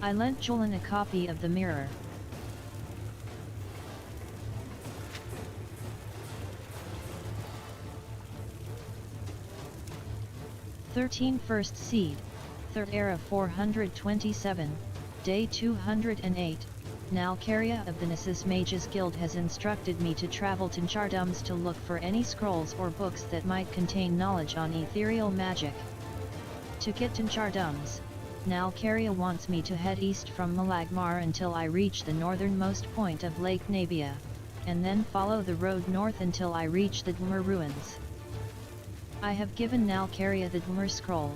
I lent Julian a copy of the mirror. First Seed, 3rd Era 427, Day 208, Nalcaria of the Nessus Mages Guild has instructed me to travel to Chardums to look for any scrolls or books that might contain knowledge on ethereal magic. To get to Chardums, Nalcaria wants me to head east from Malagmar until I reach the northernmost point of Lake Nabia, and then follow the road north until I reach the Dwemer ruins. I have given Nalcaria the Dwemer scroll.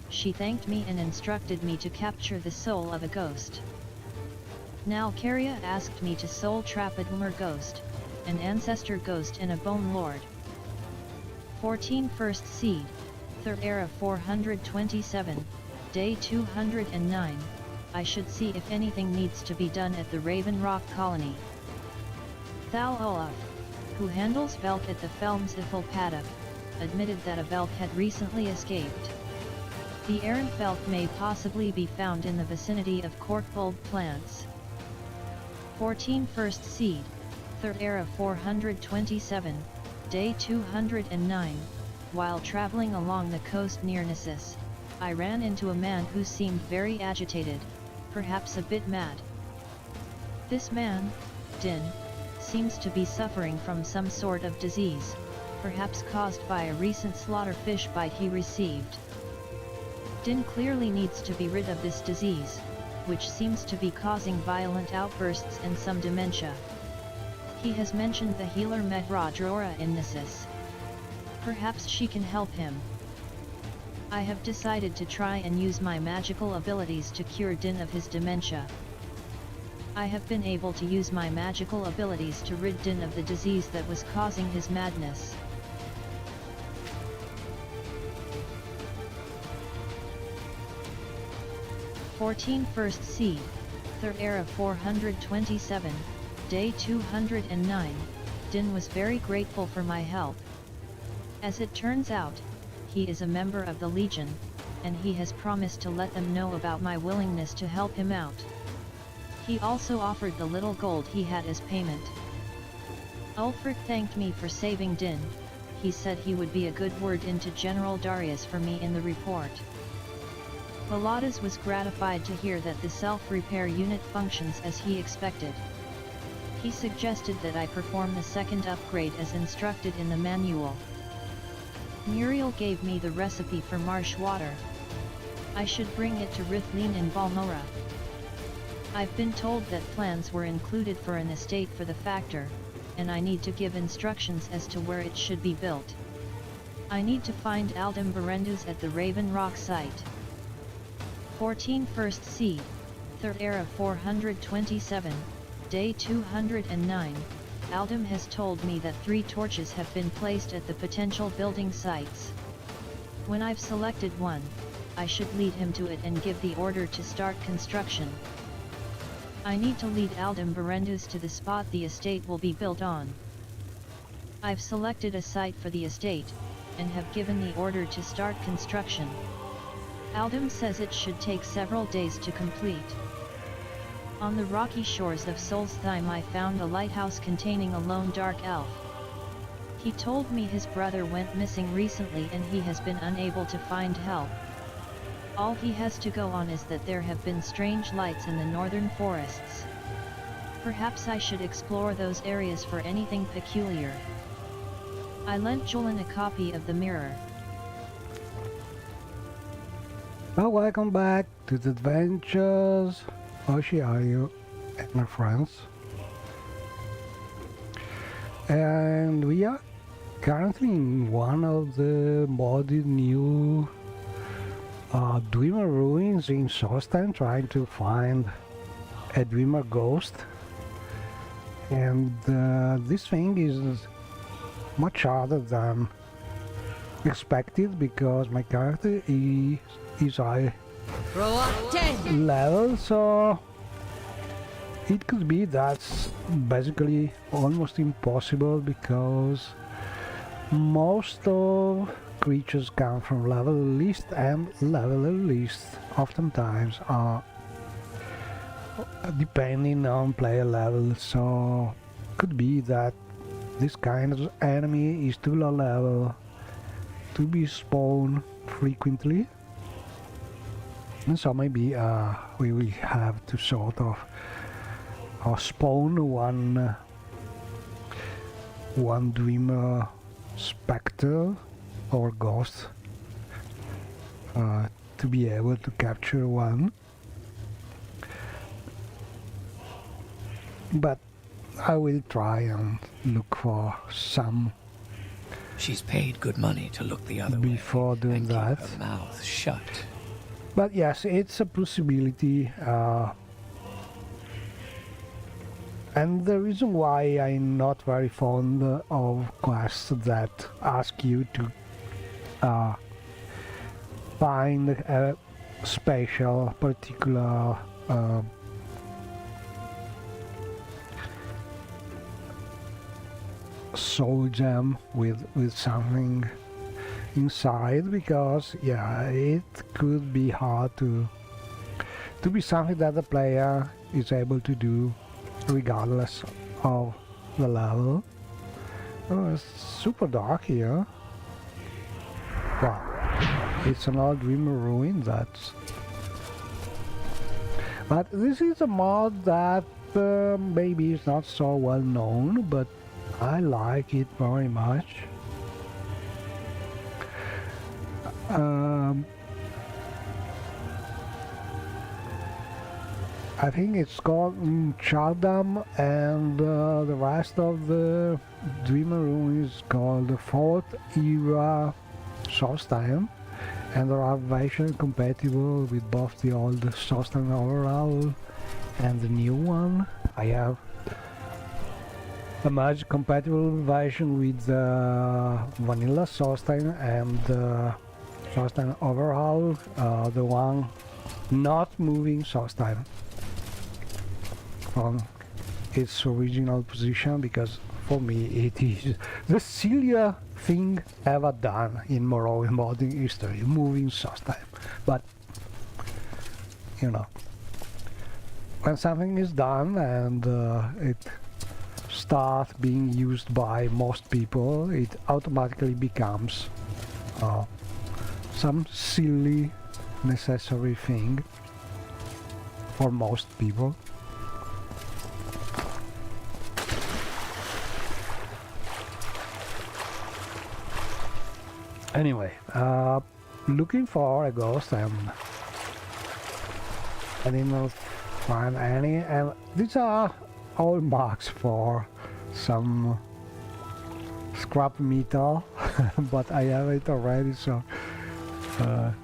She thanked me and instructed me to capture the soul of a ghost. Nalcaria asked me to soul trap a Dwemer ghost, an ancestor ghost and a bone lord. 14 First Seed, 3rd Era 427, Day 209, I should see if anything needs to be done at the Raven Rock colony. Thal Olaf, who handles Velk at the Felms Ifil Paddock, admitted that a Velk had recently escaped. The errant Velk may possibly be found in the vicinity of cork-bulb plants. 14 First Seed, 3rd Era 427, Day 209, while traveling along the coast near Nessus, I ran into a man who seemed very agitated, perhaps a bit mad. This man, Din, seems to be suffering from some sort of disease, perhaps caused by a recent slaughterfish bite he received. Din clearly needs to be rid of this disease, which seems to be causing violent outbursts and some dementia. He has mentioned the healer Medrodrora in Nessus. Perhaps she can help him. I have decided to try and use my magical abilities to cure Din of his dementia. I have been able to use my magical abilities to rid Din of the disease that was causing his madness. First Seed, 3rd Era 427, Day 209, Din was very grateful for my help. As it turns out, he is a member of the Legion, and he has promised to let them know about my willingness to help him out. He also offered the little gold he had as payment. Ulfric thanked me for saving Din. He said he would be a good word into General Darius for me in the report. Valadas was gratified to hear that the self-repair unit functions as he expected. He suggested that I perform the second upgrade as instructed in the manual. Muriel gave me the recipe for marsh water. I should bring it to Rithlin in Balmora. I've been told that plans were included for an estate for the factor, and I need to give instructions as to where it should be built. I need to find Aldem Berendus at the Raven Rock site. 14 First Seed, 3rd Era 427, Day 209, Aldem has told me that 3 torches have been placed at the potential building sites. When I've selected one, I should lead him to it and give the order to start construction. I need to lead Aldem Berendus to the spot the estate will be built on. I've selected a site for the estate, and have given the order to start construction. Aldem says it should take several days to complete. On the rocky shores of Solstheim I found a lighthouse containing a lone dark elf. He told me his brother went missing recently and he has been unable to find help. All he has to go on is that there have been strange lights in the northern forests. Perhaps I should explore those areas for anything peculiar. I lent Julian a copy of the mirror. Well, welcome back to the adventures of Shiayu and my friends. And we are currently in one of the modded new Dwemer ruins in Solstheim, trying to find a Dwemer ghost. And this thing is much harder than expected because my character is high level, so it could be that's basically almost impossible because most of creatures come from level least, and level least oftentimes are depending on player level. So could be that this kind of enemy is too low level to be spawned frequently, and so maybe we will have to sort of spawn one Dreamer Spectre or Ghost to be able to capture one. But I will try and look for some She's paid good money to look the other before way doing and that. keep her mouth shut. But yes, it's a possibility. And the reason why I'm not very fond of quests that ask you to find a special, particular soul gem with something inside, because yeah, it could be hard to be something that the player is able to do regardless of the level. Oh, it's super dark here. Wow, it's an old Dreamer ruin. But this is a mod that maybe is not so well known, but I like it very much. I think it's called Chaldam, and the rest of the Dreamer Room is called the 4th Era Solstheim, and there are versions compatible with both the old Solstheim overall and the new one. I have a merge compatible version with Vanilla Solstheim and Solstheim overall, the one not moving Solstheim from its original position, because for me it is the sillier thing ever done in Morrowind modding history, moving Solstheim. But you know, when something is done and it starts being used by most people, it automatically becomes some silly necessary thing for most people. Anyway, looking for a ghost, and I did not find any, and these are all marks for some scrap metal, but I have it already, so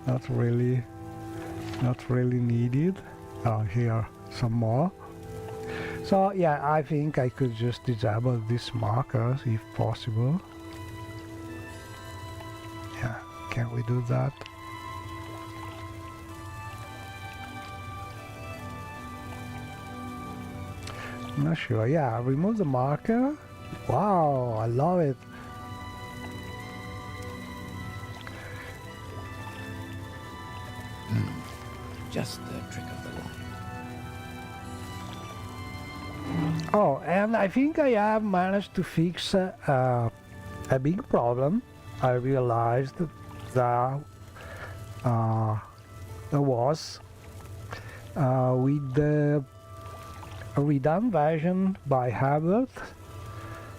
not really needed. Oh, here some more. So yeah, I think I could just disable these markers if possible. Yeah, can we do that? I'm not sure. Yeah, remove the marker. Wow, I love it. Just the trick of the light. Oh, and I think I have managed to fix a big problem. I realized that there was with the redone version by Herbert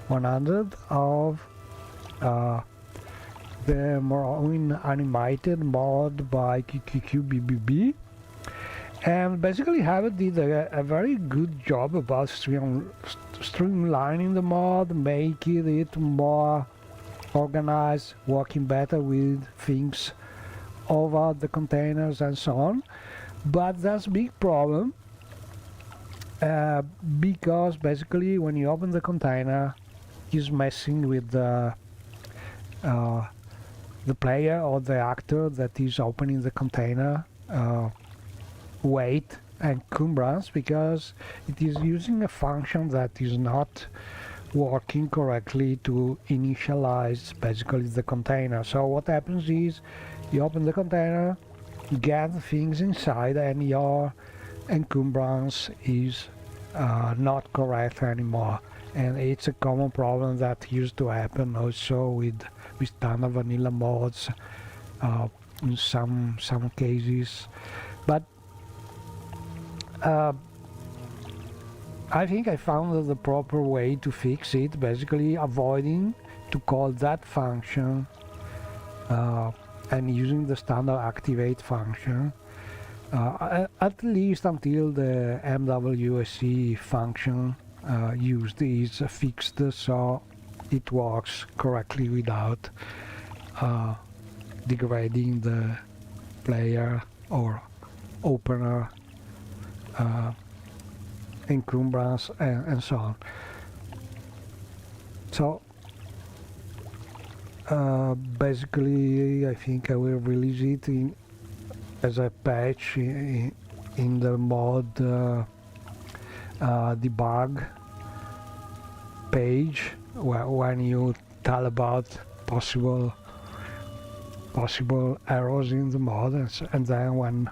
100 of the Morrowind animated mod by QQQBBB, and basically Herbert did a very good job about streamlining the mod, making it more organized, working better with things over the containers and so on. But that's a big problem, because basically when you open the container, it's messing with the player or the actor that is opening the container weight and cumbrance, because it is using a function that is not working correctly to initialize basically the container. So what happens is you open the container, get things inside, and your encumbrance is not correct anymore, and it's a common problem that used to happen also with standard vanilla mods in some cases. But I think I found the proper way to fix it, basically avoiding to call that function and using the standard activate function, at least until the MWSE function used is fixed, so it works correctly without degrading the player or opener encumbrance and so on. So basically I think I will release it as a patch in the mod debug page, when you tell about possible errors in the mod, and then when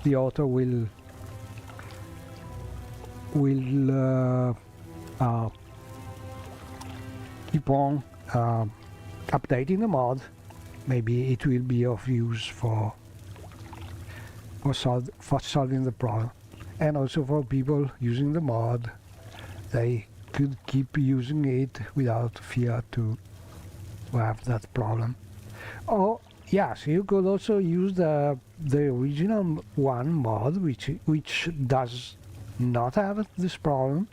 the author will keep on updating the mod, maybe it will be of use for solving the problem, and also for people using the mod, they could keep using it without fear to have that problem. Oh yes, you could also use the original one mod, which does not have this problem,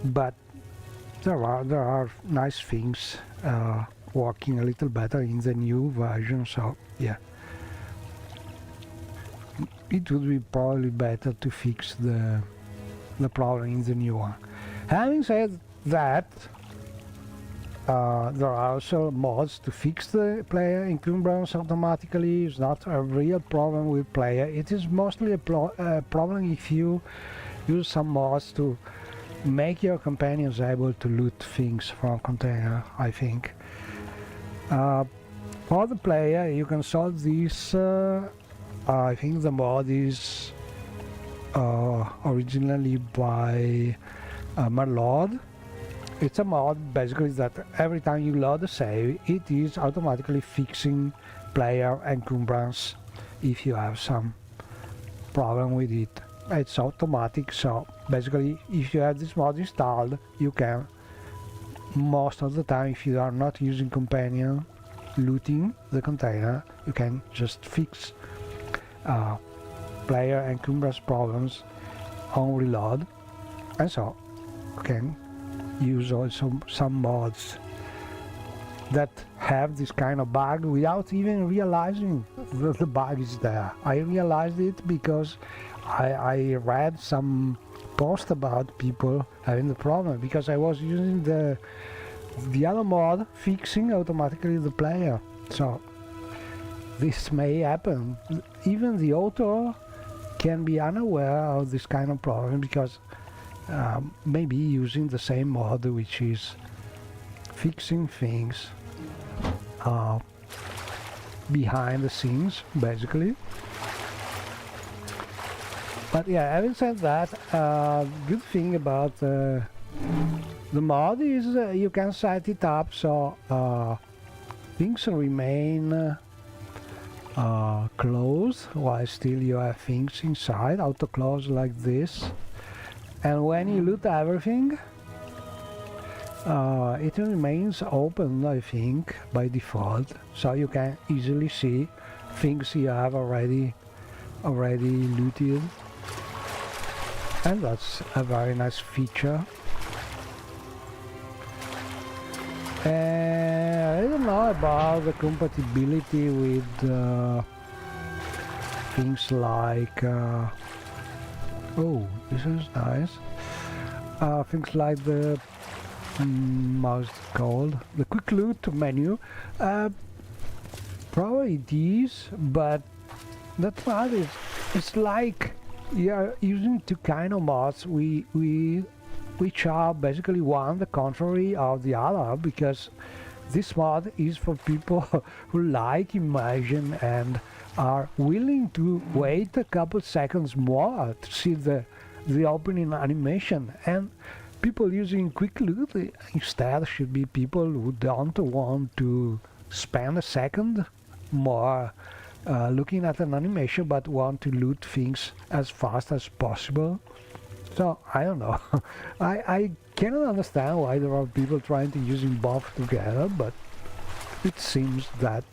but there are nice things working a little better in the new version, so yeah, it would be probably better to fix the problem in the new one. Having said that, there are also mods to fix the player encumbrance automatically. It's not a real problem with player. It is mostly a problem if you use some mods to make your companions able to loot things from container, I think. For the player, you can solve this. I think the mod is originally by Merlord. It's a mod basically that every time you load a save, it is automatically fixing player encumbrance if you have some problem with it. It's automatic, so basically if you have this mod installed, you can, most of the time, if you are not using companion looting the container, you can just fix player encumbrance problems on reload, and so you can use also some mods that have this kind of bug without even realizing that the bug is there. I realized it because I read some post about people having the problem, because I was using the other mod fixing automatically the player. So this may happen. Even the author can be unaware of this kind of problem, because maybe using the same mod which is fixing things behind the scenes, basically. But yeah, having said that, good thing about the mod is you can set it up so things remain closed while still you have things inside, auto close like this, and when you loot everything, it remains open, I think, by default, so you can easily see things you have already looted, and that's a very nice feature. I don't know about the compatibility with things like oh, this is nice, things like the how's it called, the quick loot menu. Probably these, but that's not it. It's like you're using two kind of mods which are basically one the contrary of the other, because this mod is for people who like immersion and are willing to wait a couple seconds more to see the opening animation, and people using quick loot instead should be people who don't want to spend a second more looking at an animation but want to loot things as fast as possible. So I don't know. I cannot understand why there are people trying to using both together, but it seems that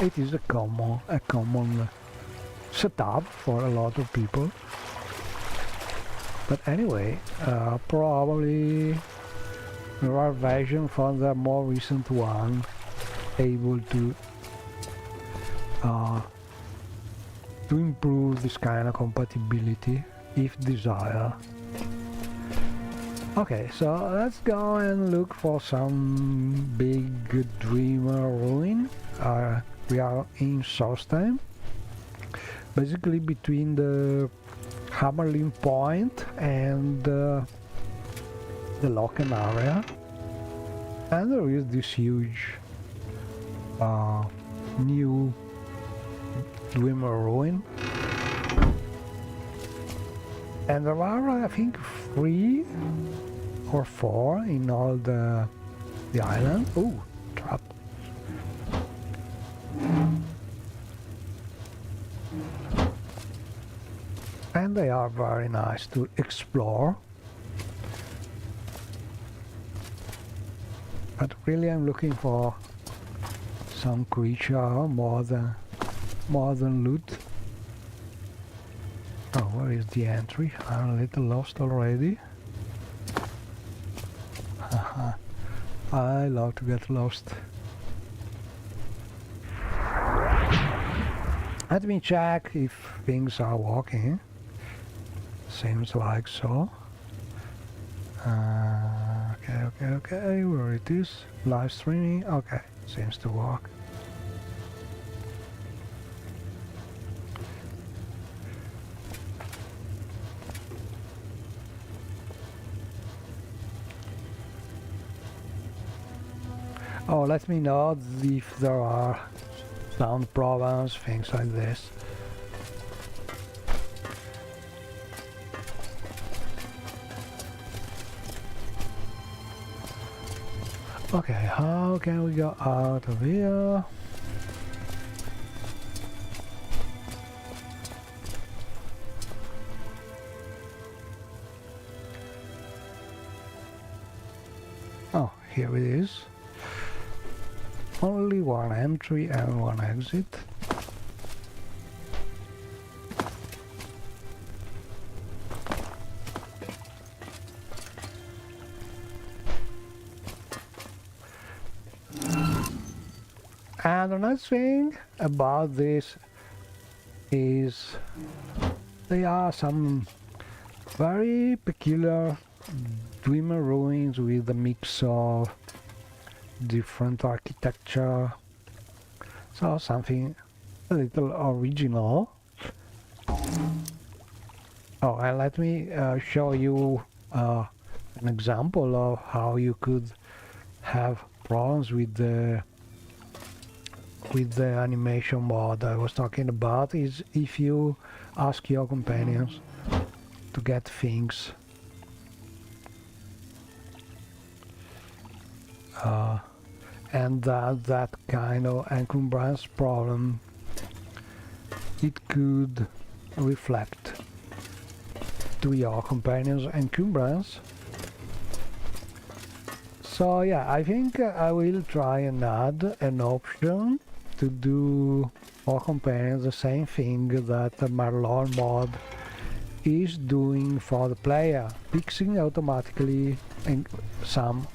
it is a common setup for a lot of people. But anyway, probably there are versions from the more recent one able to improve this kind of compatibility if desired. Okay, so let's go and look for some big Dreamer ruin. We are in Solstheim, basically between the Hammerling Point and the Loken area, and there is this huge new Dreamer ruin, and there are I think 3 or 4 in all the island. Oh, trap. And they are very nice to explore. But really I'm looking for some creature more than loot. Oh, where is the entry? I'm a little lost already. I love to get lost. Let me check if things are working. Seems like so. Okay, where it is? Live streaming? Okay, seems to work. Oh, let me know if there are sound problems, things like this. Okay, how can we go out of here? Oh, here it is. Only one entry and one exit. And another thing about this is there are some very peculiar Dreamer ruins with a mix of different architecture, so something a little original. Oh, and let me show you an example of how you could have problems with the animation mod I was talking about. Is if you ask your companions to get things and that kind of encumbrance problem, it could reflect to your companions' encumbrance. So yeah, I think I will try and add an option to do for companions the same thing that the Marlon mod is doing for the player, fixing automatically some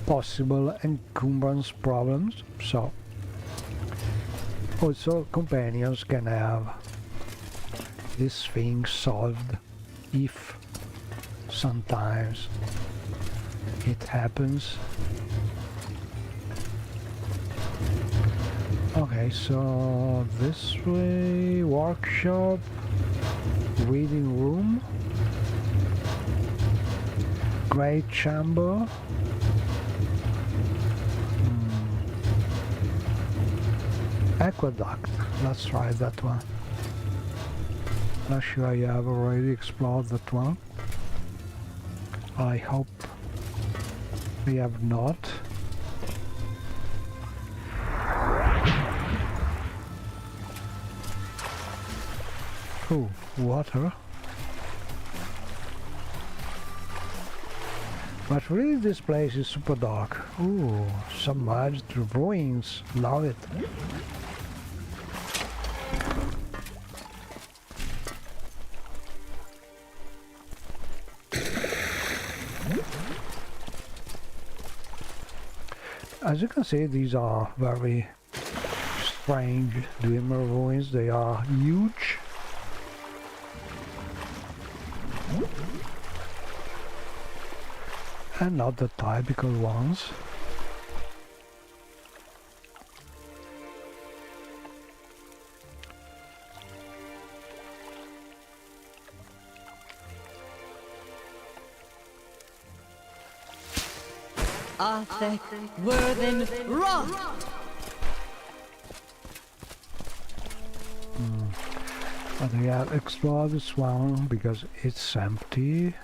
possible encumbrance problems, so also companions can have this thing solved if sometimes it happens. Okay, so this way, workshop, reading room, great chamber, Aqueduct. Let's try that one. Not sure I have already explored that one. I hope we have not. Oh, water. But really this place is super dark. Ooh, submerged ruins. Love it. As you can see, these are very strange Dwemer ruins. They are huge. And not the typical ones. Athek, Worthen, Roth! But we have explored this one because it's empty.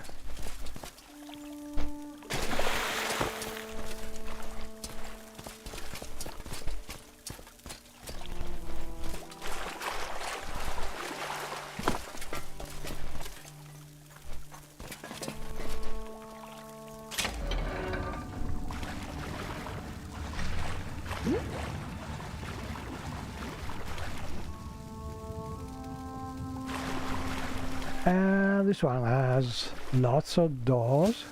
And this one has lots of doors.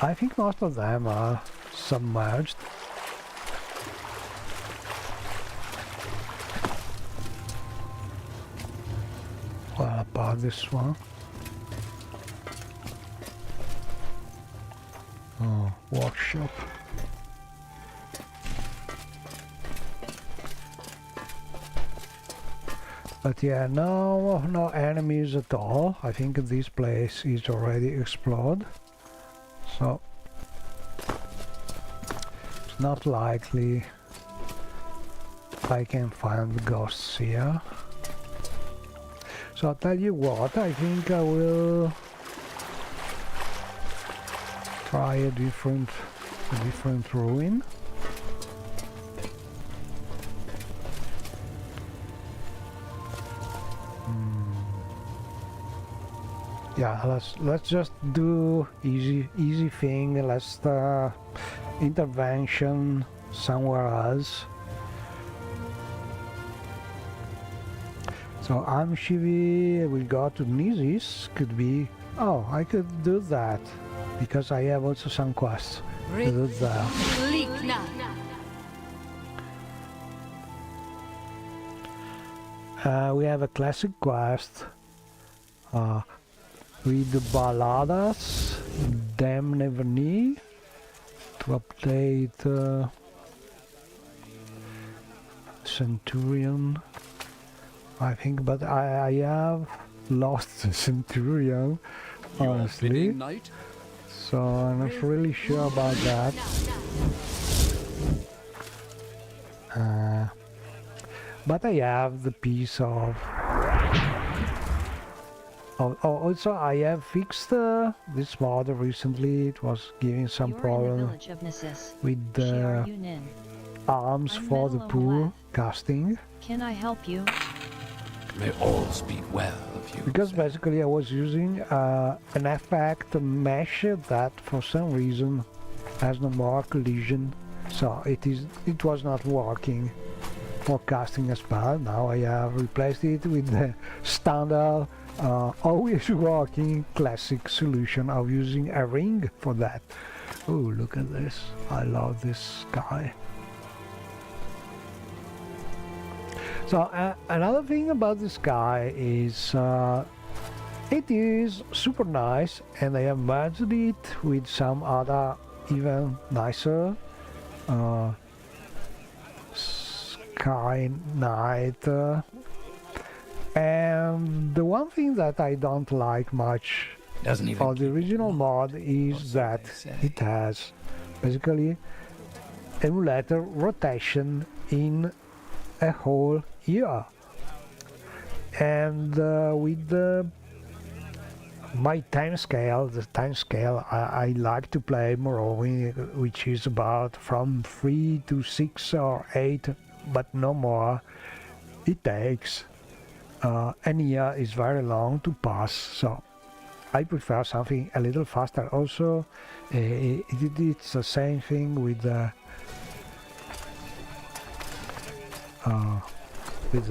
I think most of them are submerged. Well, apart this one. Oh, workshop. But yeah, no enemies at all. I think this place is already explored. So it's not likely I can find ghosts here. So I'll tell you what, I think I will try a different ruin. Yeah, let's just do easy thing. Let's intervention somewhere else. So Amshivi will go to Nizis. Could be. Oh, I could do that because I have also some quests to do that. We have a classic quest. Read the Balladas, Demnevni, to update Centurion, I think, but I have lost the Centurion, honestly, so I'm not really sure about that. But I have the piece of... also I have fixed this mod recently. It was giving some problem with the arms for the pool casting. Can I help you? May all speak well of you. Because basically I was using an effect mesh that for some reason has no more collision, so it was not working for casting a spell. Now I have replaced it with the standard always working classic solution of using a ring for that. Oh, look at this. I love this guy. So another thing about this guy is it is super nice, and I have merged it with some other even nicer Sky Knight. And the one thing that I don't like much of the original mod is that it has basically emulator rotation in a whole year. And with my time scale, the time scale I like to play Morrowind, which is about from 3 to 6 or 8, but no more. It takes an year is very long to pass, so I prefer something a little faster. Also, it's the same thing with the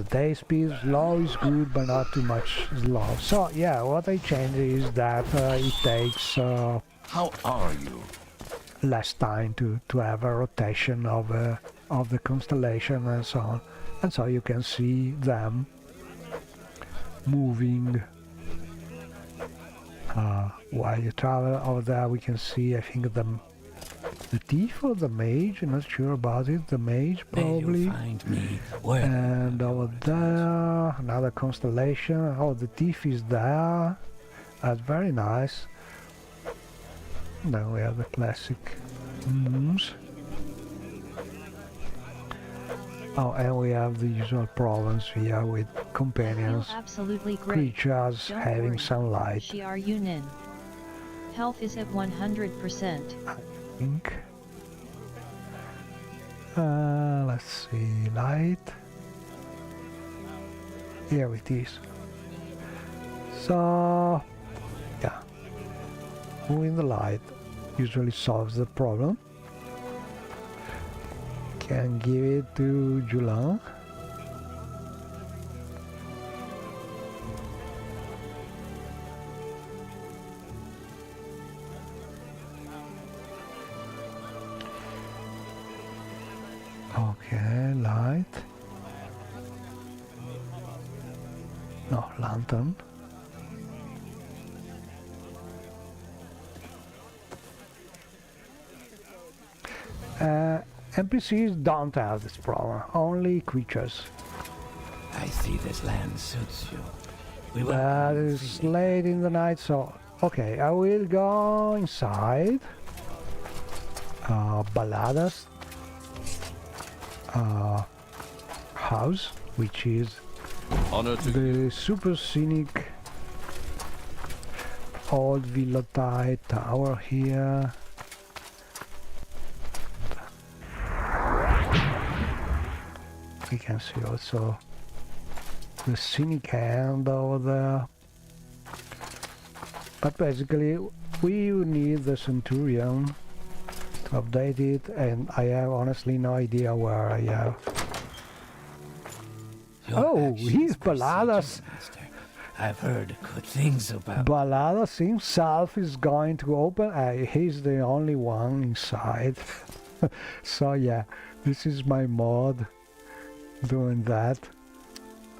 day speed. Slow is good, but not too much slow. So yeah, what I changed is that it takes How are you? less time to have a rotation of the constellation and so on, and so you can see them moving while you travel. Over there we can see, I think, the thief or the mage, I'm not sure about it, the mage May probably. you find me where And over there, another constellation. Oh, the thief is there. That's very nice. Then we have the classic moons. Oh, and we have the usual problems here with I feel companions, absolutely great. creatures Don't having worry. sunlight. Shiar Yunin. Health is at 100%. I think. Let's see, light. Here it is. So, yeah, moving the light usually solves the problem. Can give it to Julan. Okay, light. No, lantern. NPCs don't have this problem, only creatures. I see this land suits you. We will That is late in the night, so okay, I will go inside. Ballada's house, which is Honor to the super scenic old Villotai tower here. We can see also the scenic hand over there. But basically we need the Centurion to update it, and I have honestly no idea where I have. Your Oh, actions he's presage Balladas. it, Master. I've heard good things about. Balladas himself is going to open. He's the only one inside. So yeah, this is my mod doing that.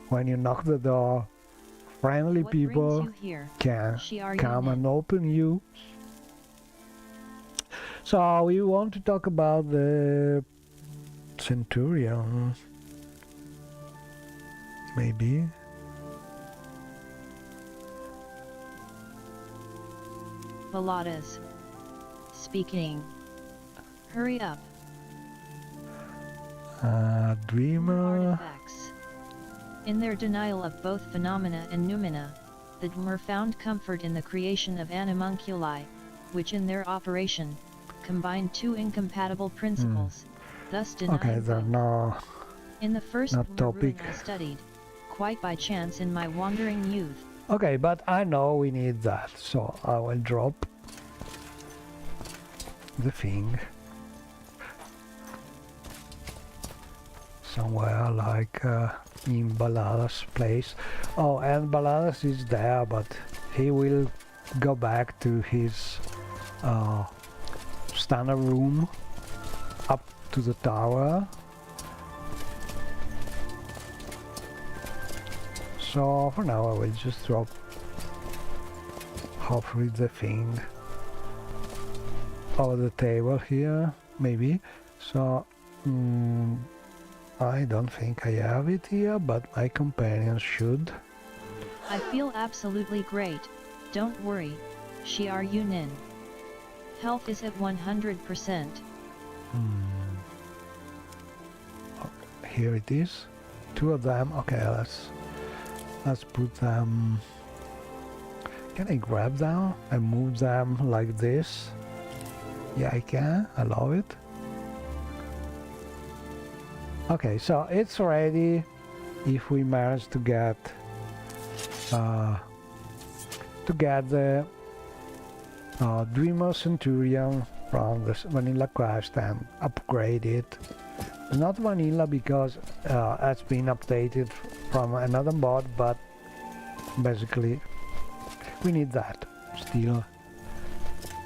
When you knock the door, friendly What people brings you here? can Shiar come Yunin. and open you. So we want to talk about the Centurion. Maybe. Balladas. Speaking. Hurry up. Dreamer. Artifacts. In their denial of both phenomena and noumena, the Dwemer found comfort in the creation of animunculi, which in their operation, combined two incompatible principles, thus denying Okay, there are both. no. In the first not Dwemer topic. ruin I studied, quite by chance in my wandering youth, Okay, but I know we need that, so I will drop the thing somewhere like in Balladas' place. Oh, and Balladas is there, but he will go back to his standard room up to the tower. So for now I will just drop hopefully the thing over the table here, maybe. So I don't think I have it here, but my companions should. I feel absolutely great, don't worry, Shiar Yunin. Health is at 100%. here it is. 2 of them. Okay, let's put them. Can I grab them and move them like this? Yeah, I can. I love it. Okay, so it's ready if we manage to get the Dreamer Centurion from the vanilla quest and upgrade it. Not vanilla because it's been updated from another mod, but basically we need that still,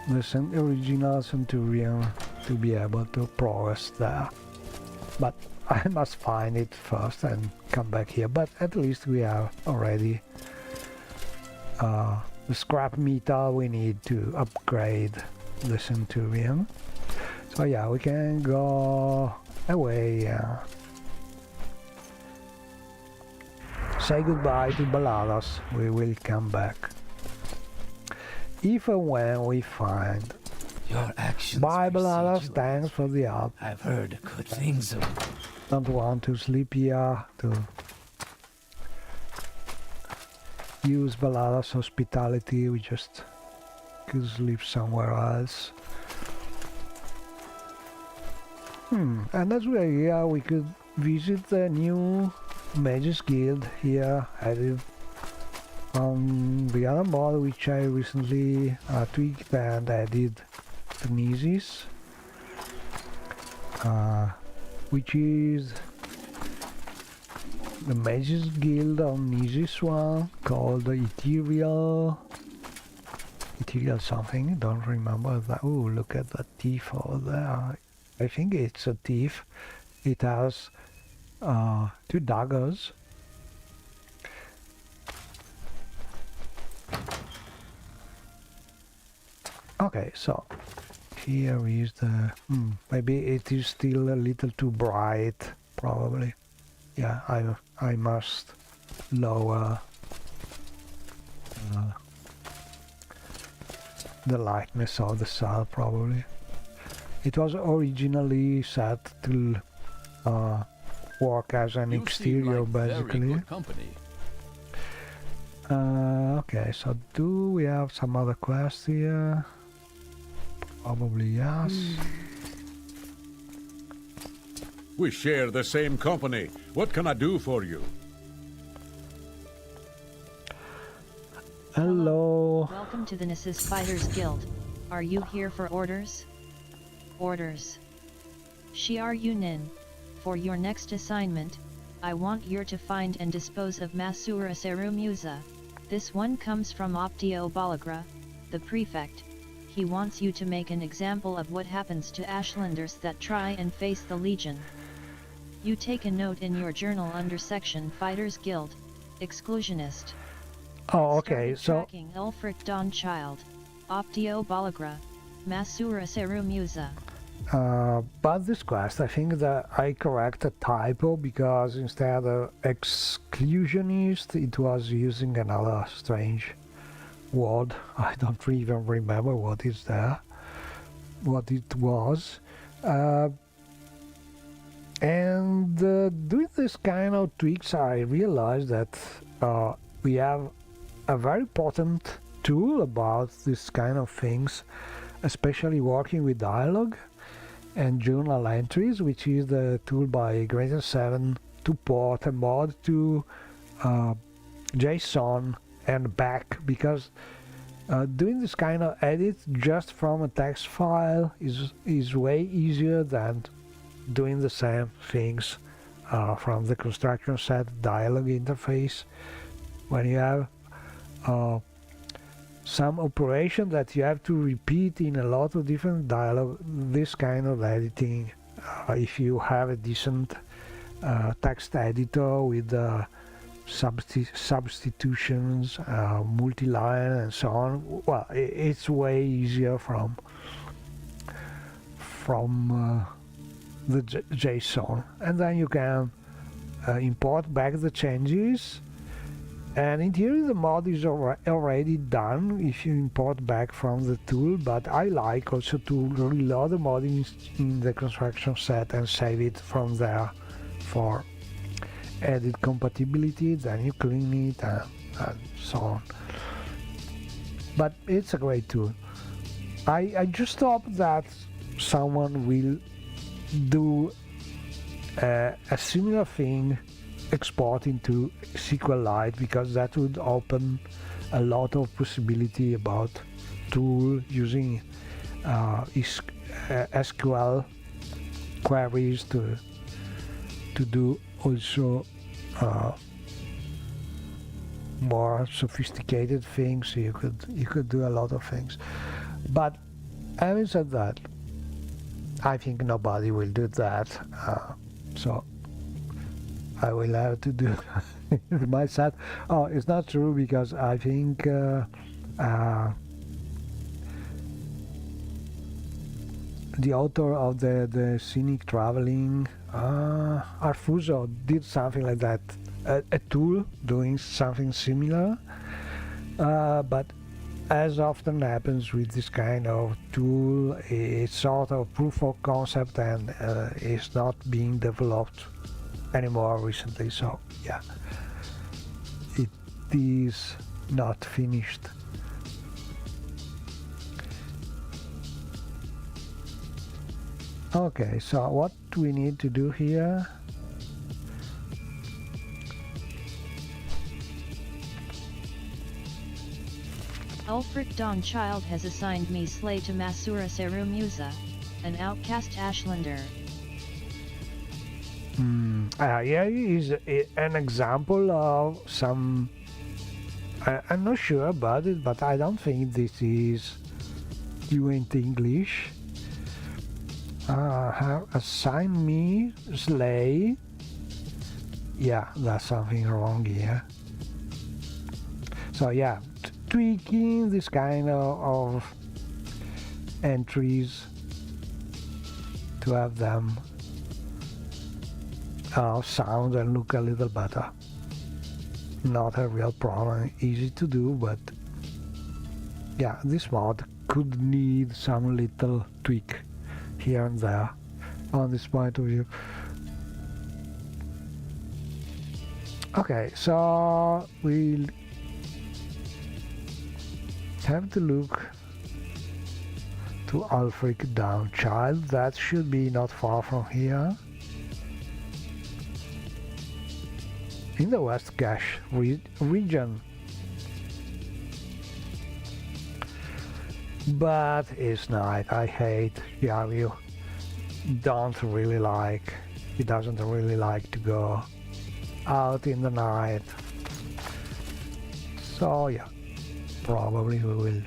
the original Centurion, to be able to progress there. But I must find it first and come back here. But at least we have already the scrap metal we need to upgrade the Centurion. So yeah, we can go away. Say goodbye to Balados. We will come back if and when we find. Your actions. Bye, precede Balados. you. Thanks for the help. I've heard good things of. Don't want to sleep here to use Balados' hospitality. We just could sleep somewhere else. And as we're here, we could visit the new Mages Guild here, added on the other mod, which I recently tweaked and added to Nisis, which is the Mages Guild on Nisis one, called the Ethereal something, don't remember that. Oh, look at that thief over there. I think it's a thief. It has 2 daggers. Okay, so here is the... maybe it is still a little too bright, probably. Yeah, I must lower the lightness of the cell, probably. It was originally set to work as an You exterior, seem like very basically. good company. Okay, so do we have some other quests here? Probably yes. We share the same company. What can I do for you? Hello. Welcome to the Nissus Fighters Guild. Are you here for orders? Orders. Shiar Yunin. For your next assignment, I want you to find and dispose of Masura Serumuza. This one comes from Optio Balagra, the prefect. He wants you to make an example of what happens to Ashlanders that try and face the Legion. You take a note in your journal under section Fighters Guild, Exclusionist. Oh, okay, Started so... tracking Ulfric Dawnchild, Optio Balagra, Masura Serumuza. But this quest, I think that I correct a typo, because instead of exclusionist, it was using another strange word. I don't even remember what is there, what it was. And doing this kind of tweaks, I realized that we have a very potent tool about this kind of things, especially working with dialogue and journal entries, which is the tool by Greater7 to port a mod to JSON and back, because doing this kind of edit just from a text file is way easier than doing the same things from the construction set dialogue interface, when you have some operation that you have to repeat in a lot of different dialogue. This kind of editing, if you have a decent text editor with substitutions, multi-line and so on, well, it's way easier from the JSON, and then you can import back the changes. And in theory the mod is already done if you import back from the tool, but I like also to reload the mod in the construction set and save it from there for added compatibility, then you clean it and so on. But it's a great tool. I just hope that someone will do a similar thing, exporting to SQLite, because that would open a lot of possibility about tool using SQL queries to do also more sophisticated things. You could do a lot of things. But having said that, I think nobody will do that. So I will have to do it myself. Oh, it's not true, because I think the author of the Scenic Traveling, Arfuso, did something like that, a tool doing something similar, but as often happens with this kind of tool, it's sort of proof of concept and is not being developed anymore recently. So yeah, it is not finished. Okay, so what we need to do here? Ulfric Dawnchild has assigned me Slay to Masura Serumusa, an outcast Ashlander. Yeah, is an example of some... I'm not sure about it, but I don't think this is fluent English. Assign me Slay. Yeah, that's something wrong here. So yeah, tweaking this kind of entries to have them sound and look a little better. Not a real problem, easy to do, but yeah, this mod could need some little tweak here and there on this point of view. Okay, so we'll have to look to Ulfric Dawnchild. That should be not far from here, in the West Cache region. But it's night. I hate Yarview. He doesn't really like to go out in the night. So yeah, probably we will.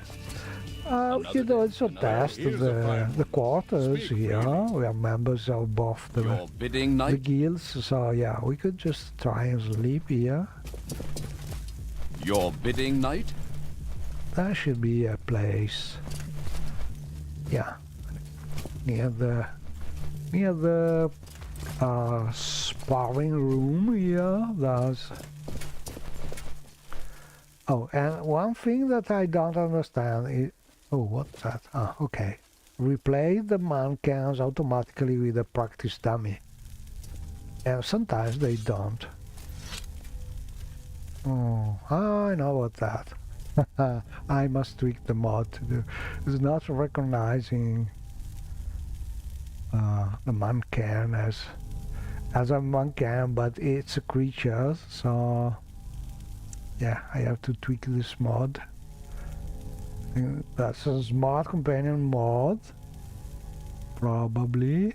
We could also test the quarters here. We are members of both the guilds, so yeah, we could just try and sleep here. Your bidding night? That should be a place. Yeah, near the sparring room here. There's... Oh, and one thing that I don't understand is... Oh, what's that? Ah, okay. Replay the man cans automatically with a practice dummy. And sometimes they don't. Oh, I know what that. I must tweak the mod to do. It's not recognizing the mancan as a mancan, but it's a creature, so yeah, I have to tweak this mod. That's a smart companion mod, probably,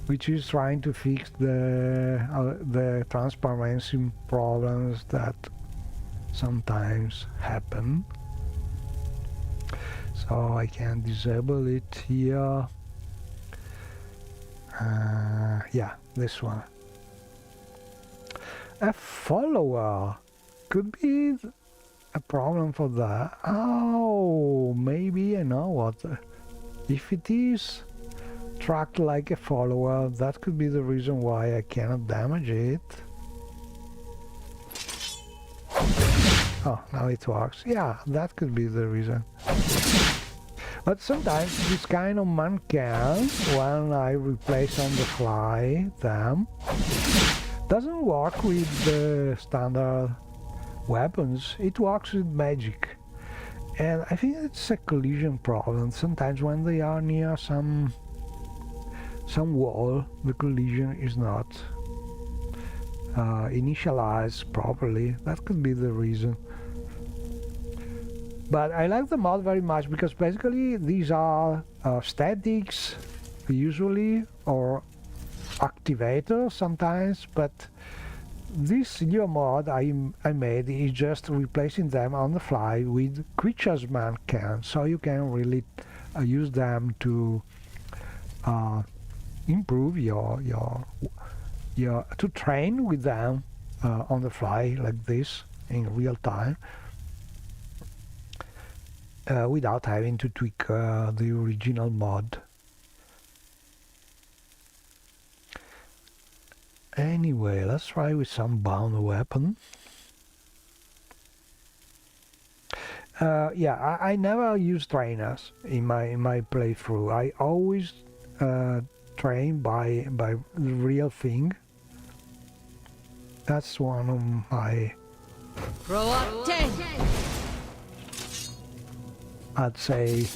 which is trying to fix the transparency problems that sometimes happen. So I can disable it here. Yeah, this one. A follower could be a problem for that. Oh, maybe I know what. If it is tracked like a follower, that could be the reason why I cannot damage it. Oh, now it works. Yeah, that could be the reason. But sometimes this kind of man can, when I replace on the fly them, doesn't work with the standard weapons. It works with magic. And I think it's a collision problem. Sometimes when they are near some wall, the collision is not initialized properly. That could be the reason. But I like the mod very much because basically these are statics usually, or activators sometimes, but this new mod I made is just replacing them on the fly with creatures man can, so you can really use them to improve your to train with them on the fly like this in real time. Without having to tweak the original mod. Anyway, let's try with some bound weapon. Yeah, I never use trainers in my playthrough. I always train by the real thing. That's one of my, I'd say,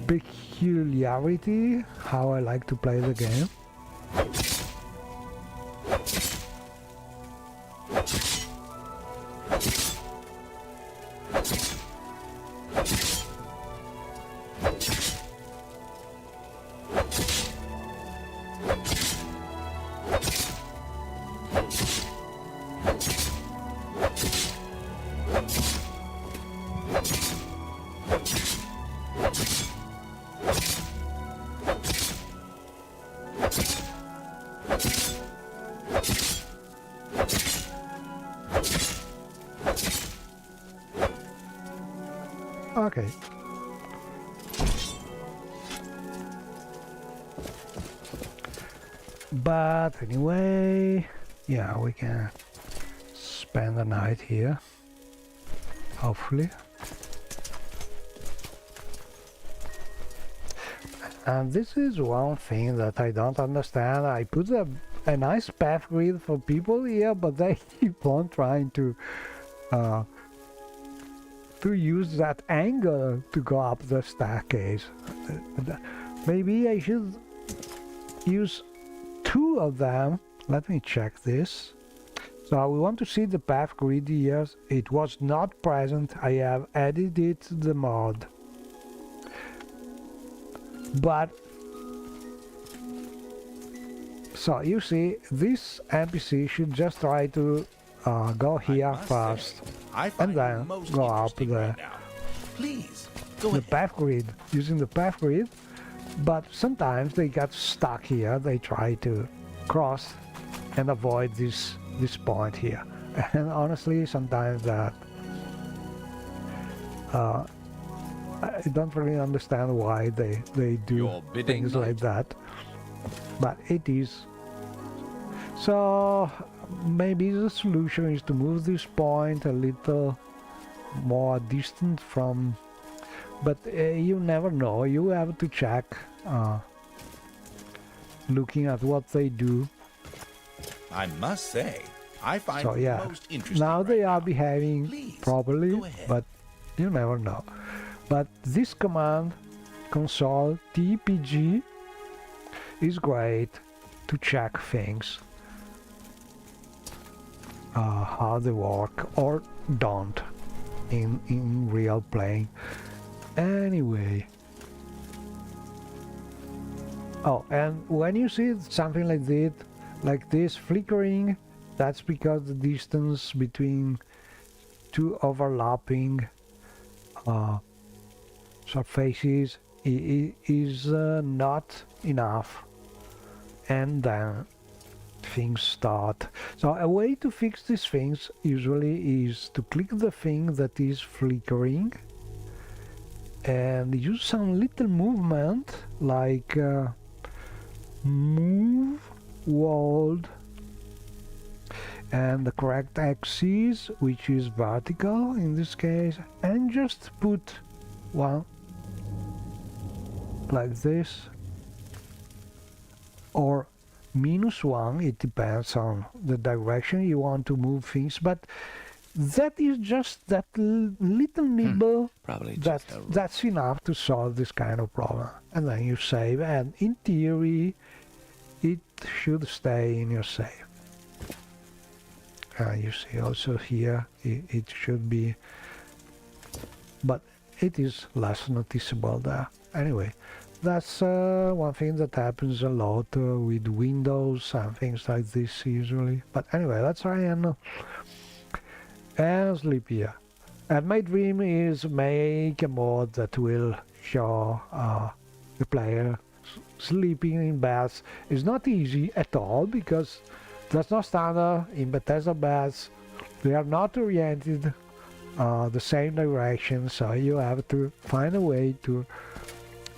peculiarity, how I like to play the game. Okay. But anyway, yeah, we can spend the night here, hopefully. And this is one thing that I don't understand. I put a nice path grid for people here, but they keep on trying to use that angle to go up the staircase. Maybe I should use two of them. Let me check this. So we want to see the path grid here. It was not present. I have added it to the mod. But so you see, this NPC should just try to go here first, and then go up the path grid, using the path grid. But sometimes they get stuck here. They try to cross and avoid this point here. And honestly, sometimes that I don't really understand why they do things like that. But it is. So maybe the solution is to move this point a little more distant from, but you never know. You have to check looking at what they do. I must say, I find so, yeah. it most interesting. Now they are now. behaving Please, properly, but you never know. But this command, console TPG, is great to check things. How they work or don't in real playing. Anyway. Oh, and when you see something like this flickering, that's because the distance between two overlapping surfaces is not enough, and then things start. So a way to fix these things usually is to click the thing that is flickering and use some little movement like move world and the correct axis, which is vertical in this case, and just put one like this, or -1. It depends on the direction you want to move things, but that is just that little nibble. Probably That just a that's enough to solve this kind of problem. And then you save, and in theory it should stay in your save. You see also here it should be, but it is less noticeable there. Anyway, that's one thing that happens a lot with Windows and things like this usually. But anyway, let's try and sleep here. And my dream is make a mod that will show the player sleeping in beds. It's not easy at all because that's not standard in Bethesda beds. They are not oriented the same direction, so you have to find a way to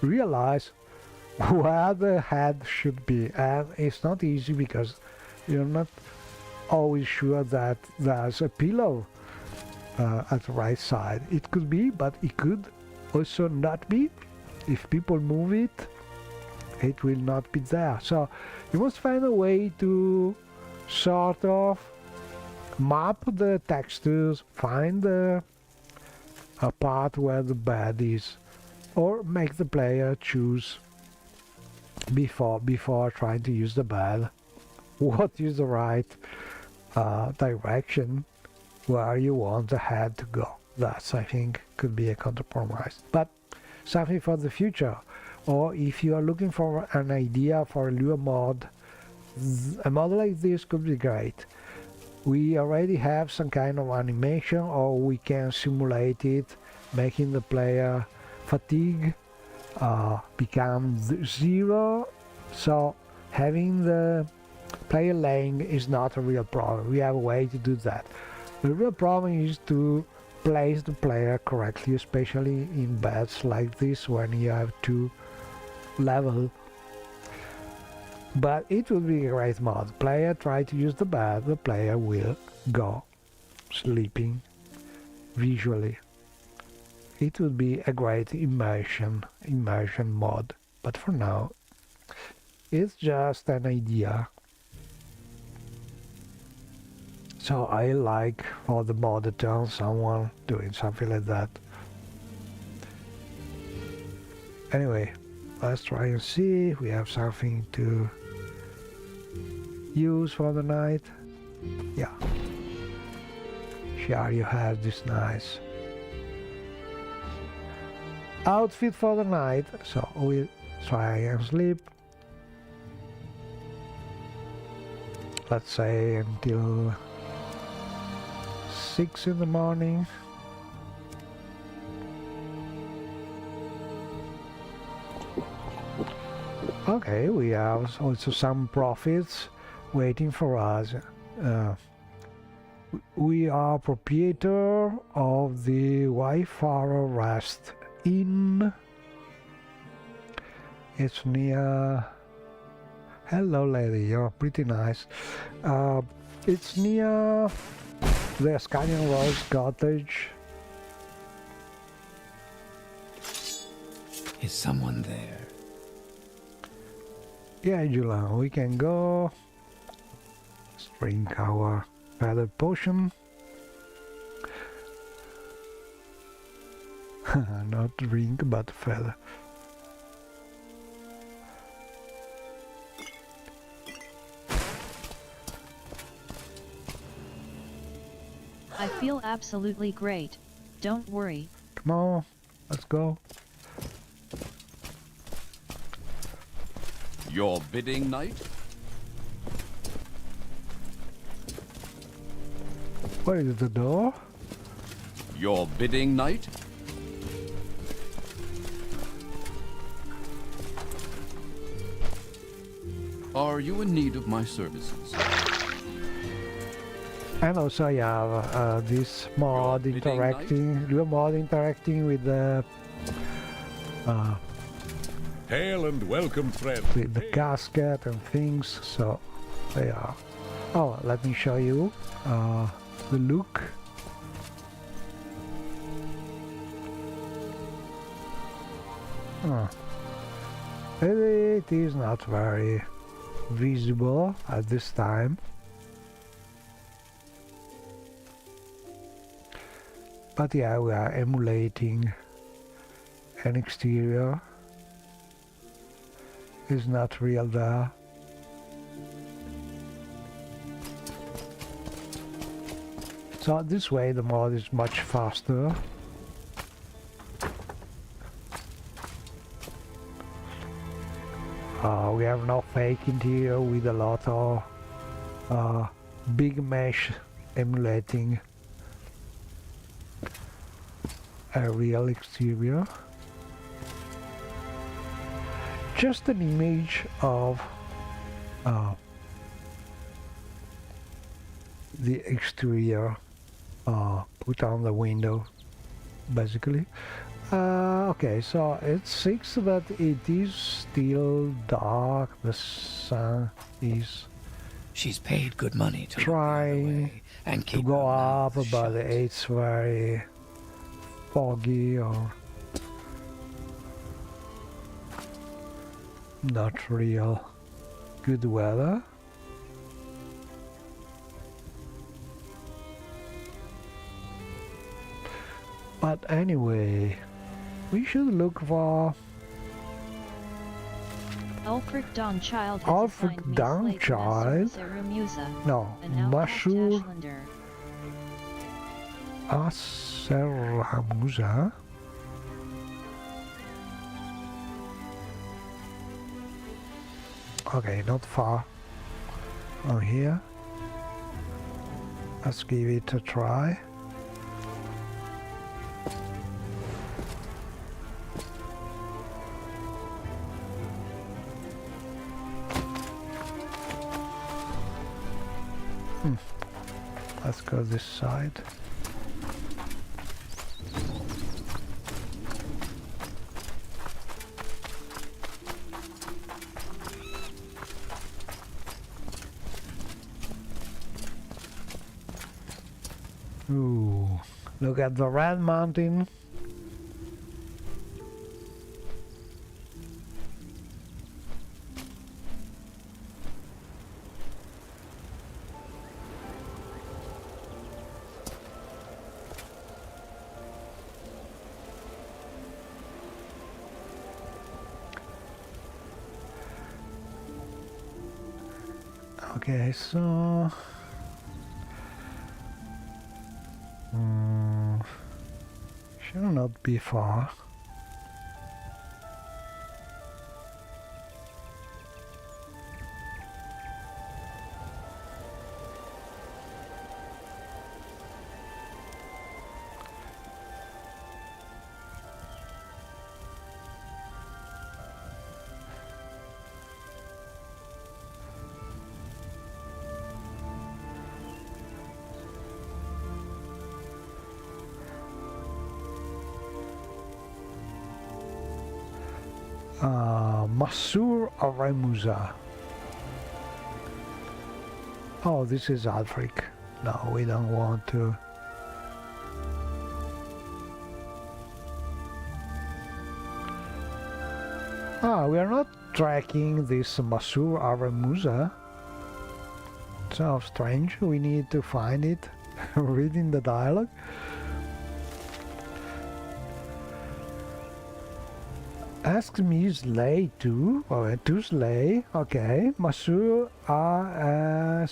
realize where the head should be, and it's not easy because you're not always sure that there's a pillow at the right side. It could be, but it could also not be. If people move it, it will not be there. So you must find a way to sort of map the textures, find the part where the bed is, or make the player choose before trying to use the bed what is the right direction where you want the head to go. That's, I think, could be a compromise, but something for the future. Or if you are looking for an idea for a Lua mod, a mod like this could be great. We already have some kind of animation, or we can simulate it, making the player fatigue become 0, so having the player laying is not a real problem. We have a way to do that. The real problem is to place the player correctly, especially in beds like this when you have two level. But it will be a great mod. Player try to use the bed, the player will go sleeping visually. It would be a great immersion mod, but for now it's just an idea. So I like for the mod to someone doing something like that. Anyway, let's try and see if we have something to use for the night. Yeah. Sure, you have this nice outfit for the night. So we'll try and sleep. Let's say until 6 in the morning. Okay, we have also some profits waiting for us. We are proprietor of the Wayfarer Rest Inn. It's near... Hello lady, you're pretty nice. It's near the Ascanian Rose Cottage. Is someone there? Yeah, Julian, we can go. Let's drink our feather potion. Not drink, but feather. I feel absolutely great. Don't worry. Come on, let's go. Your bidding, knight? Where is the door? Your bidding, knight? Are you in need of my services? And also I have this mod Lua mod interacting with the Hail and welcome, friend. with the casket and things, so they are. Oh, let me show you the look. It is not very visible at this time. But yeah, we are emulating an exterior. It's not real there. So this way the mod is much faster. We have no fake interior with a lot of big mesh emulating a real exterior. Just an image of the exterior put on the window, basically. Okay, so it's 6, but it is still dark. The sun is She's paid good money to look the other trying way and to keep go her mouth up, but shut. it's very foggy or not real good weather. But anyway, we should look for Ulfric Dawnchild has Ulfric assigned me Dawnchild? slave Master Zerumuza, no an outcast Masur Ashlander. Aseramuza. Okay, not far from here. Let's give it a try. Let's go this side. Ooh, look at the Red Mountain. Okay, so should not be far. Masur Aramuza. Oh, this is Ulfric. No, we don't want to. We are not tracking this Masur Aramuza. So strange. We need to find it. Reading the dialogue. Ask me slay too, or to slay, okay. Masur Asarumuza.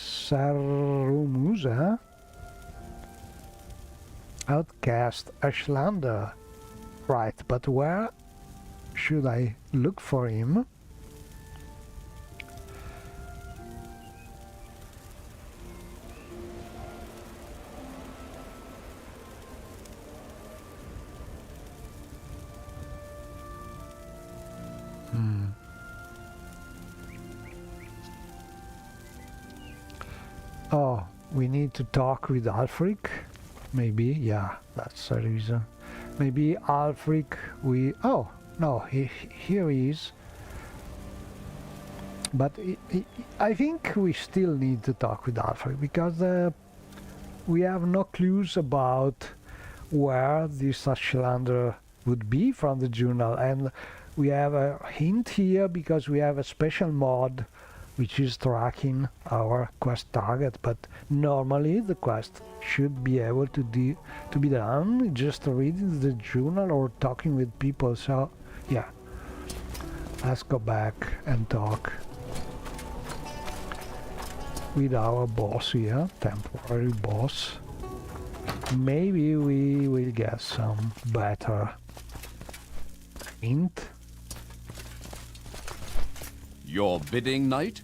Outcast Ashlander. Right, but where should I look for him? Oh, we need to talk with Ulfric. Maybe, yeah, that's the reason. Maybe Ulfric, oh, no, here he is. But I think we still need to talk with Ulfric, because we have no clues about where this Ashlander would be from the journal, and we have a hint here because we have a special mod which is tracking our quest target, but normally the quest should be able to be done just reading the journal or talking with people. So yeah, let's go back and talk with our boss here, temporary boss. Maybe we will get some better hint. Your bidding, knight?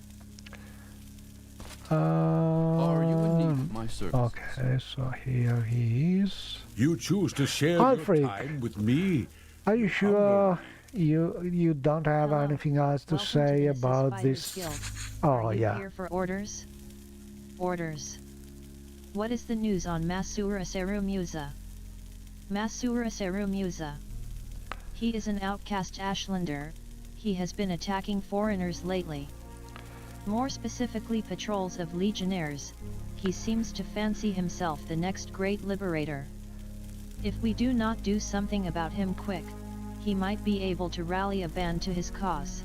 Are you in need of my services? Okay, so here he is. You choose to share Alfred. your time with me. Are you sure you don't have Hello. anything else to Welcome say the about Fighters this? Guild. Oh Are you yeah. here for orders? Orders. What is the news on Masura Serumusa? Masura Serumusa. He is an outcast Ashlander. He has been attacking foreigners lately. More specifically patrols of legionnaires. He seems to fancy himself the next great liberator. If we do not do something about him quick, he might be able to rally a band to his cause.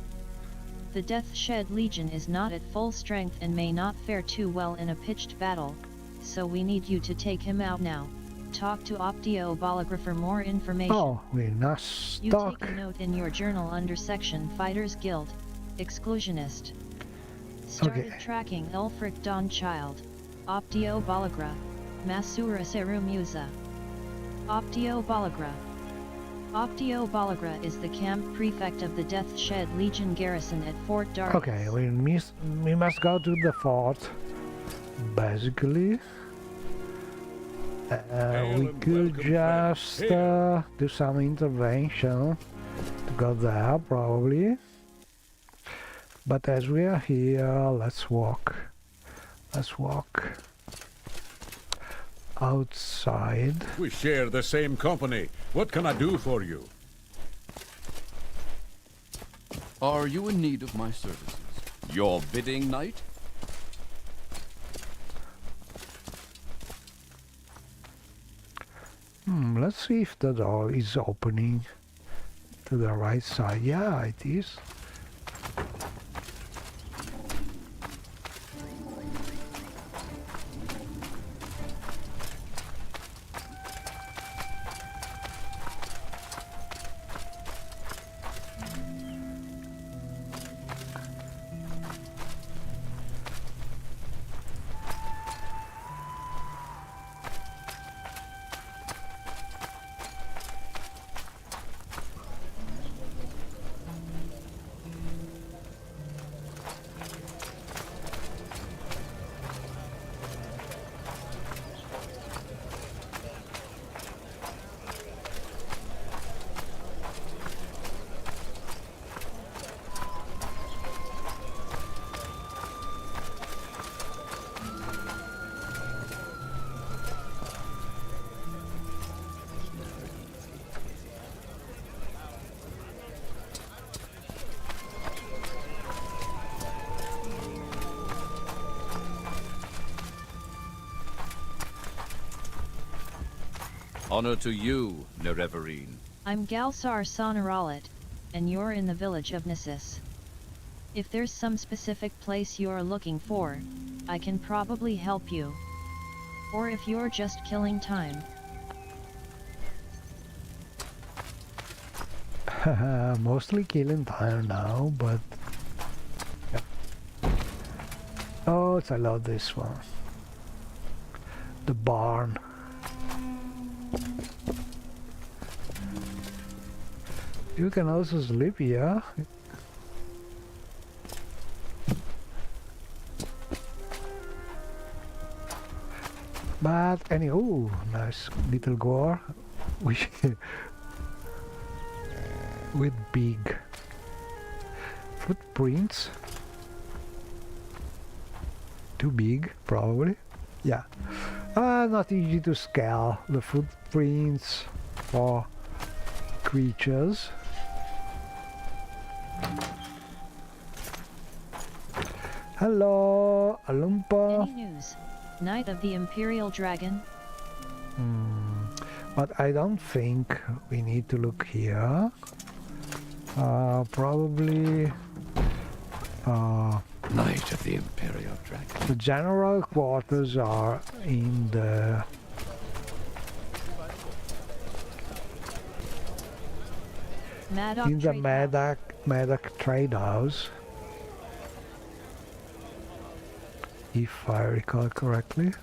The Death Shed Legion is not at full strength and may not fare too well in a pitched battle, so we need you to take him out now. Talk to Optio Balagra for more information. Oh, we're not You stuck. take a note in your journal under section Fighters Guild, Exclusionist. Started Okay. tracking Elfric Dawnchild, Optio Balagra, Masura Serumusa. Optio Balagra. Optio Balagra is the camp prefect of the Death Shed Legion garrison at Fort Darius. Okay, we must go to the fort, basically. We and could welcome, just friend. do some intervention to go there, probably. But as we are here, let's walk. Let's walk outside. We share the same company. What can I do for you? Are you in need of my services? Your bidding, knight? Let's see if the door is opening to the right side. Yeah, it is. Honor to you, Nerevarine. I'm Galsar Sonaralit, and you're in the village of Nissus. If there's some specific place you're looking for, I can probably help you. Or if you're just killing time. Mostly killing time now, but yeah. Oh, I love this one. The barn. You can also sleep here. But anyway, ooh, nice little gore. With big footprints. Too big, probably. Yeah. Not easy to scale the footprints for creatures. Hello, Alumpa. Any news? Knight of the Imperial Dragon? But I don't think we need to look here. Probably Knight of the Imperial Dragon. the general quarters are in the Maddock in the Trade House. Maddock Trade House, if I recall correctly.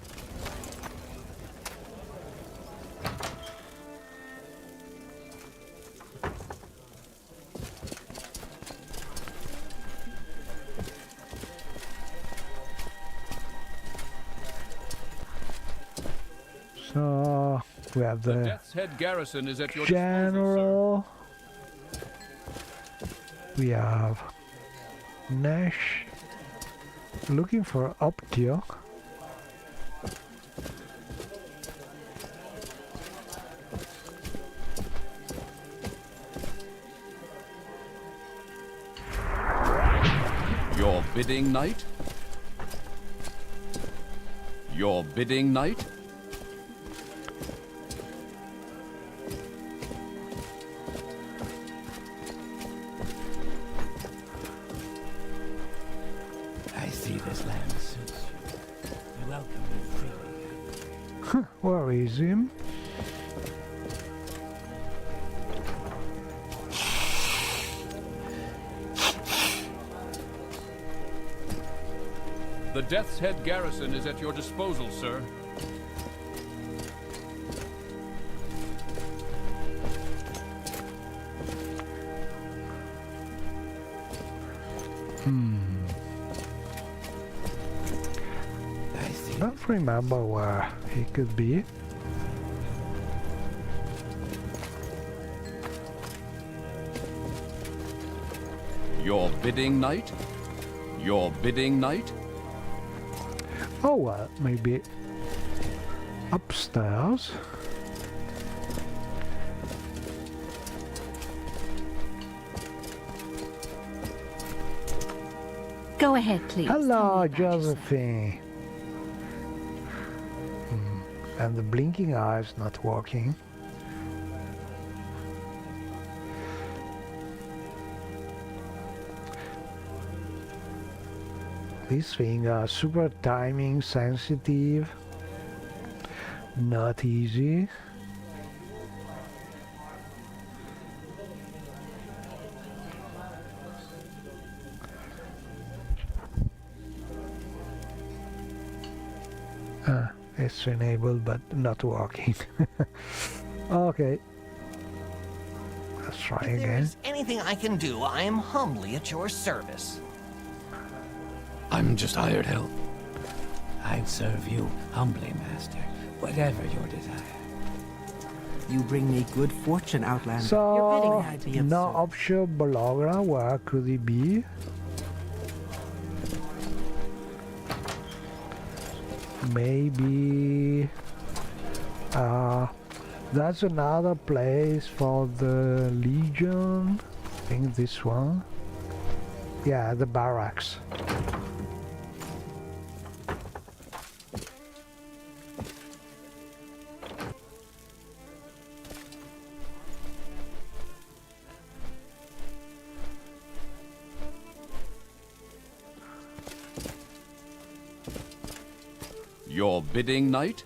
So we have The the Death's Head garrison is at your disposal, general. We have Nash looking for Optio. sir. Your bidding, knight? Your bidding, knight? I see this land suits you. I welcome you freely. Where is him? The Death's Head garrison is at your disposal, sir. I see. Don't remember where he could be. Your bidding, knight? Your bidding, knight? Oh well, maybe upstairs. Go ahead, please. Tell Hello, me about yourself. Josephine. And the blinking eye is not working. This thing are super timing sensitive. Not easy. It's enabled but not working. Okay. Let's try If there again. is anything I can do, I am humbly at your service. I'm just hired help. I'd serve you humbly, master, whatever your desire. You bring me good fortune, Outlander. Your bidding, So, I be of no service. option Bologra, where could he be? Maybe that's another place for the Legion. I think this one. Yeah, the barracks. Your bidding, knight?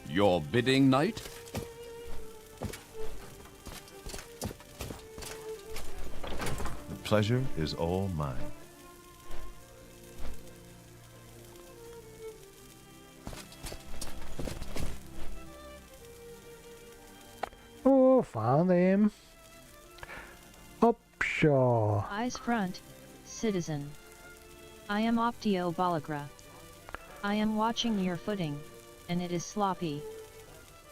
Your bidding, knight? The pleasure is all mine. Oh, found him. Upshaw. Eyes front, citizen. I am Optio Balagra. I am watching your footing, and it is sloppy.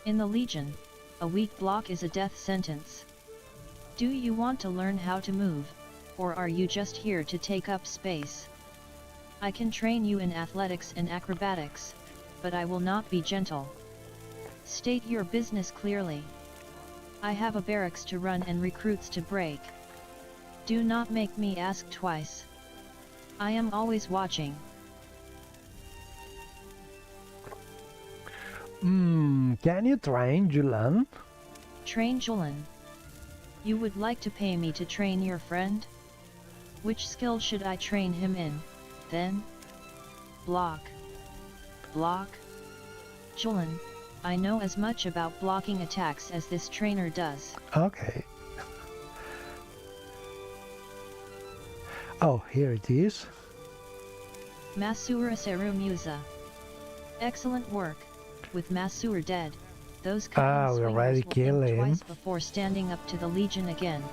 In the Legion, a weak block is a death sentence. Do you want to learn how to move, or are you just here to take up space? I can train you in athletics and acrobatics, but I will not be gentle. State your business clearly. I have a barracks to run and recruits to break. Do not make me ask twice. I am always watching. Can you train Julan? Train Julan? You would like to pay me to train your friend? Which skill should I train him in, then? Block. Block? Julan, I know as much about blocking attacks as this trainer does. Okay. Oh, here it is. Masura Seru Musa. Excellent work. With Masur dead, those We cunning already swingers will killed think him. twice before standing up to the Legion again.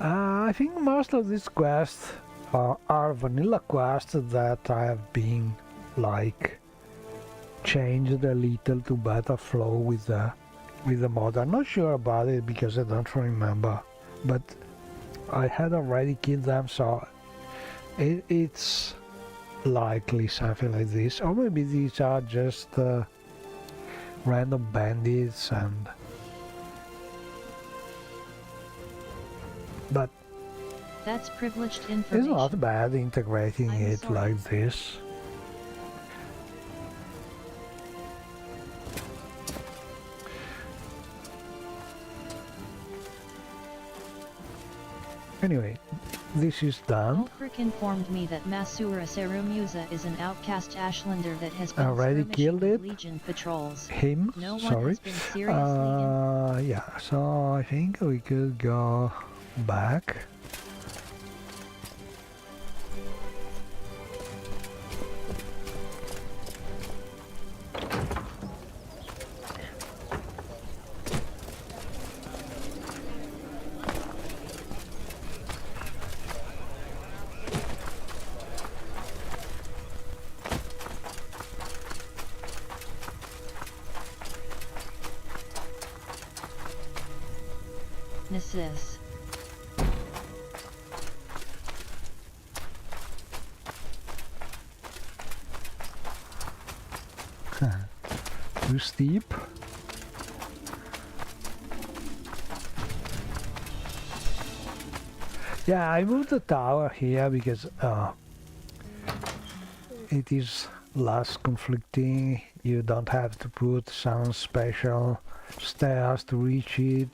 I think most of these quests are vanilla quests that have been like changed a little to better flow with the mod. I'm not sure about it because I don't remember, but I had already killed them, so it's likely something like this, or maybe these are just random bandits, but That's privileged it's information. not bad integrating I'm it sorry. like this. Anyway, this is done. Ulfric informed me that Masura Seru Musa is an outcast Ashlander that has been Already skirmishing killed with it. Legion patrols. Him, No one sorry. has been seriously Yeah, so I think we could go back. Nessus. Too steep. Yeah, I moved the tower here because it is less conflicting. You don't have to put some special stairs to reach it,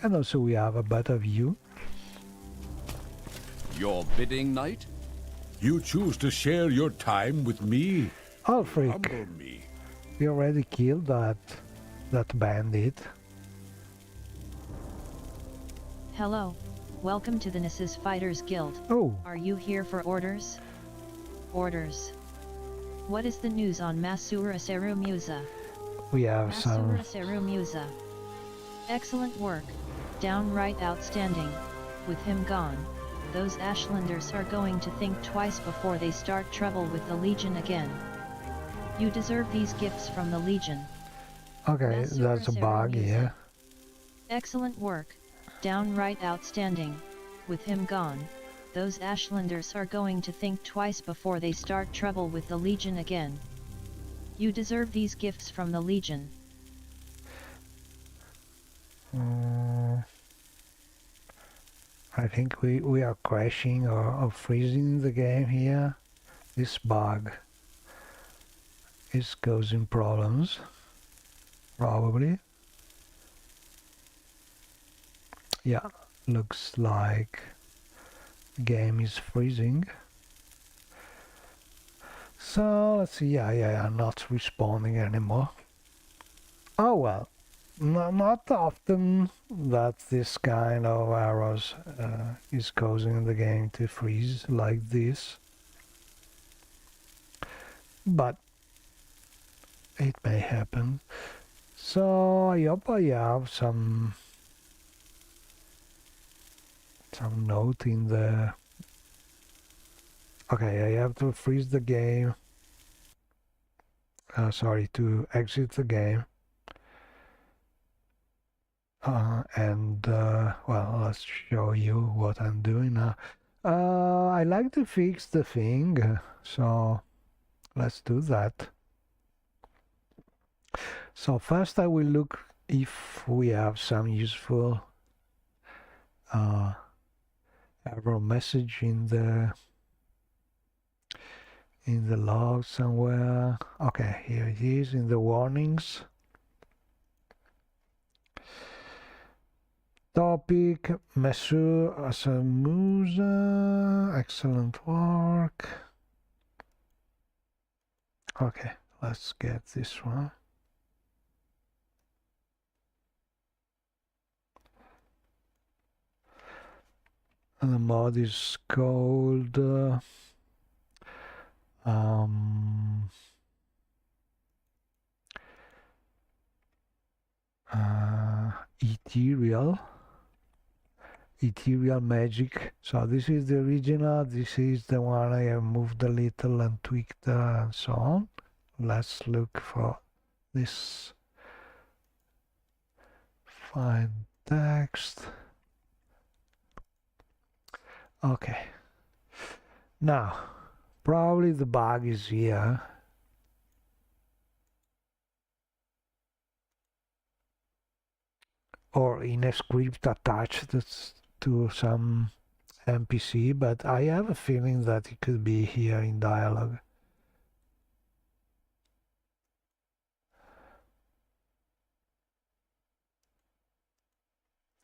and also we have a better view. Your bidding, knight? You choose to share your time with me? Ulfric, Humble me. we already killed that bandit. Hello. Welcome to the Nessus Fighters Guild. Oh, Are you here for orders? Orders. What is the news on Masura Seru Musa? we have some. Masura Seru Musa. Excellent work. Downright outstanding. With him gone, those Ashlanders are going to think twice before they start trouble with the Legion again. You deserve these gifts from the Legion. Okay, Masura that's a Seru bug Musa. here. Excellent work. Downright outstanding. With him gone, those Ashlanders are going to think twice before they start trouble with the Legion again. You deserve these gifts from the Legion. I think we are crashing or freezing the game here. This bug is causing problems, probably. Yeah, looks like the game is freezing. So let's see. Yeah, I'm not responding anymore. Oh well. Not often that this kind of errors is causing the game to freeze like this, but it may happen. So I hope I have some note in the. Okay, I have to freeze the game. Sorry, to exit the game. Well, let's show you what I'm doing now. I like to fix the thing, so let's do that. So first I will look if we have some useful error message in in the log somewhere. Okay, here it is in the warnings. Topic, Monsieur Asamusa, excellent work. Okay, let's get this one. And the mod is called Ethereal Magic. So this is the original, this is the one I have moved a little and tweaked and so on. Let's look for this. Find text. Okay. Now, probably the bug is here. Or in a script attached to some NPC, but I have a feeling that it could be here in dialogue.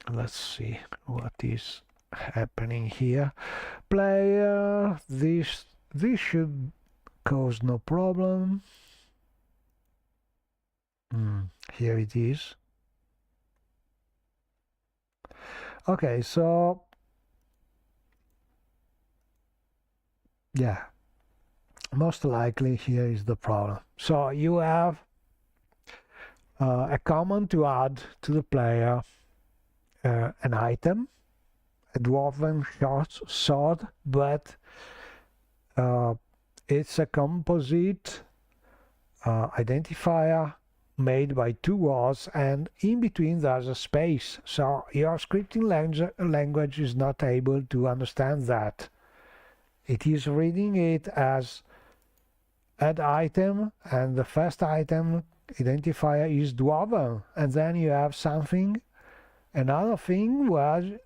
Let's see what is happening here. Player, this should cause no problem. Here it is. Okay, so yeah, most likely here is the problem. So you have a command to add to the player an item, a dwarven sword, but it's a composite identifier made by two words, and in between there's a space, so your scripting language is not able to understand that. It is reading it as add item, and the first item identifier is dwarven, and then you have something, another thing where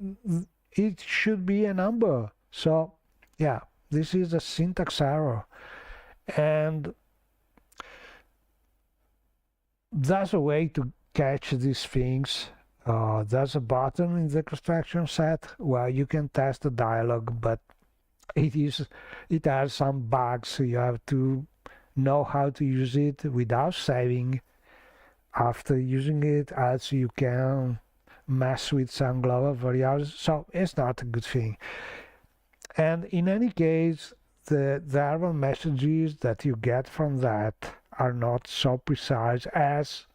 it should be a number. So yeah, this is a syntax error, and there's a way to catch these things. There's a button in the construction set where you can test the dialogue, but it has some bugs, so you have to know how to use it without saving after using it, else you can mess with some global variables, so it's not a good thing. And in any case, the error messages that you get from that are not so precise as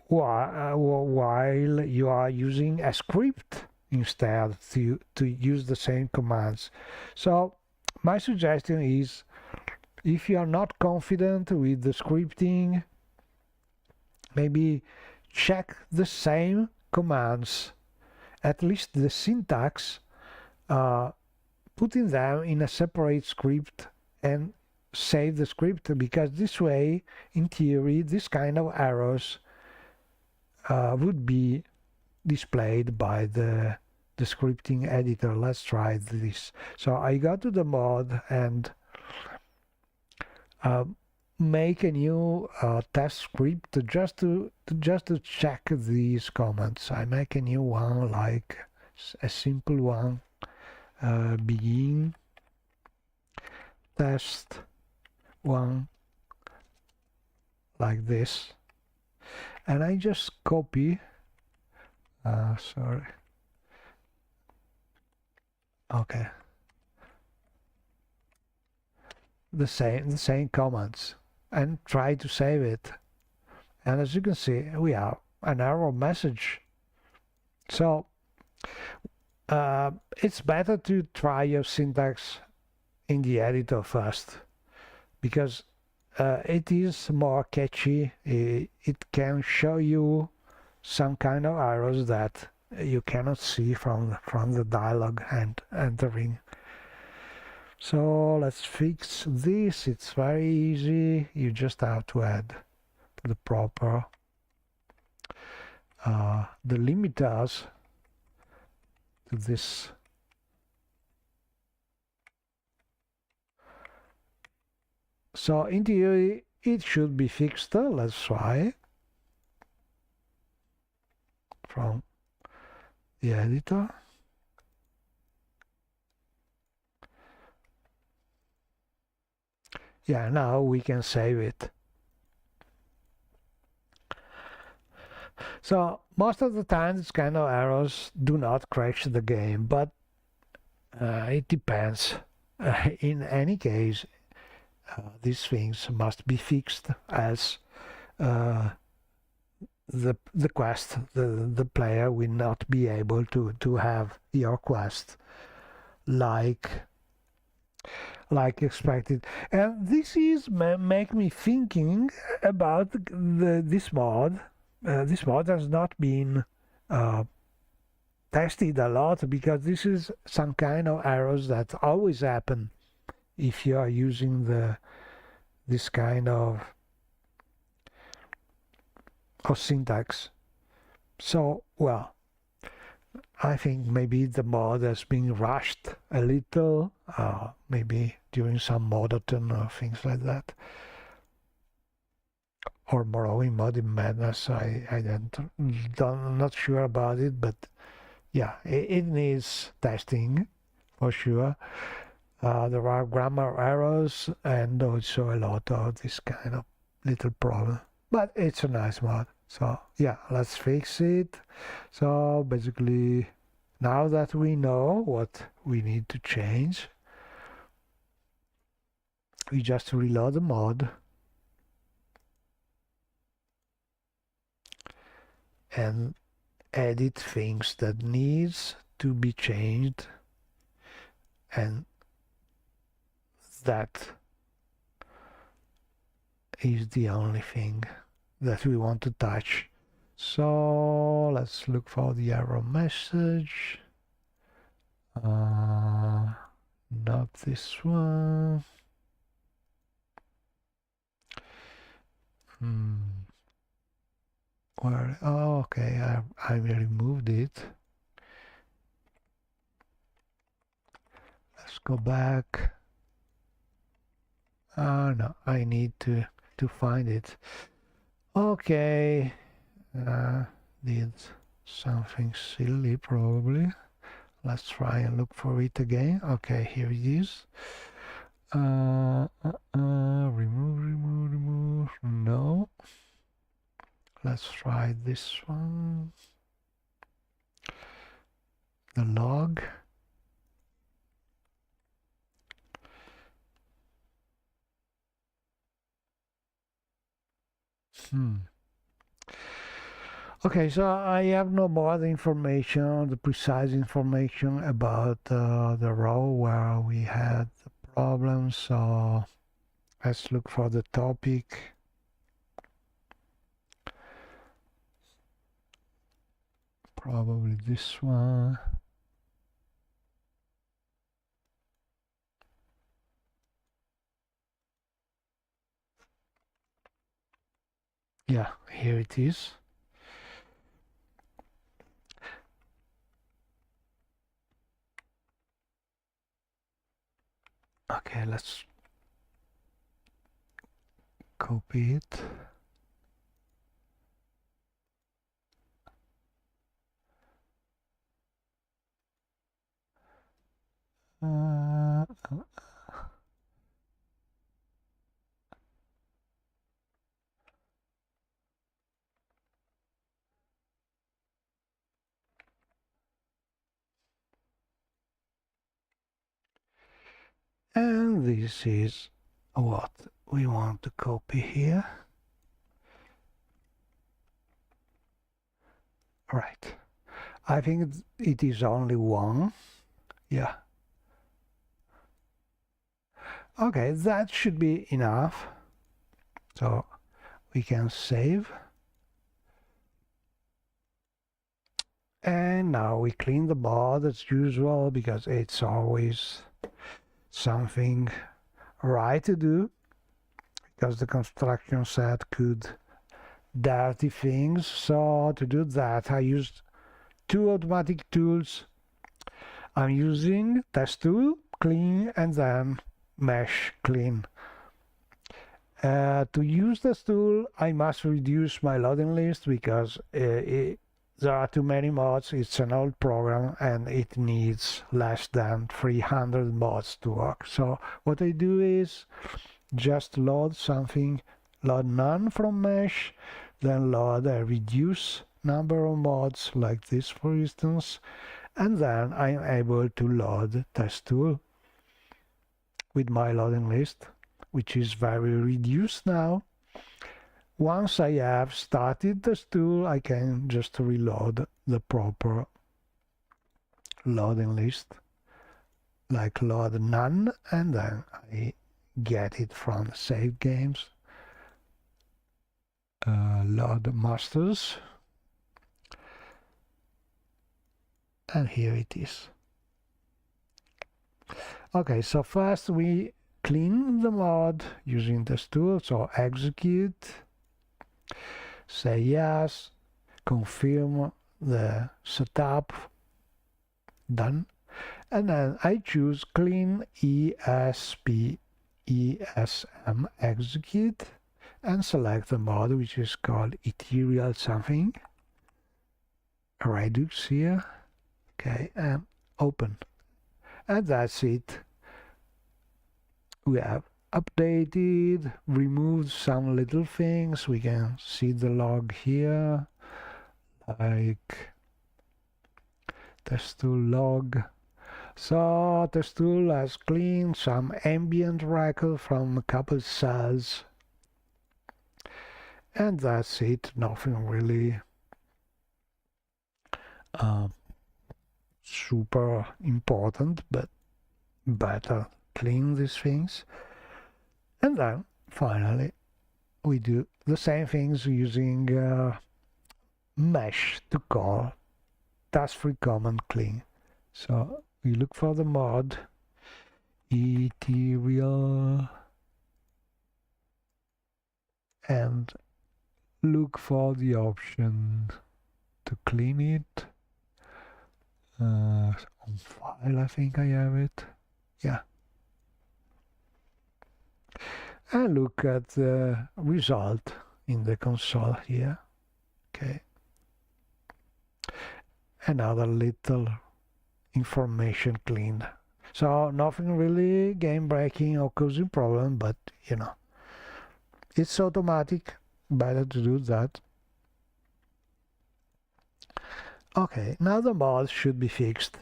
while you are using a script instead to use the same commands. So my suggestion is, if you are not confident with the scripting, maybe check the same commands, at least the syntax, putting them in a separate script and save the script, because this way, in theory, this kind of errors would be displayed by the scripting editor. Let's try this. So I go to the mod and make a new test script just to check these comments. I make a new one, like a simple one, begin test one, like this, and I just copy sorry, okay, the same comments and try to save it, and as you can see, we have an error message. So it's better to try your syntax in the editor first, because it is more catchy. It can show you some kind of errors that you cannot see from the dialogue and entering. So let's fix this. It's very easy. You just have to add the proper delimiters to this So in theory it should be fixed. Let's try from the editor. Yeah, now we can save it. So most of the time this kind of errors do not crash the game, but it depends. In any case, these things must be fixed as the quest, the player will not be able to have your quest like expected. And this is make me thinking about this mod. This mod has not been tested a lot, because this is some kind of errors that always happen if you are using this kind of syntax. So, well, I think maybe the mod has been rushed a little, maybe during some modathon or things like that, or Morrowind Modding Madness. I'm not sure about it, but yeah, it needs testing for sure. There are grammar errors and also a lot of this kind of little problem, but it's a nice mod. So yeah, let's fix it. So basically, now that we know what we need to change, we just reload the mod and edit things that needs to be changed, and that is the only thing that we want to touch. So let's look for the error message. Not this one. Where? Oh, okay, I removed it. Let's go back. No, I need to find it. Okay, did something silly probably. Let's try and look for it again. Okay, here it is. Remove. No. Let's try this one. The log. Okay, so I have no more information, the precise information about the row where we had the problem. So let's look for the topic. Probably this one. Yeah, here it is. Okay, let's copy it. And this is what we want to copy here. Right. I think it is only one. Yeah. Okay, that should be enough. So we can save. And now we clean the mod as usual, because it's always something right to do, because the construction set could dirty things. So to do that, I used two automatic tools. I'm using test tool, clean, and then mesh clean. To use this tool, I must reduce my loading list because there are too many mods. It's an old program and it needs less than 300 mods to work. So what I do is just load something, load none from mesh, then load a reduce number of mods like this, for instance, and then I'm able to load test tool with my loading list, which is very reduced now. Once I have started this tool, I can just reload the proper loading list, like load none, and then I get it from save games. Load masters, and here it is. Okay, so first we clean the mod using this tool, so execute, say yes, confirm the setup, done, and then I choose clean ESP ESM execute and select the mod, which is called ethereal something, Redux here, okay, and open. And that's it. We have updated, removed some little things. We can see the log here, like test tool log. So test tool has cleaned some ambient record from a couple cells. And that's it. Nothing really super important, but better clean these things. And then finally we do the same things using mesh to call task-free command clean. So we look for the mod ethereal and look for the option to clean it. On file, I think I have it. Yeah. And look at the result in the console here. Okay. Another little information cleaned. So nothing really game breaking or causing problem, but you know, it's automatic. Better to do that. Okay, now the mod should be fixed.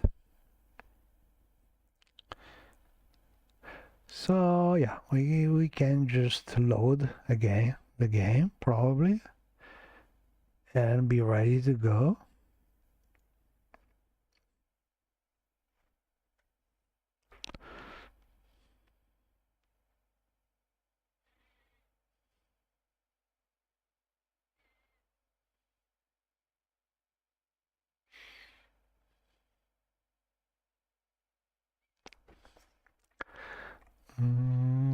So yeah, we can just load again the game probably and be ready to go.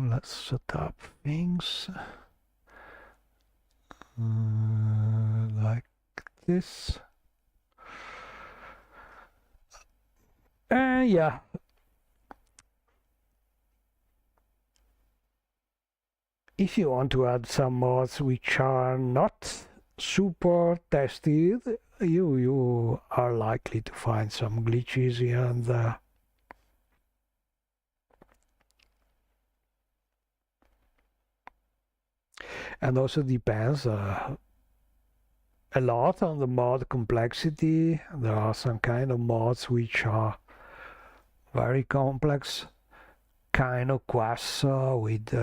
Let's set up things like this. Yeah. If you want to add some mods which are not super tested, you are likely to find some glitches here and there. And also depends a lot on the mod complexity. There are some kind of mods which are very complex, kind of quests with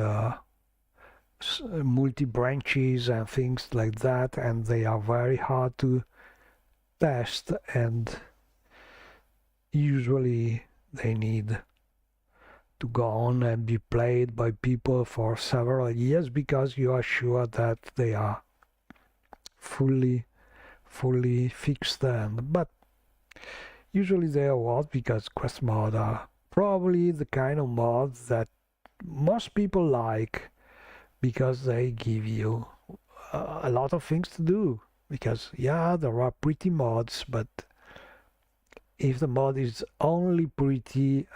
multi-branches and things like that, and they are very hard to test, and usually they need to go on and be played by people for several years because you are sure that they are fully fixed. But usually they are what, because quest mods are probably the kind of mods that most people like because they give you a lot of things to do. Because yeah, there are pretty mods, but if the mod is only pretty,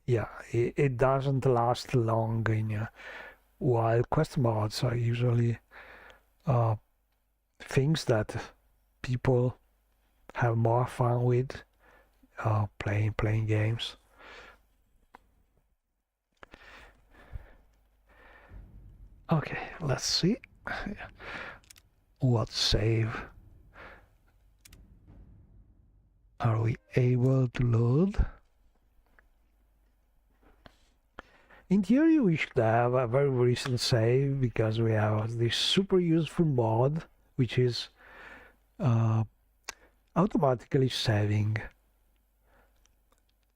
yeah, it doesn't last long while quest mods are usually things that people have more fun with playing games. Okay, let's see what save are we able to load. In theory, we should have a very recent save because we have this super useful mod which is automatically saving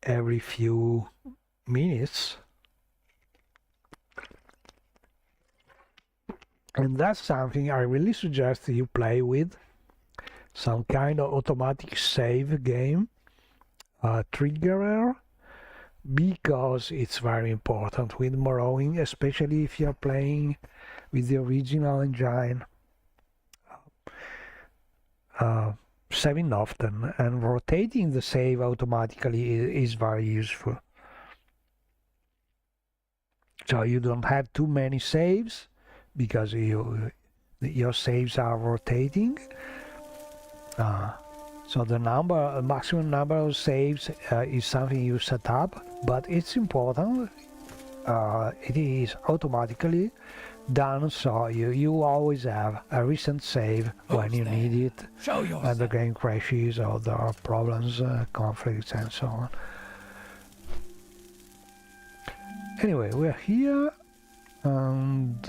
every few minutes. And that's something I really suggest you play with. Some kind of automatic save game, triggerer, because it's very important with Morrowind, especially if you're playing with the original engine. Saving often and rotating the save automatically is very useful. So you don't have too many saves because your saves are rotating. So the maximum number of saves is something you set up, but it's important. It is automatically done, so you always have a recent save when you need it, when the game crashes or there are problems, conflicts and so on. Anyway, we're here and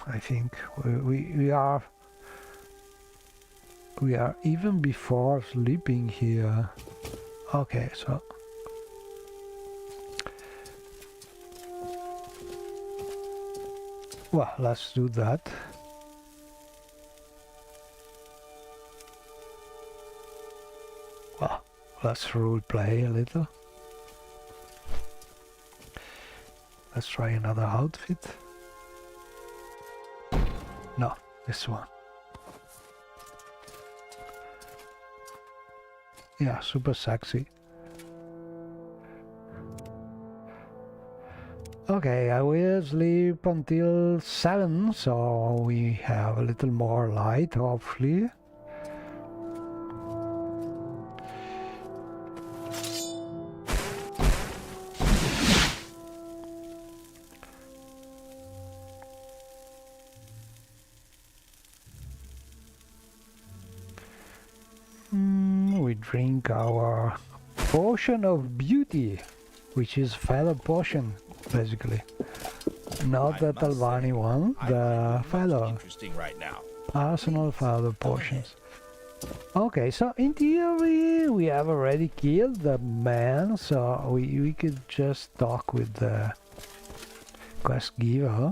I think we are even before sleeping here. Okay, so well, let's do that. Well, let's role play a little. Let's try another outfit. No, this one. Yeah, super sexy. Okay, I will sleep until 7, so we have a little more light, hopefully. We drink our potion of beauty, which is feather potion, basically. Not the Talvani one, the feather. Interesting right now. Arsenal feather potions. Okay, so in theory we have already killed the man, so we could just talk with the quest giver.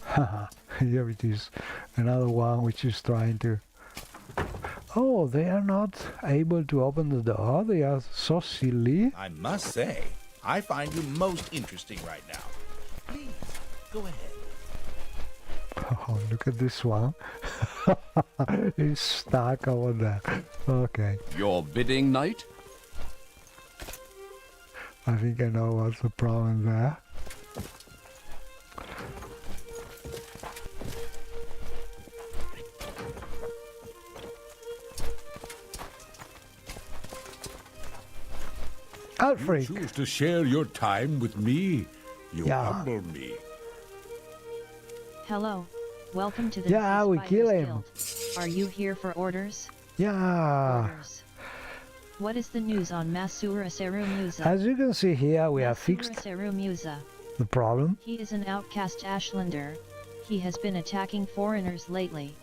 Haha, here it is, another one which is trying to... Oh, they are not able to open the door, they are so silly. I must say, I find you most interesting right now. Please, go ahead. Oh, look at this one. He's stuck over there. Okay. Your bidding, knight? I think I know what's the problem there. Alfred! You choose to share your time with me. You Yeah. humble me. Hello. Welcome to the Yeah, Nessus we Fighters kill him. Guild. Are you here for orders? Yeah. Orders. What is the news on Masura Seru Musa? As you can see here, we have fixed Seru Musa. the problem. He is an outcast Ashlander. He has been attacking foreigners lately.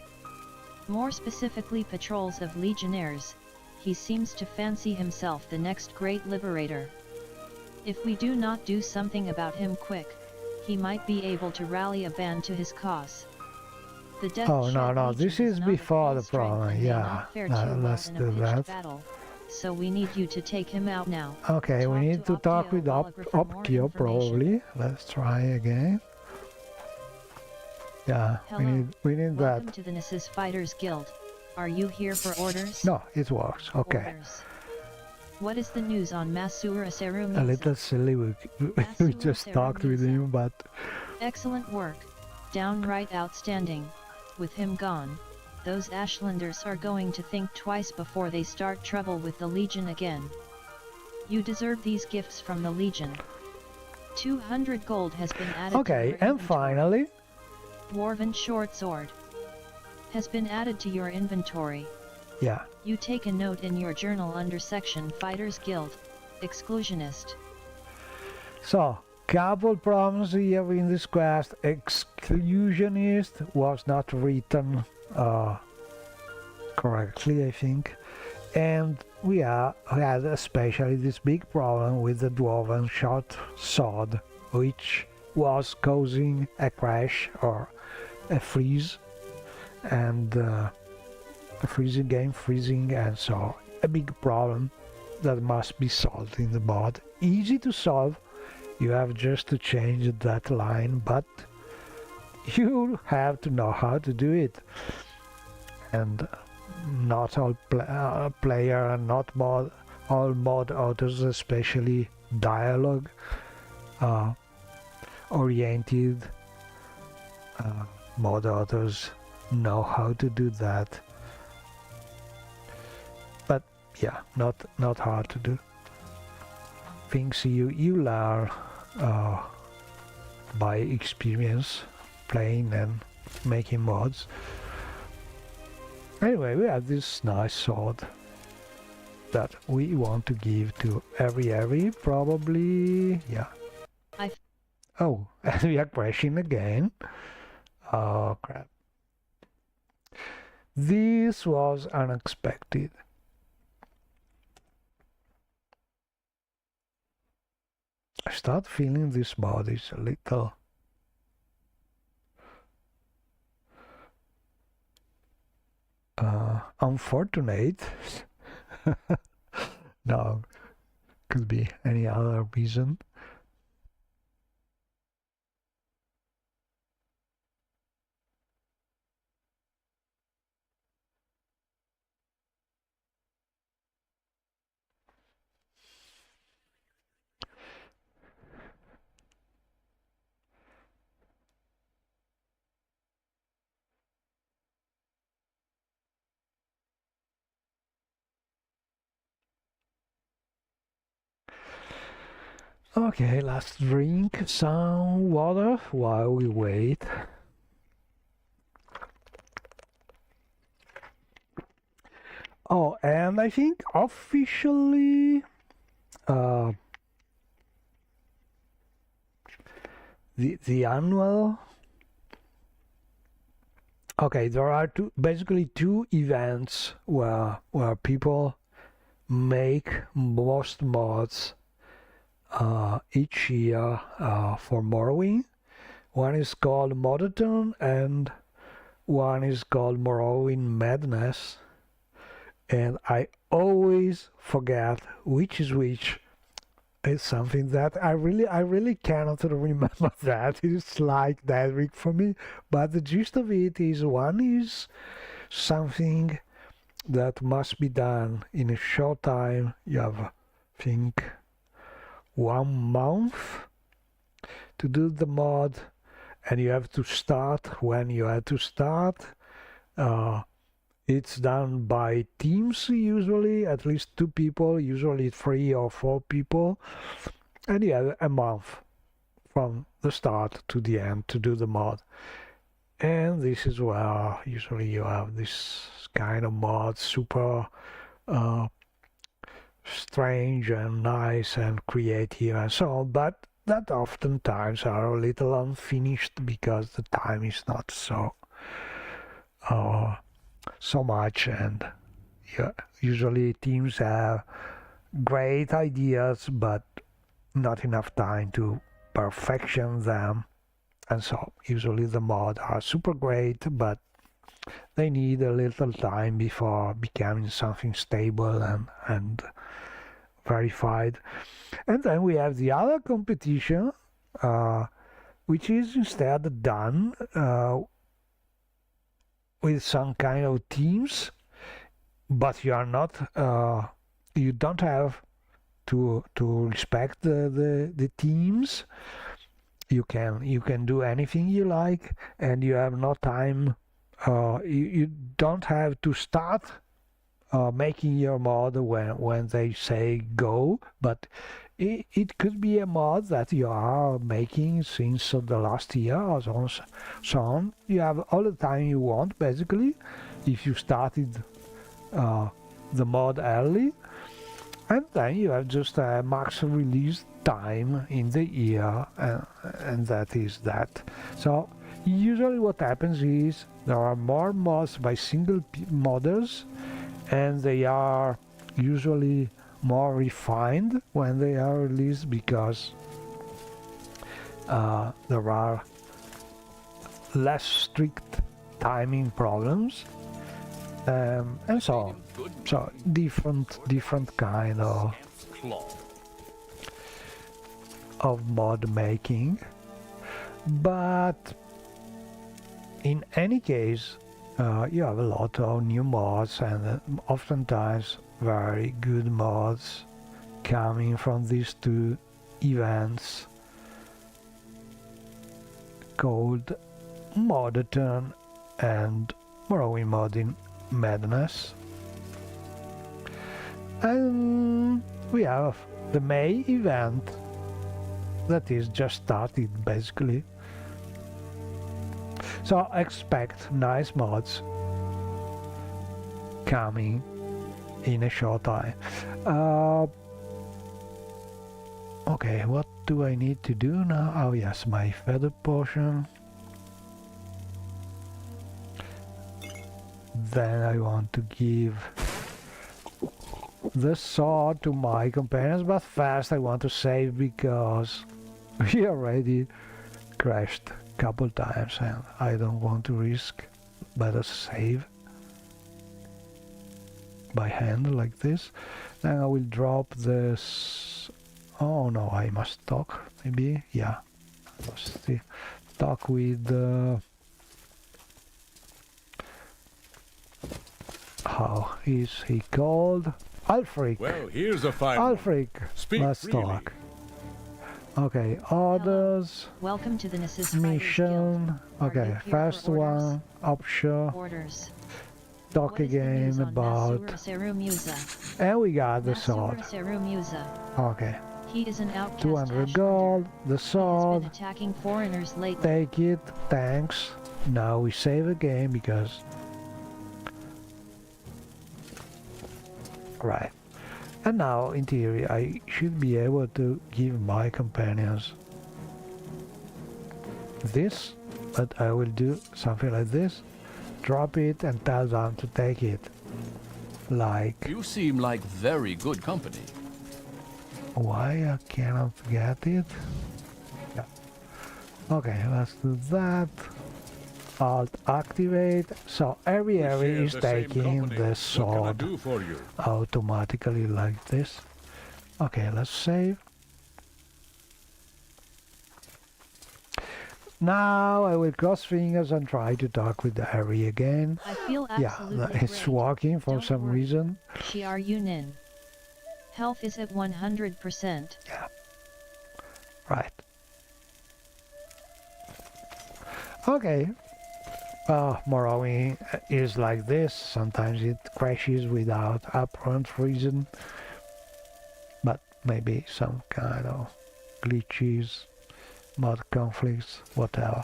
More specifically patrols of legionnaires. He seems to fancy himself the next great liberator. If we do not do something about him quick, he might be able to rally a band to his cause. The Death Oh, no, Shed no, Legion this is not of before full the strength problem, and may yeah. not fare too well Let's in a do pitched that. battle, so we need you to take him out now. Okay, we need to talk with Opkio probably. Let's try again. Yeah, Hello. we need Welcome that. to the Nessus Fighters Guild. Are you here for orders? No, it works. Okay. Orders. What is the news on Masura Seru A little silly, we just talked with him, but... Excellent work. Downright outstanding. With him gone, those Ashlanders are going to think twice before they start trouble with the Legion again. You deserve these gifts from the Legion. 200 gold has been added to your and inventory. finally... Dwarven Short Sword has been added to your inventory. Yeah. You take a note in your journal under section Fighters Guild, Exclusionist. So, couple problems here in this quest. Exclusionist was not written correctly, I think. And we had especially this big problem with the Dwarven Short Sword, which was causing a crash or a freeze, and a freezing game, and so a big problem that must be solved in the mod. Easy to solve, you have just to change that line, but you have to know how to do it. And not all player and not all mod authors, especially dialogue oriented mod authors, know how to do that. But yeah, not hard to do. Things you learn by experience playing and making mods. Anyway, we have this nice sword that we want to give to every probably, yeah. Oh, and we are crashing again. Oh crap. This was unexpected. I start feeling this mod is a little unfortunate. No, could be any other reason. Okay, let's drink some water while we wait. Oh, and I think officially the annual. Okay, there are basically two events where people make most mods each year for Morrowind. One is called Modathon and one is called Morrowind Madness, and I always forget which is which. It's something that I really cannot remember that. It's like that for me, but the gist of it is one is something that must be done in a short time. You have, I think, 1 month to do the mod, and you have to start when you have to start. It's done by teams, usually at least 2 people, usually 3 or 4 people, and you have a month from the start to the end to do the mod. And this is where usually you have this kind of mod, super strange and nice and creative and so on, but that oftentimes are a little unfinished because the time is not so much, and yeah, usually teams have great ideas but not enough time to perfection them, and so usually the mods are super great but they need a little time before becoming something stable and verified. And then we have the other competition, which is instead done with some kind of teams, but you are not, you don't have to respect the teams. You can do anything you like, and you have no time. You don't have to start making your mod when they say go, but it could be a mod that you are making since the last year or so on. You have all the time you want, basically, if you started the mod early, and then you have just a max release time in the year, and that is that. So usually what happens is there are more mods by single modders, and they are usually more refined when they are released, because there are less strict timing problems, and so different kind of mod making. But in any case, you have a lot of new mods, and oftentimes very good mods coming from these two events called Modathon and Morrowind Modding Madness. And we have the May event that is just started, basically. So expect nice mods coming in a short time. Okay, what do I need to do now? Oh yes, my feather potion. Then I want to give the sword to my companions, but first I want to save, because we already crashed a couple times and I don't want to risk. Better save by hand like this. Then I will drop this. Oh no, I must talk, maybe. Yeah, I must talk with how is he called? Ulfric. Well, here's a fine Ulfric. Speak Let's freely. talk. Okay, orders. Welcome to the Nessus Mission. Okay, here first for orders? one. Offshore. Orders. Talk What is the again news on about. Nasur Seru Musa? And we got the sword. Nasur Seru Musa. Okay. He is an outcast 200 Ashwender. gold. The He has sword. been attacking foreigners lately. Take it. Thanks. Now we save again because. Right. And now, in theory, I should be able to give my companions this, but I will do something like this. Drop it and tell them to take it. Like... You seem like very good company. Why I cannot get it? Yeah. Okay, let's do that. Alt activate. So every area is taking the sword automatically like this. Okay, let's save. Now I will cross fingers and try to talk with the area again. I feel absolutely yeah, it's great. working for Don't some worry. reason. Shiar Yunin. Health is at 100%. Yeah. Right. Okay. Morrowind is like this. Sometimes it crashes without apparent reason, but maybe some kind of glitches, mod conflicts, whatever.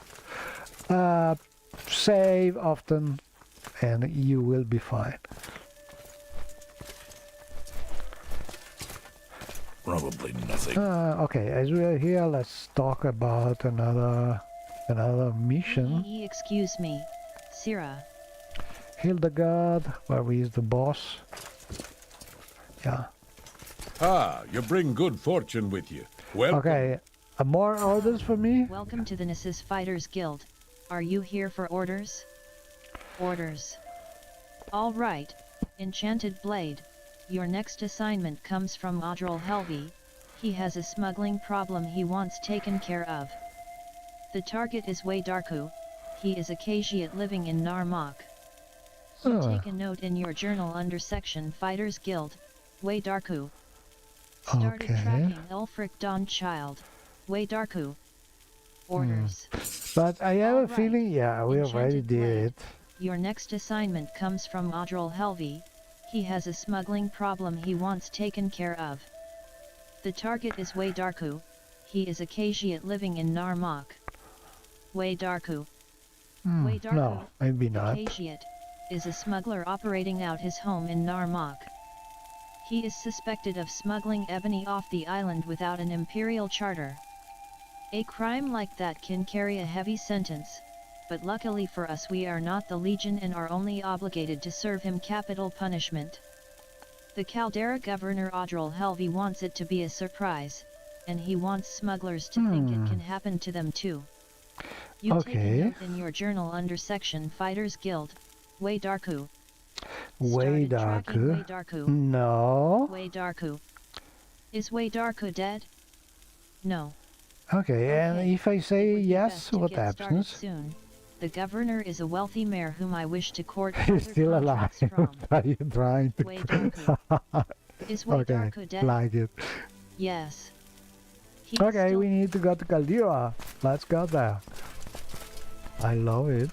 Save often and you will be fine. Probably nothing. Okay, as we are here, let's talk about another mission. Excuse me, Sira. Hildegard, where is the boss? Yeah. Ah, you bring good fortune with you. Welcome. Okay, more orders for me? Welcome to the Nessus Fighters Guild. Are you here for orders? Orders. All right, Enchanted Blade. Your next assignment comes from Audril Helvey. He has a smuggling problem he wants taken care of. The target is Waydarku. He is a Khajiit living in Narmak. Take a note in your journal under section Fighters Guild, Waydarku. Started Okay. tracking Ulfric Dawnchild. Way Darku. Orders. But I have a Alright, feeling, yeah, we already Enchanted did Blade. it. Your next assignment comes from Audril Helvey. He has a smuggling problem he wants taken care of. The target is Way Darku. He is a Khajiit living in Narmak. Way Darku. Way Darku, No, maybe the not. Khajiit, is a smuggler operating out his home in Narmak. He is suspected of smuggling ebony off the island without an imperial charter. A crime like that can carry a heavy sentence, but luckily for us we are not the Legion and are only obligated to serve him capital punishment. The Caldera governor Audril Helvey wants it to be a surprise, and he wants smugglers to think it can happen to them too. You take a note in your journal under section Fighters Guild, Way Darku. Way Started tracking Way Darku. Darku. No. Way Darku. Is Way Darku dead? No. Okay, and if I say It would be yes, best to what get started happens? soon. The governor is a wealthy mayor whom I wish to court He's further still alive. contracts from. Are you trying to? Way Darku. Is Way Okay, Darku dead? like it. Yes. He is Okay, still we need to go to Caldera. Let's go there. I love it.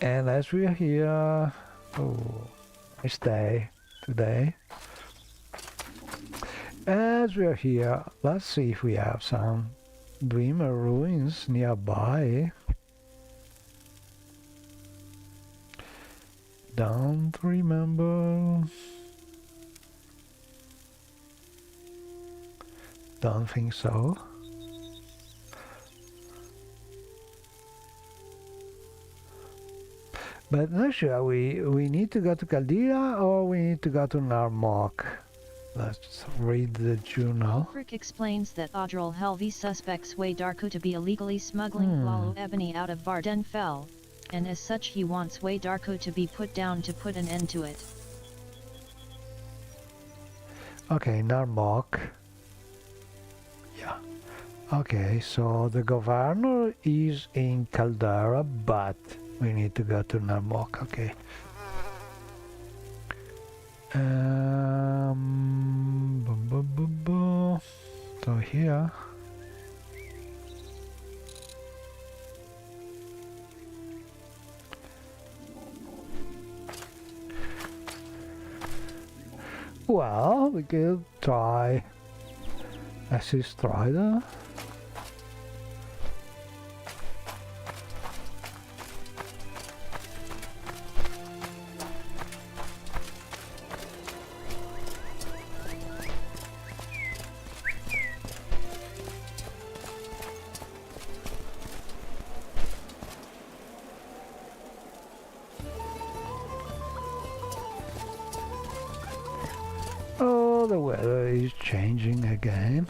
And as we are here, nice day today. As we are here, let's see if we have some Dreamer ruins nearby. Don't remember. Don't think so. But not sure, we need to go to Caldera or we need to go to Narmak. Let's read the journal. Ulfric explains that Audril Helvey suspects Way Darku to be illegally smuggling Wallow ebony out of Vardenfell, and as such he wants Way Darku to be put down to put an end to it. Okay, Narmak. Yeah. Okay, so the governor is in Caldera, but we need to go to Narmak, okay. So here. Well, we could try Assist Strider. Oh, the weather is changing again.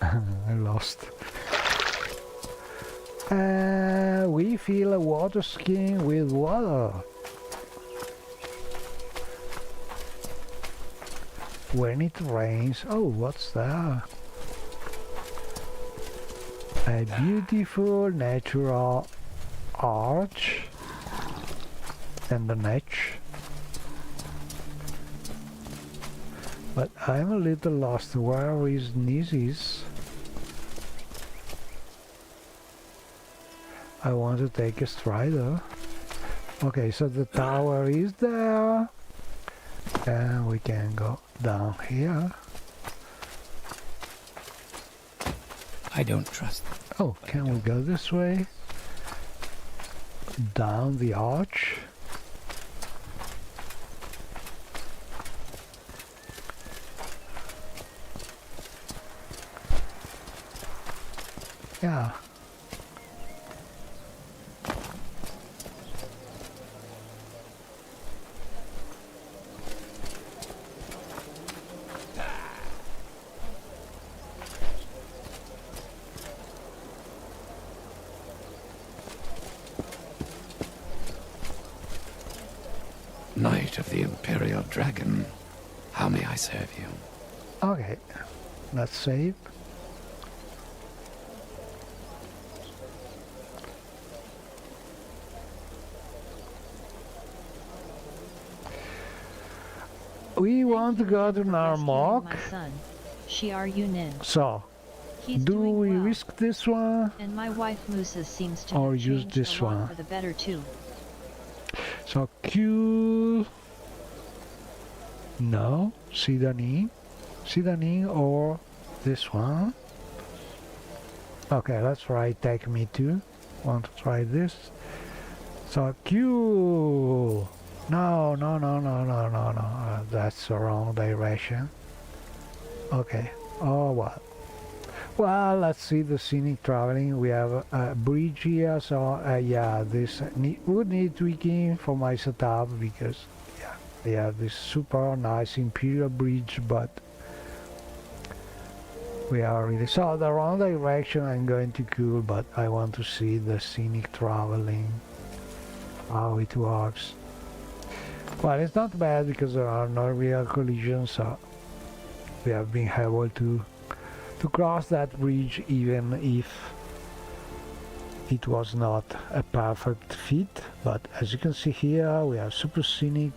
I lost. We fill a water skin with water. When it rains, oh, what's that? A beautiful natural arch and an edge. But I'm a little lost. Where is Nizis? I want to take a Strider. Okay, so the tower is there. And we can go down here. I don't trust them. Oh, can we go this way? Down the arch. Yeah. Knight of the Imperial Dragon. How may I serve you? Okay, let's save. We want to go to Narmok. My son, Shiar Yunin. So, He's do doing we well. risk this one? And my wife Musa seems to Or have use changed this a lot one? for the better too. So Q. No, Sidani or this one. Okay, let's try take me to. Want to try this? So Q. No. That's the wrong direction. Okay. Oh what? Well, let's see the scenic traveling. We have a bridge here, so yeah, this would need tweaking for my setup because yeah, they have this super nice Imperial bridge, but we are really so the wrong direction. I'm going to cool, but I want to see the scenic traveling, how it works. Well, it's not bad because there are no real collisions, so we have been able to cross that bridge even if it was not a perfect fit. But as you can see here, we have super scenic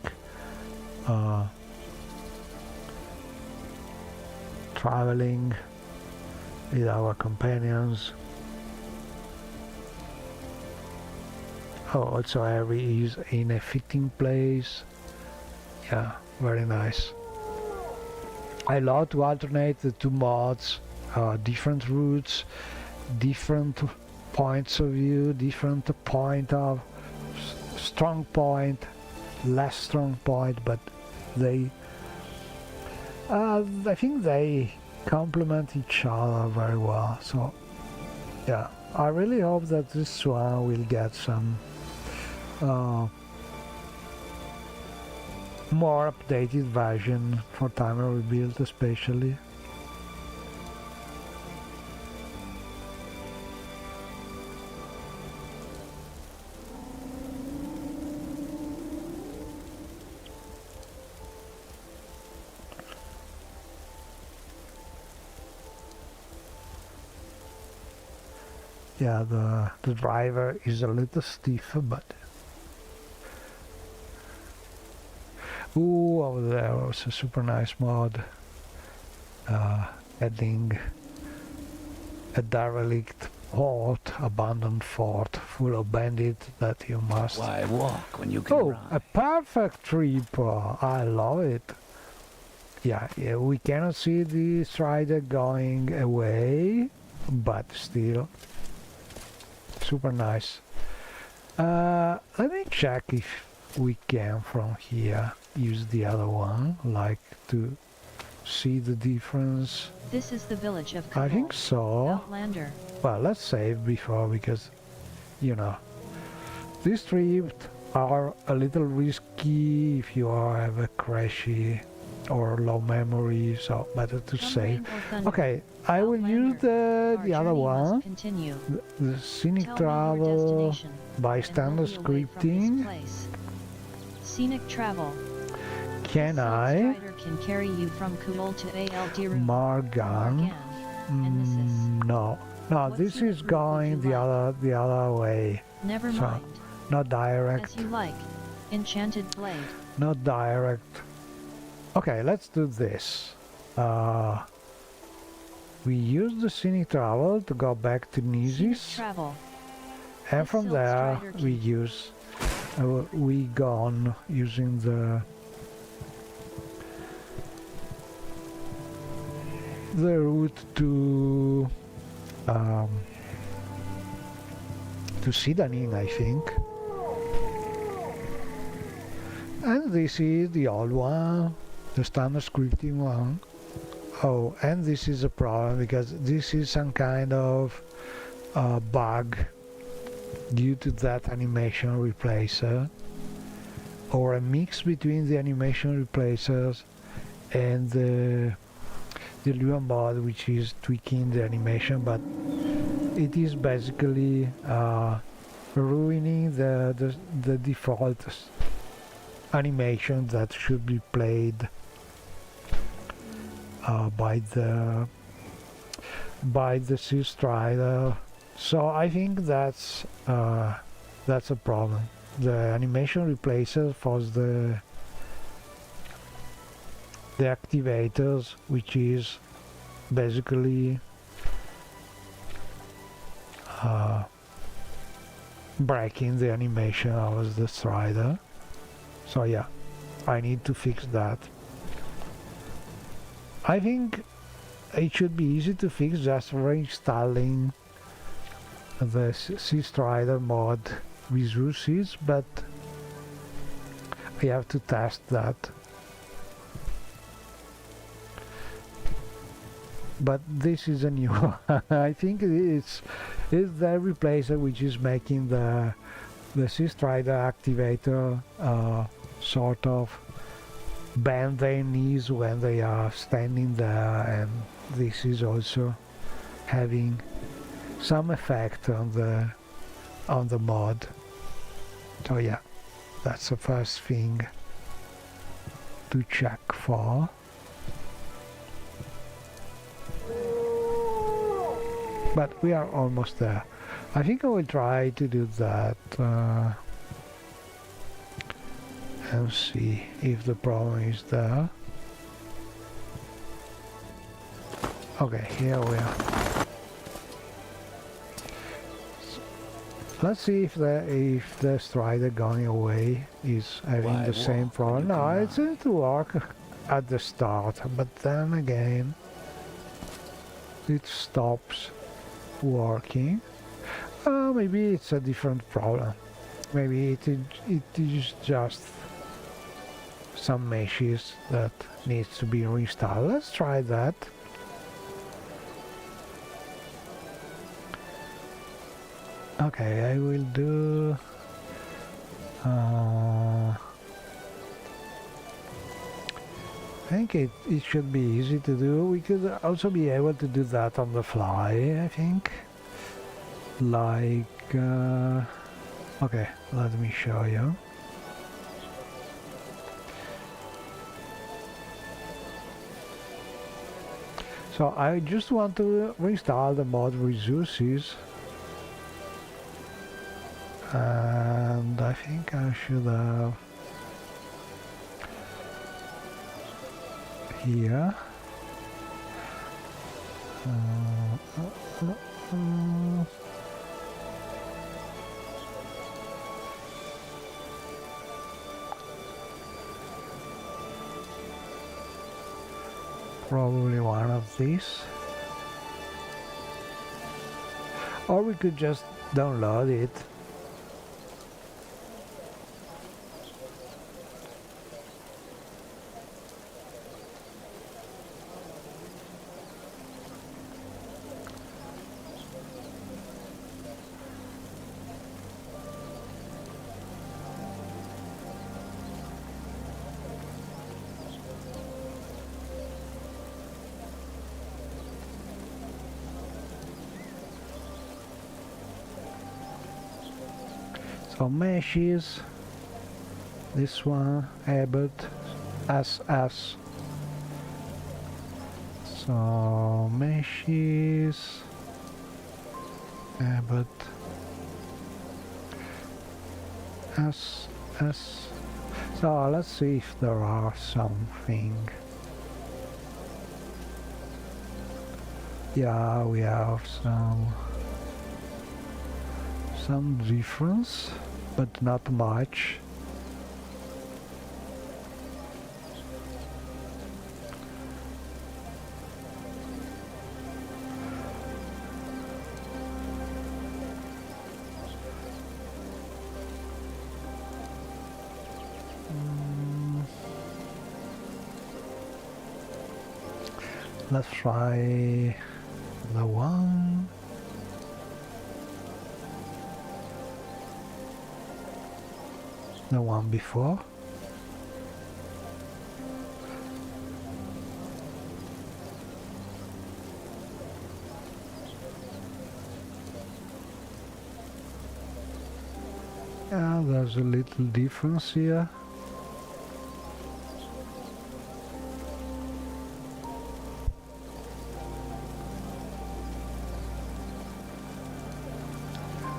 traveling with our companions. Oh, also every is in a fitting place. Yeah, very nice. I love to alternate the two mods, different routes, different points of view, different point of strong point, less strong point, but they I think they complement each other very well. So yeah, I really hope that this one will get some more updated version for Timer Rebuild especially. Yeah, the driver is a little stiff, but ooh, over there was a super nice mod adding a derelict fort, abandoned fort full of bandits that you must... Why walk when you can Oh, ride? a perfect trip! I love it. Yeah, we cannot see the strider going away, but still super nice. Let me check if we can from here use the other one, like to see the difference. This is the village of I think Kabul, so. Outlander. Well, let's save before because, you know, these trips are a little risky if you have a crashy or low memory, so better to save. Okay, I will use the other one, the scenic travel by standard scripting. Scenic travel. Can I? Can carry you from Kubul to Al Diru. Margan. No, this is going the other way. Never so, mind. Not direct. As you like. Enchanted blade. Not direct. Okay, let's do this. We use the scenic travel to go back to Nisis, and from there we use we go on using the route to Sidanin, I think. And this is the old one, the standard scripting one. Oh, and this is a problem because this is some kind of bug due to that animation replacer, or a mix between the animation replacers and the Lua mod, which is tweaking the animation, but it is basically ruining the default animation that should be played by the Sea Strider. So I think that's a problem. The animation replaces for the activators, which is basically breaking the animation of the Strider. So yeah, I need to fix that. I think it should be easy to fix, just reinstalling the Sea Strider mod resources, but I have to test that. But this is a new one. I think it's the replacer which is making the Sea Strider activator sort of bend their knees when they are standing there, and this is also having some effect on the mod. So yeah, that's the first thing to check for. But we are almost there. I think I will try to do that and see if the problem is there. Okay, here we are. Let's see if the Strider going away is having the same problem. No, it seems to work at the start, but then again it stops working. Maybe it's a different problem. Maybe it is just some meshes that needs to be reinstalled. Let's try that. Okay, I will do I think it should be easy to do. We could also be able to do that on the fly, I think. Like okay, let me show you. So I just want to reinstall the mod resources, and I think I should have here probably one of these, or we could just download it. So meshes, this one, Abbott, SS. So meshes, Abbott, SS. So let's see if there are something. Yeah, we have some difference, but not much. Let's try the one. The one before. Yeah, there's a little difference here.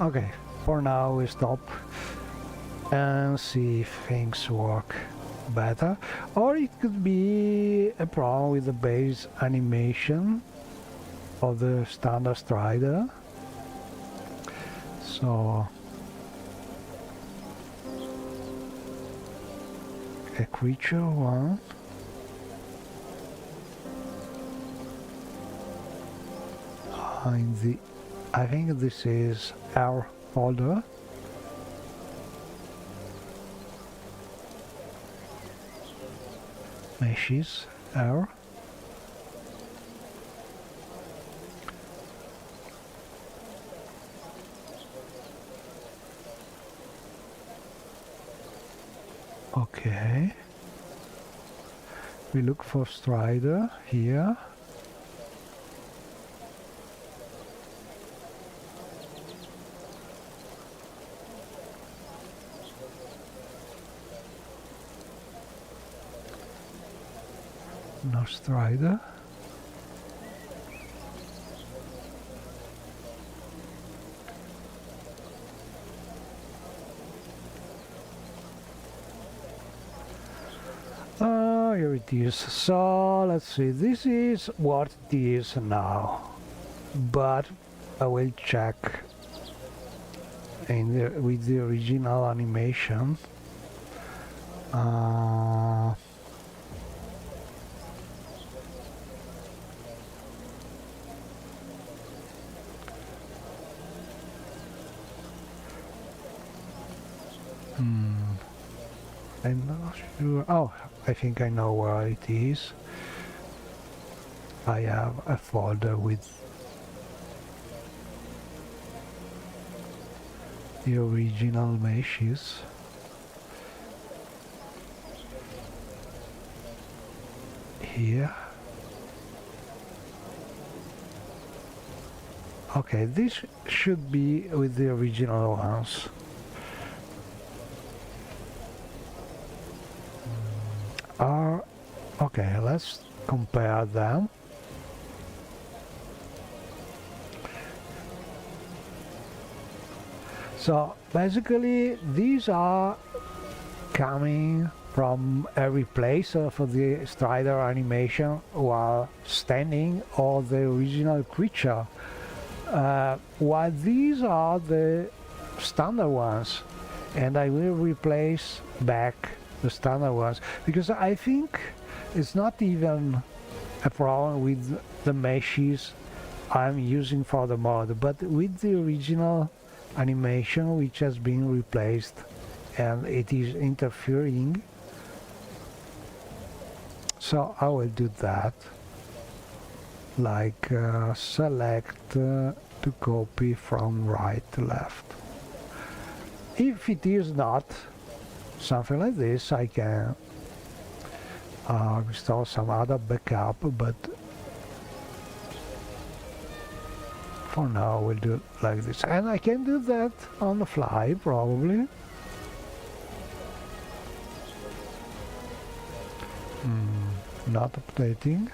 Okay, for now we stop and see if things work better, or it could be a problem with the base animation of the standard Strider. So a creature one. In the, I think this is our folder. Meshes, our. Okay. We look for Strider here. No Strider. Here it is. So let's see, this is what it is now, but I will check in the, with the original animation. I'm not sure. Oh, I think I know where it is. I have a folder with the original meshes. Here. Okay, this should be with the original ones. Okay, let's compare them. So basically these are coming from every place for the Strider animation while standing, or the original creature, while these are the standard ones, and I will replace back the standard ones because I think it's not even a problem with the meshes I'm using for the mod, but with the original animation which has been replaced and it is interfering. So I will do that, like select to copy from right to left. If it is not something like this, I can install some other backup, but for now we'll do it like this, and I can do that on the fly probably. Not updating.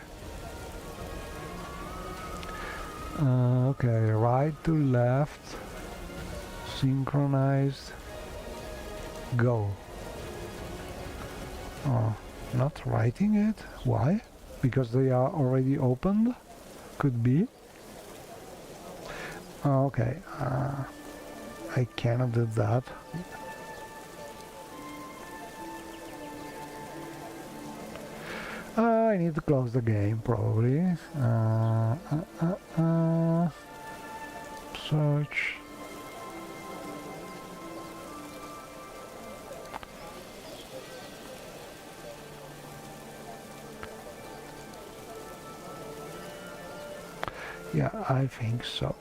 Okay, right to left, synchronized, go. Oh, not writing it. Why? Because they are already opened? Could be. Okay, I cannot do that. I need to close the game probably. Search. Yeah, I think so.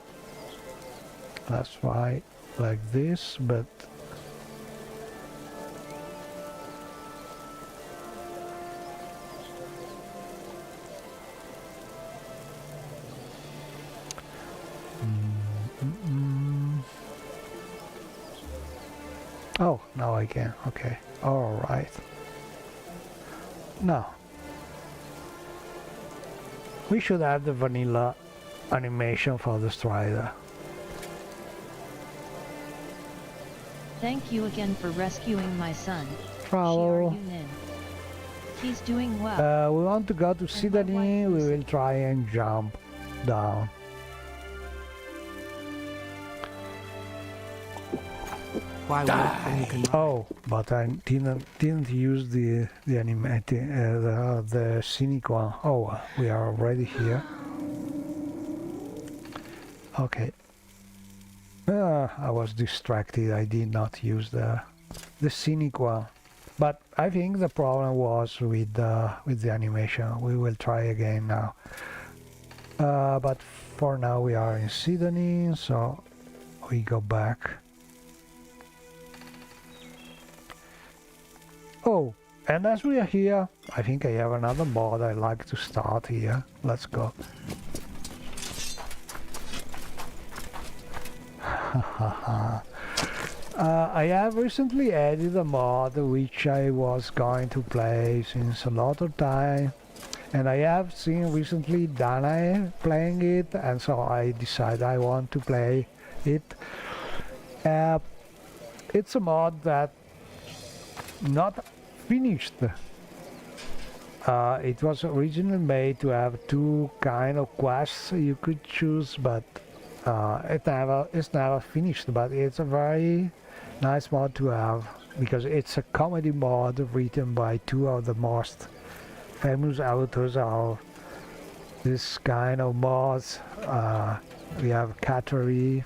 That's why like this, but oh, now I can. Okay, all right. Now we should add the vanilla animation for the Strider. Thank you again for rescuing my son. Travel. Nin. He's doing well. We want to go to Sydney. We will try and jump down. Why would Oh, but I didn't use the animated the scenic one. Oh, we are already here. Okay. I was distracted. I did not use the scenic one. But I think the problem was with the animation. We will try again now. But for now we are in Sydney, so we go back. Oh, and as we are here, I think I have another mod. I like to start here. Let's go. I have recently added a mod which I was going to play since a lot of time, and I have seen recently Danae playing it, and so I decided I want to play it. It's a mod that not finished. It was originally made to have two kind of quests you could choose, but it's never finished. But it's a very nice mod to have because it's a comedy mod written by two of the most famous authors of this kind of mods. We have Kateri,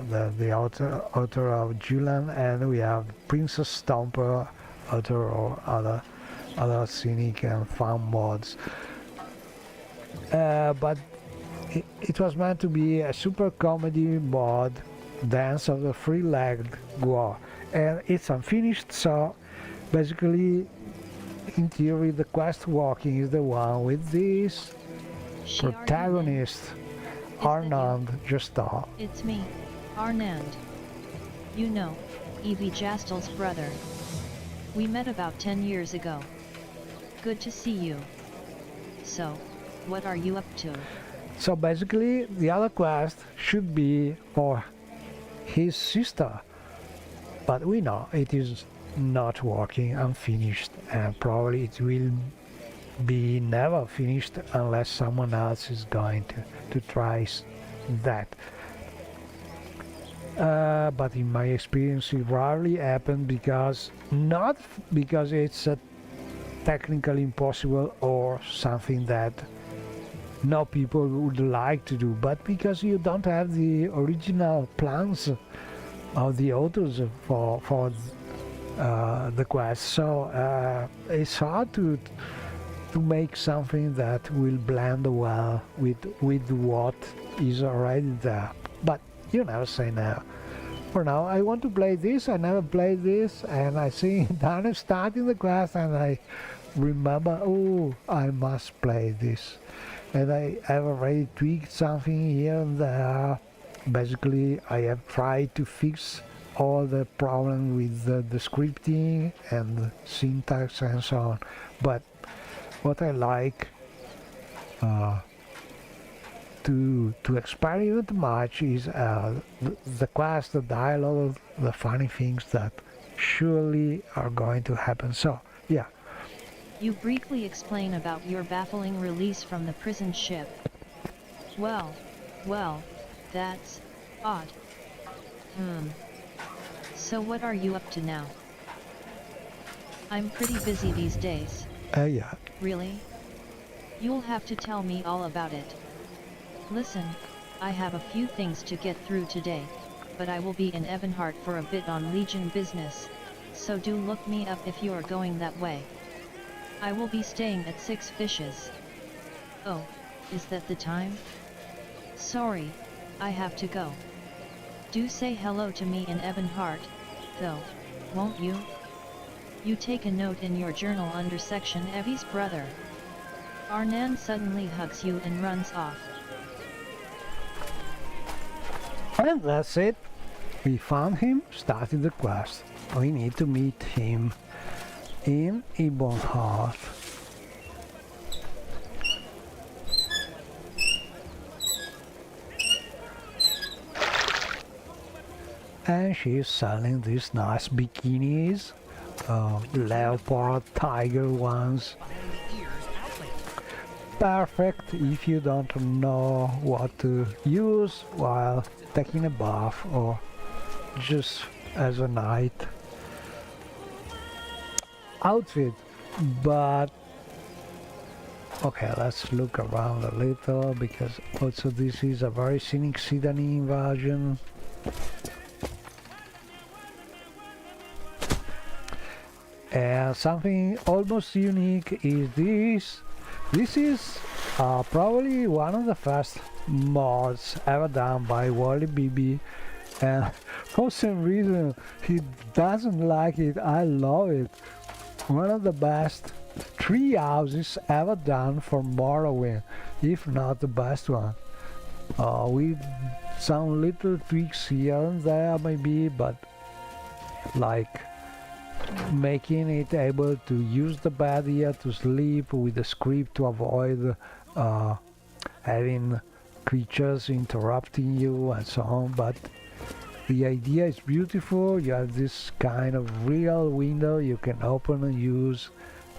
the author of Julian, and we have Princess Stomper, author of other scenic and fun mods. But it was meant to be a super comedy mod, Dance of the Three-Legged War, and it's unfinished. So basically, in theory, the quest walking is the one with this protagonist, Arnand Justal. It's me, Arnand. You know, Evie Jastel's brother. We met about 10 years ago. Good to see you. So, what are you up to? So basically, the other quest should be for his sister, but we know it is not working, unfinished, and probably it will be never finished unless someone else is going to try that. But in my experience it rarely happens, because not because it's technically impossible or something that no people would like to do, but because you don't have the original plans of the authors for the quest. So it's hard to make something that will blend well with what is already there. But you never say no. For now, I want to play this. I never played this, and I see Dana starting the quest, and I remember, oh, I must play this. And I have already tweaked something here and there. Basically, I have tried to fix all the problems with the scripting and the syntax and so on. But what I like to experiment much is the quest, the dialogue, the funny things that surely are going to happen. So, yeah. You briefly explain about your baffling release from the prison ship. Well, that's odd. So what are you up to now? I'm pretty busy these days. Yeah. Really? You'll have to tell me all about it. Listen, I have a few things to get through today, but I will be in Evanhart for a bit on Legion business, so do look me up if you are going that way. I will be staying at Six Fishes. Oh, is that the time? Sorry, I have to go. Do say hello to me in Evanhart, though, won't you? You take a note in your journal under section Evie's brother. Arnand suddenly hugs you and runs off. And that's it. We found him, started the quest. We need to meet him in Ebonheart. and she's selling these nice bikinis, leopard, tiger ones. Perfect if you don't know what to use while taking a bath or just as a night outfit. But okay, let's look around a little, because also this is a very scenic Sidani version. And something almost unique is this. This is probably one of the first mods ever done by Wally BB, and for some reason he doesn't like it. I love it. One of the best tree houses ever done for Morrowind, if not the best one. With some little tweaks here and there maybe, but like making it able to use the bed here to sleep with the script to avoid having creatures interrupting you and so on. But the idea is beautiful. You have this kind of real window you can open and use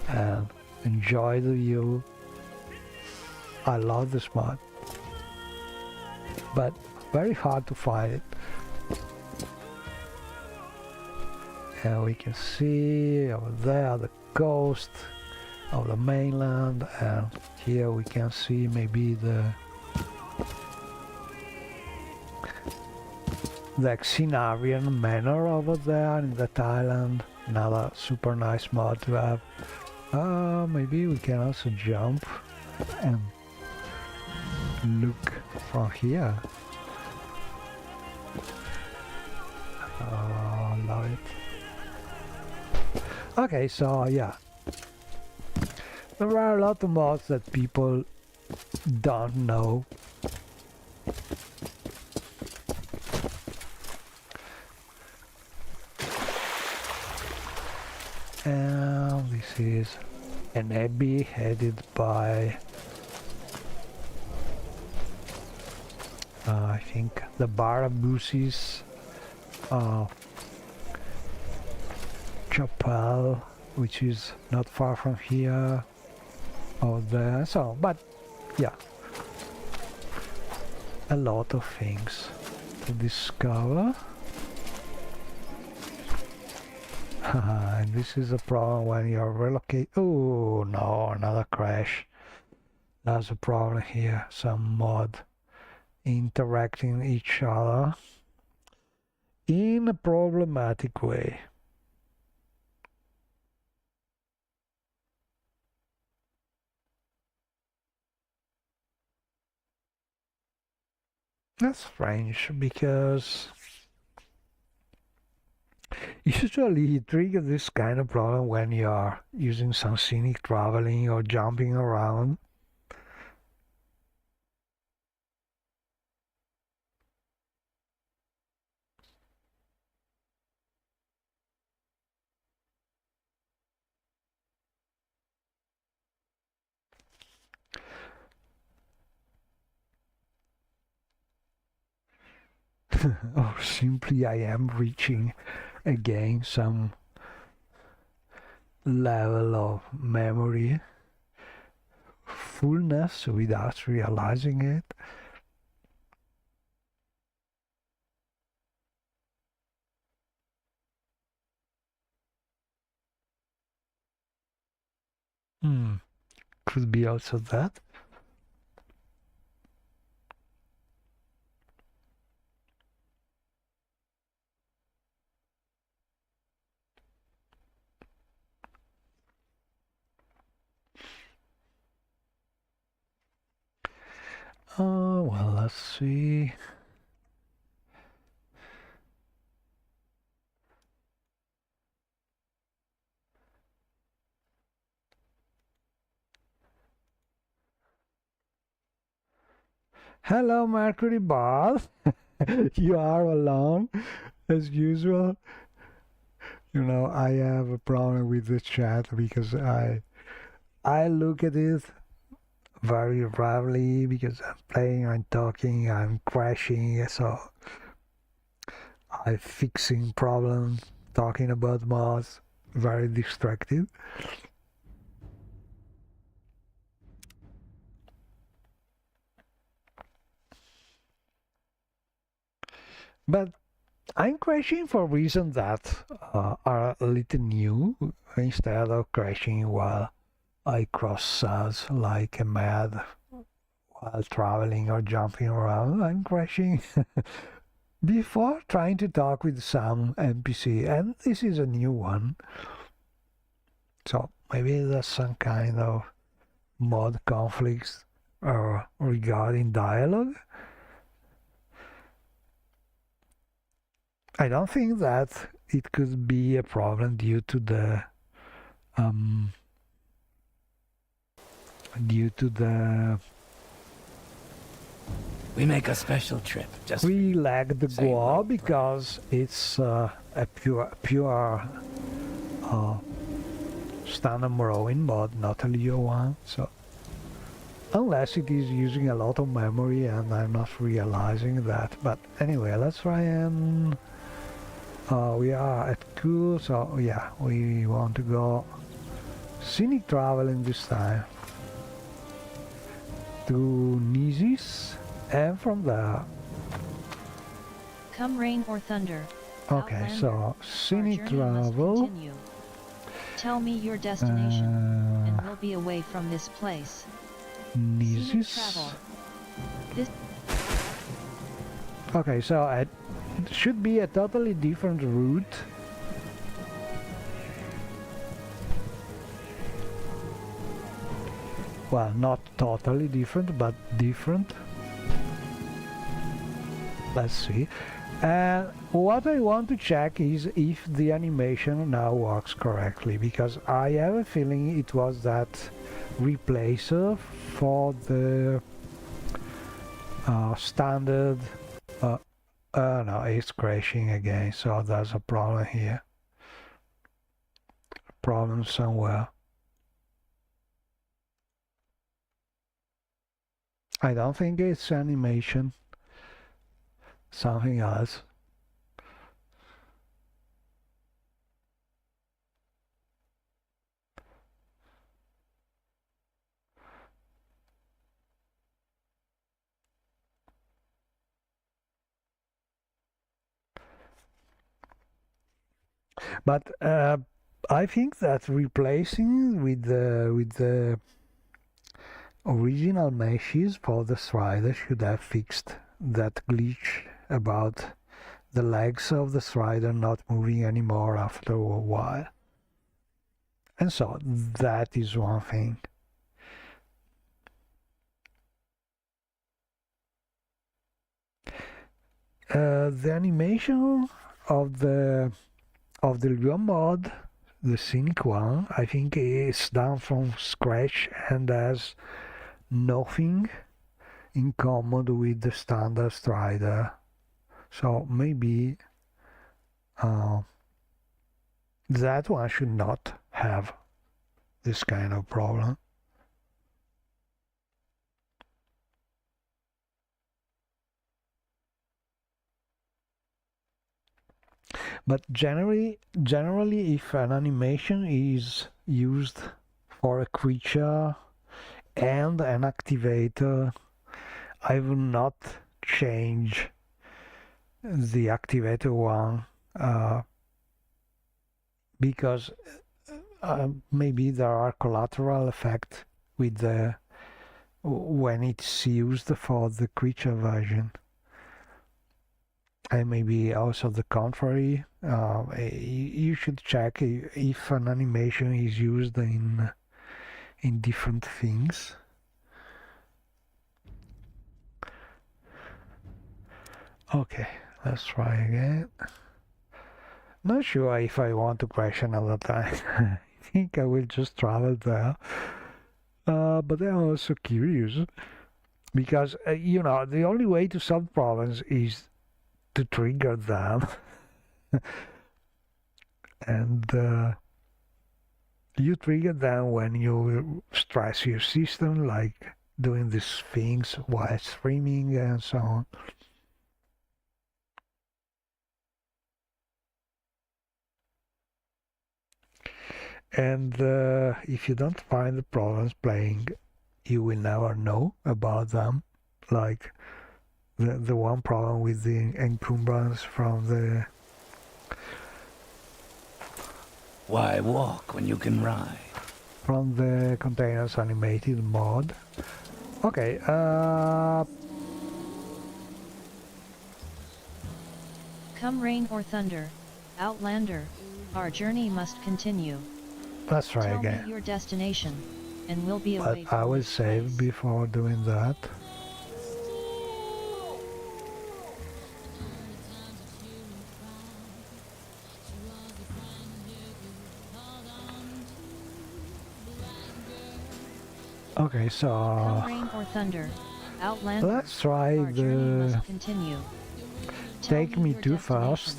and enjoy the view. I love this mod, but very hard to find it. And we can see over there the coast of the mainland, and here we can see maybe the Xenarian Manor over there in that island. Another super nice mod to have. Maybe we can also jump and look from here. Oh, love it. Okay, so yeah, there are a lot of mods that people don't know. And this is an abbey headed by I think the Barabusis chapel, which is not far from here or there. So, but yeah, a lot of things to discover. And this is a problem when you're relocate. Oh no, another crash. That's a problem here. Some mod interacting each other in a problematic way. That's strange, because usually it triggers this kind of problem when you are using some scenic traveling or jumping around. Or simply I am reaching again some level of memory fullness without realizing it. Could be also that. Well, let's see. Hello, Mercury Ball. You are alone, as usual. You know, I have a problem with the chat because I look at it very rarely because I'm playing, I'm talking, I'm crashing, so I fixing problems, talking about mods, very distracted. But I'm crashing for reasons that are a little new. Instead of crashing while I cross sands like a mad while traveling or jumping around, I'm crashing before trying to talk with some NPC, and this is a new one. So maybe there's some kind of mod conflicts regarding dialogue. I don't think that it could be a problem due to the We make a special trip. Just we lack the Goa because it's a pure standard Morrowind mod, not a Leo one. So unless it is using a lot of memory and I'm not realizing that. But anyway, let's try and we are at Cool, so yeah, we want to go scenic traveling this time to Nisis, and from there. Come rain or thunder. Okay, Outlander, so scenic our journey must travel. continue. Tell me your destination, and we'll be away from this place. Scenic Nisis. travel. This Okay, so it should be a totally different route. Well, not totally different, but different. Let's see. And what I want to check is if the animation now works correctly, because I have a feeling it was that replacer for the standard. No, it's crashing again, so there's a problem here. Problem somewhere. I don't think it's animation. Something else. But I think that replacing with the original meshes for the Strider should have fixed that glitch about the legs of the Strider not moving anymore after a while. And so that is one thing. The animation of the Lua mod, the scenic one, I think is done from scratch and has nothing in common with the standard Strider. So maybe that one should not have this kind of problem. But generally, if an animation is used for a creature and an activator, I will not change the activator one because maybe there are collateral effects with the when it's used for the creature version. And maybe also the contrary. You should check if an animation is used in different things. Okay, let's try again. Not sure if I want to crash another time. I think I will just travel there. But I'm also curious because you know, the only way to solve problems is to trigger them. And you trigger them when you stress your system, like doing these things while streaming and so on. And if you don't find the problems playing, you will never know about them. Like the one problem with the encumbrance from the... Why walk when you can ride? From the containers animated mod. Okay, Come rain or thunder, Outlander, our journey must continue. let's try Tell again. me your destination, and we'll be away But from I will this save place. before doing that. Okay, so Come rain or thunder, Outlander, let's try our journey the must continue. Tell Take Me your Too destination, Fast.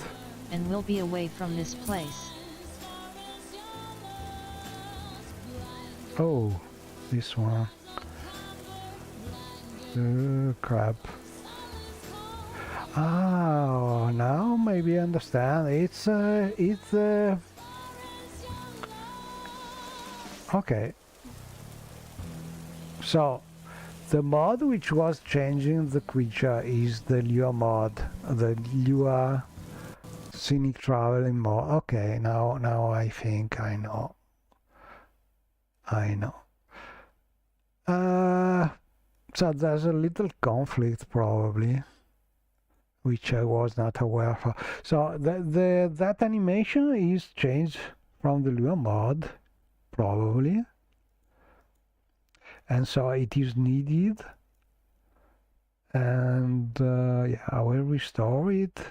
and we'll be away from this place. Oh, this one. Crap. Oh, now maybe I understand. It's okay. So, the mod which was changing the creature is the Lua mod, the Lua Scenic Traveling mod. Okay, now I think I know. So there's a little conflict probably, which I was not aware of. So that animation is changed from the Lua mod, probably. And so it is needed, and yeah, I will restore it,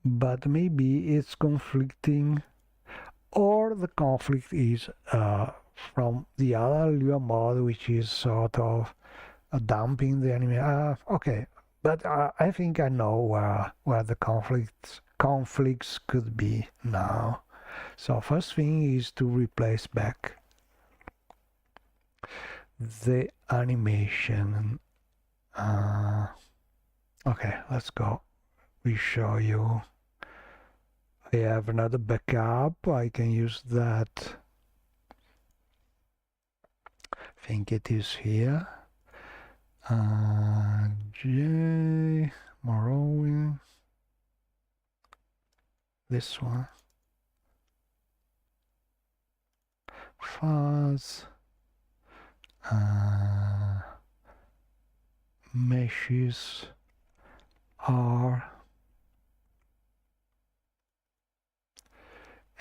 but maybe it's conflicting, or the conflict is from the other Lua mod, which is sort of dumping the anime. Okay, but I think I know where the conflicts could be now. So first thing is to replace back the animation. Okay, let's go. We show you. I have another backup. I can use that. I think it is here. J. Morrowind. This one. Fuzz. Meshes are,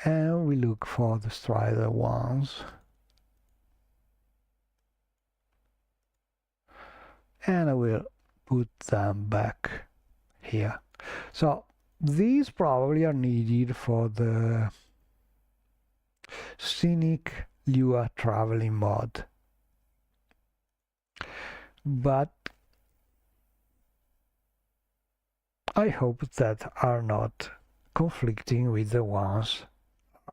and we look for the Strider ones, and I will put them back here. So these probably are needed for the Scenic Lua Traveling mod. But I hope that are not conflicting with the ones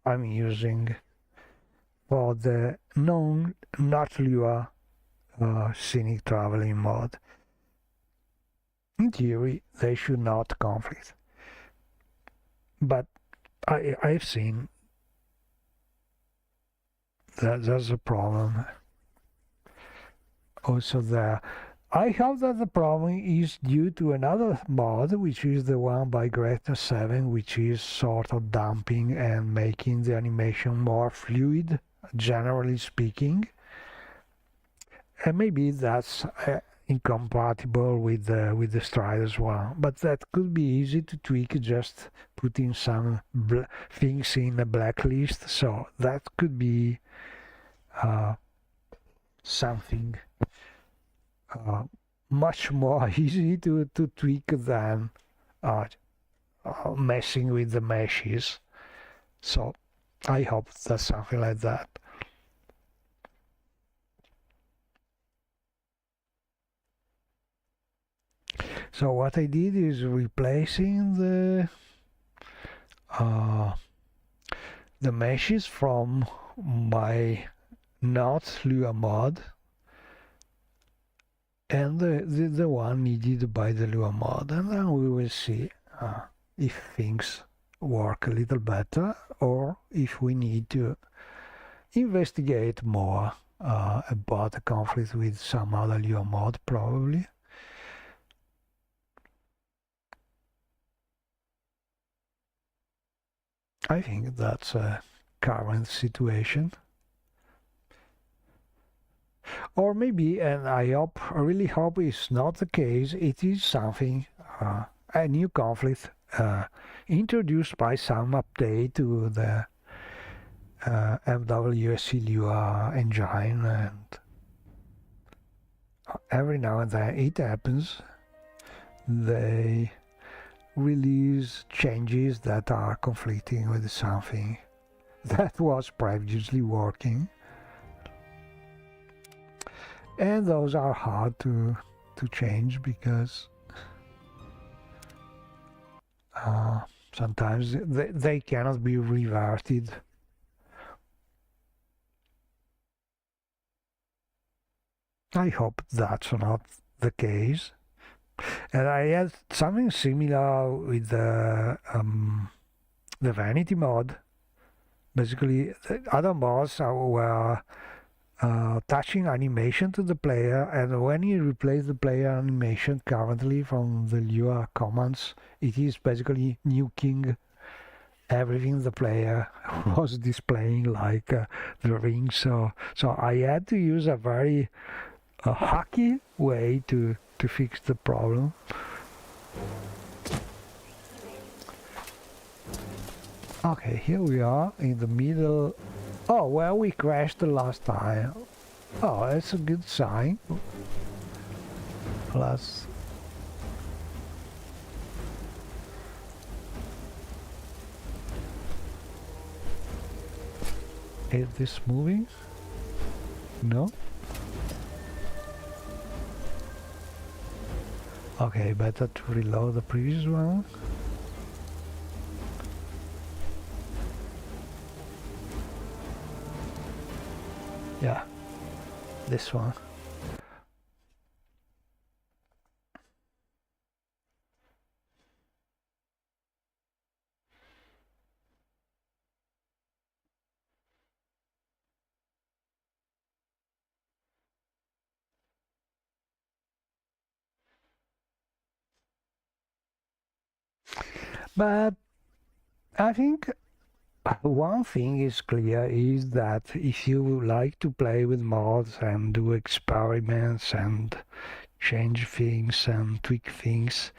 I'm using for the not Lua Scenic Traveling mod. In theory, they should not conflict. But I've seen that there's a problem also there. I hope that the problem is due to another mod, which is the one by Gretna 7, which is sort of dumping and making the animation more fluid, generally speaking. And maybe that's incompatible with the Striders one, but that could be easy to tweak, just putting some things in a blacklist. So that could be something much more easy to tweak than messing with the meshes. So I hope that's something like that. So what I did is replacing the meshes from my not Lua mod and the one needed by the Lua mod, and then we will see if things work a little better, or if we need to investigate more about the conflict with some other Lua mod, probably. I think that's a current situation. Or maybe, and I really hope it's not the case, it is something, a new conflict introduced by some update to the MWSC Lua engine, and every now and then it happens. They release changes that are conflicting with something that was previously working, and those are hard to change because sometimes they cannot be reverted. I hope that's not the case. And I had something similar with the Vanity mod. Basically, the other mods were touching animation to the player, and when you replace the player animation currently from the Lua commands, it is basically nuking everything the player was displaying, like the ring. So I had to use a very hacky way to fix the problem. Okay, here we are in the middle. Oh, where we crashed the last time. Oh, that's a good sign. Plus, is this moving? No? Okay, better to reload the previous one. Yeah, this one. But I think one thing is clear, is that if you like to play with mods and do experiments and change things and tweak things,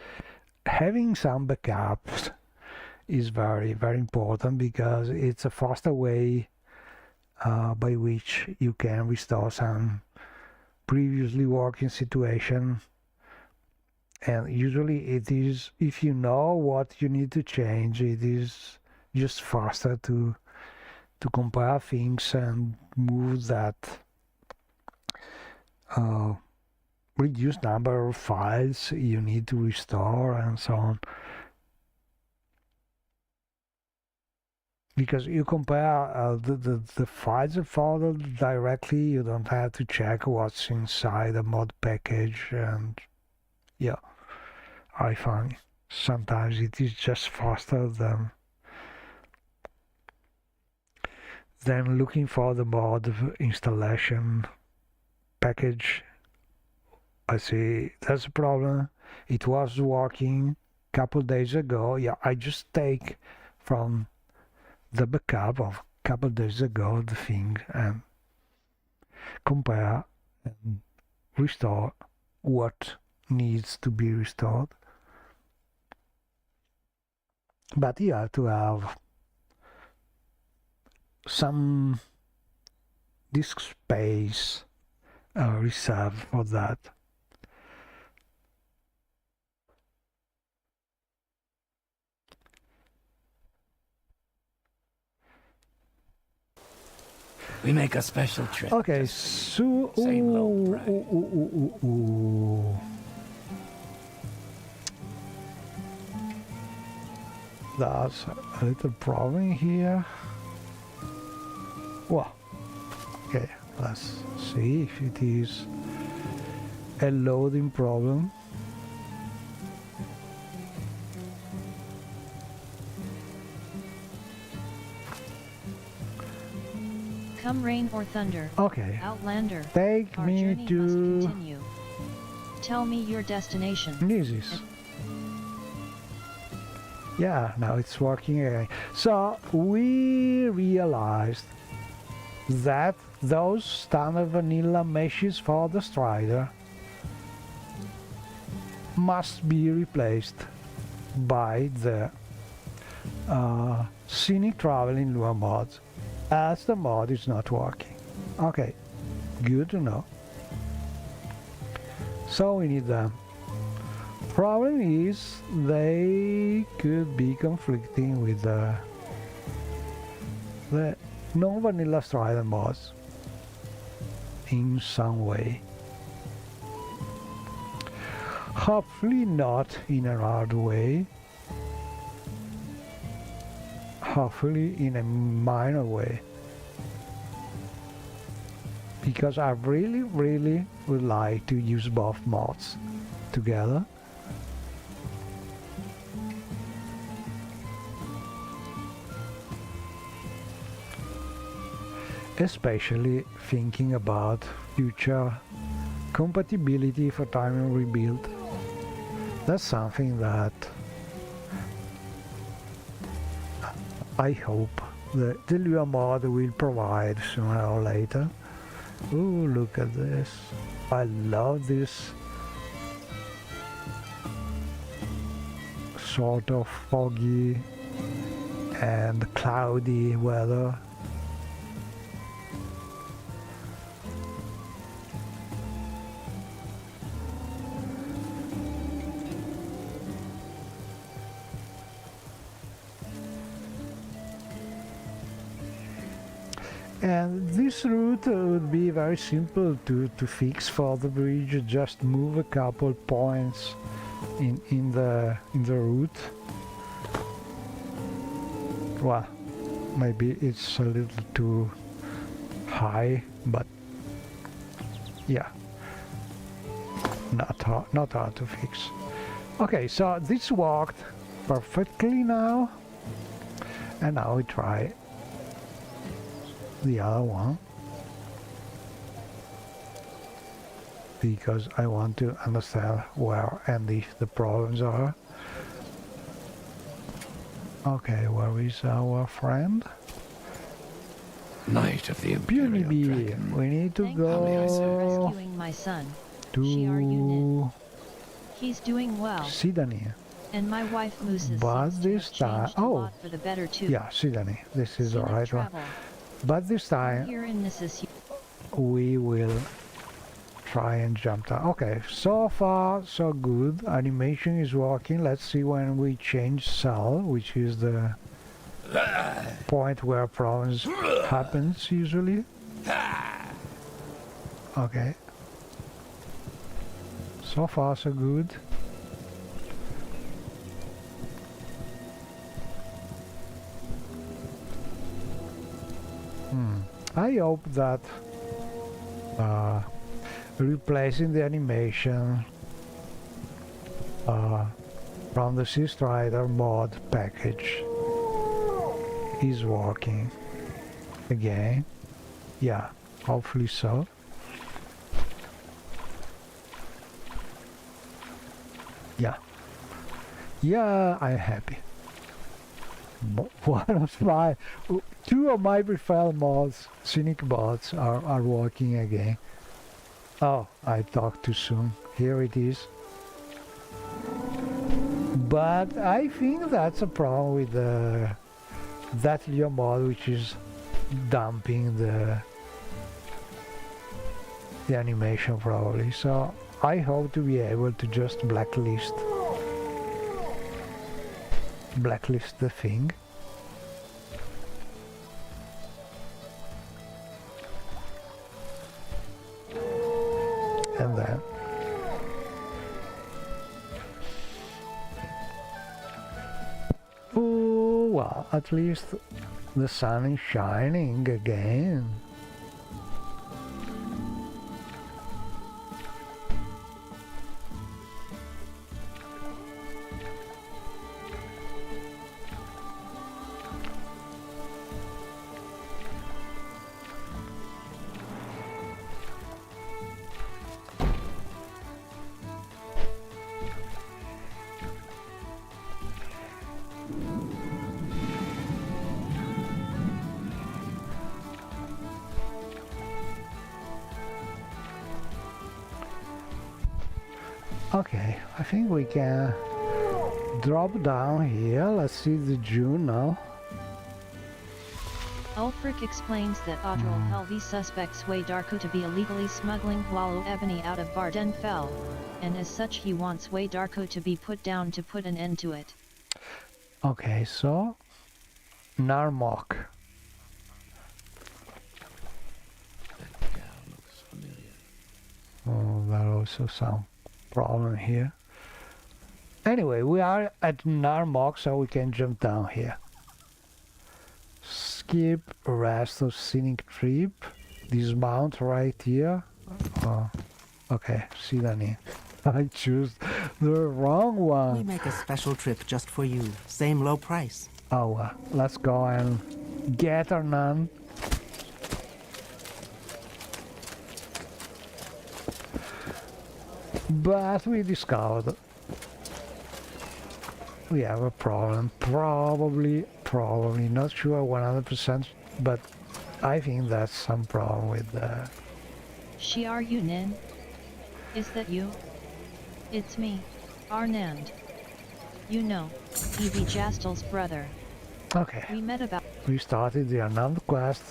having some backups is very, very important, because it's a faster way by which you can restore some previously working situation. And usually it is, if you know what you need to change, it is just faster to compare things and move that reduced number of files you need to restore and so on. Because you compare the files folded directly, you don't have to check what's inside the mod package, and yeah, I find sometimes it is just faster than looking for the mod installation package. I see that's a problem. It was working a couple days ago. Yeah, I just take from the backup of a couple days ago the thing and compare and restore what needs to be restored. But you have to have some disk space reserved for that. We make a special trip. Okay, so Same low price. That's a little problem here. Well, okay, let's see if it is a loading problem. Come rain or thunder. Okay. Outlander. Take Our me journey to... must continue. Tell me your destination. This is... Yeah, now it's working again. So we realized that those standard vanilla meshes for the Strider must be replaced by the Scenic Traveling Lure mod, as the mod is not working. Okay, good to know. So we need them. Problem is they could be conflicting with the non-vanilla Strider mods in some way. Hopefully not in a hard way. Hopefully in a minor way. Because I really would like to use both mods together. Especially thinking about future compatibility for time rebuild. That's something that I hope the Lua mod will provide sooner or later. Ooh, look at this. I love this sort of foggy and cloudy weather. And this route would be very simple to fix for the bridge. Just move a couple points in the route. Well, maybe it's a little too high, but yeah, not hard to fix. Okay, so this worked perfectly now, and now we try the other one, because I want to understand where and if the problems are. Okay, where is our friend? Knight of the Imperial Dragon. We need to Thank you for go rescuing my son. to He's doing well. Sidani. And my wife Moose's But seems to this have time, changed a lot for the better too. yeah, Sidani. This is the Scenic right one. travel. But this time Here in Mrs. we will try and jump down. Okay, so far so good. Animation is working. Let's see when we change cell, which is the point where problems happens usually. Okay. So far so good. I hope that replacing the animation from the Sea Strider mod package is working again. Yeah, hopefully so. Yeah, I'm happy. Two of my preferred mods, Scenic mods, are working again. Oh, I talked too soon. Here it is. But I think that's a problem with that Leo mod, which is dumping the animation probably. So I hope to be able to just blacklist the thing. And then oh well, at least the sun is shining again. Okay, I think we can drop down here. Let's see the June now. Ulfric explains that Audril Helvey suspects Way Darko to be illegally smuggling Wallow Ebony out of Vardenfell, and as such he wants Way Darko to be put down to put an end to it. Okay, so Narmok. That gal looks familiar. Oh, that also some problem here. Anyway, we are at Narmok, so we can jump down here. Skip rest of scenic trip. Dismount right here. Oh, okay, Sidani. I choose the wrong one. We make a special trip just for you. Same low price. Oh, let's go and get her none. But we discovered we have a problem. Probably, not sure 100%, but I think that's some problem with the... Are you Nin? Is that you? It's me, Arnand. You know, Evie Jastel's brother. Okay. We met about... We started the Anand quest,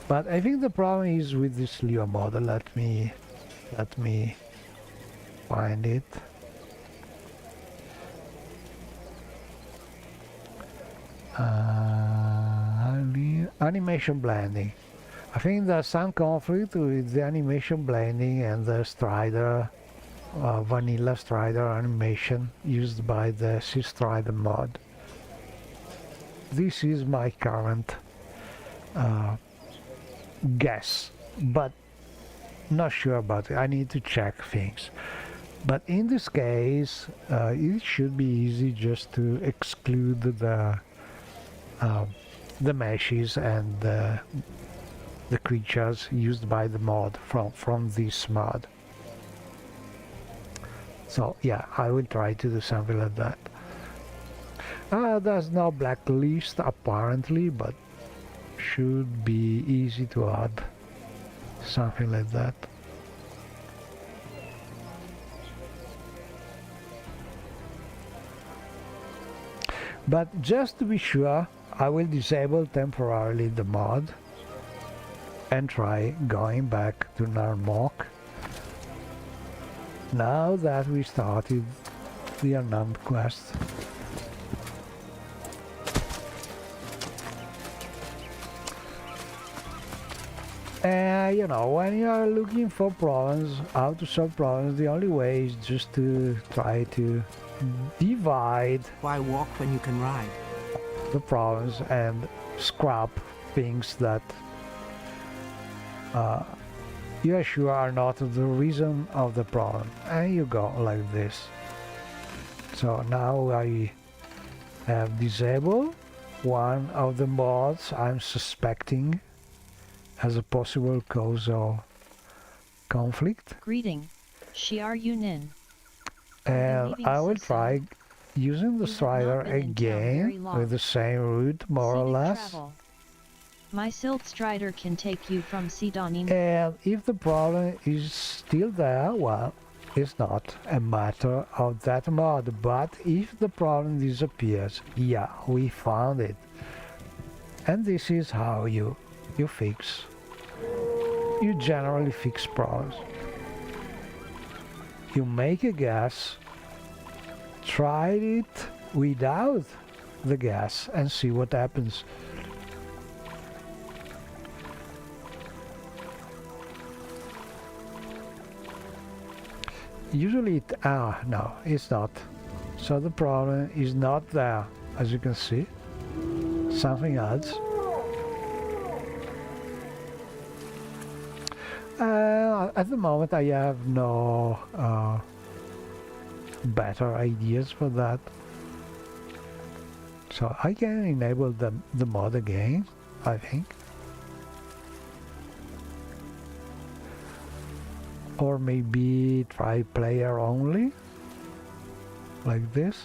but I think the problem is with this Leo model. Let me find it. Animation blending. I think there's some conflict with the animation blending and the Strider, vanilla Strider animation used by the Sea Strider mod. This is my current guess, but not sure about it. I need to check things. But in this case, it should be easy just to exclude the meshes and the creatures used by the mod from this mod. So yeah, I will try to do something like that. There's no blacklist apparently, but should be easy to add something like that. But just to be sure, I will disable temporarily the mod and try going back to Narmok now that we started the Anand quest. You know, when you are looking for problems, how to solve problems, the only way is just to try to divide. Why walk when you can ride? The problems and scrap things that you are sure are not the reason of the problem, and you go like this. So now I have disabled one of the mods I'm suspecting as a possible cause of conflict. Greeting, Are you Nin? And I will try using the Strider again with the same route, more or less. Travel. My Silt Strider can take you from Sidonim. And if the problem is still there, well, it's not a matter of that mod. But if the problem disappears, yeah, we found it. And this is how you fix. You generally fix problems. You make a gas, try it without the gas and see what happens. Usually no, it's not. So the problem is not there, as you can see. Something else. At the moment I have no better ideas for that. So I can enable the mod again, I think. Or maybe try player only, like this.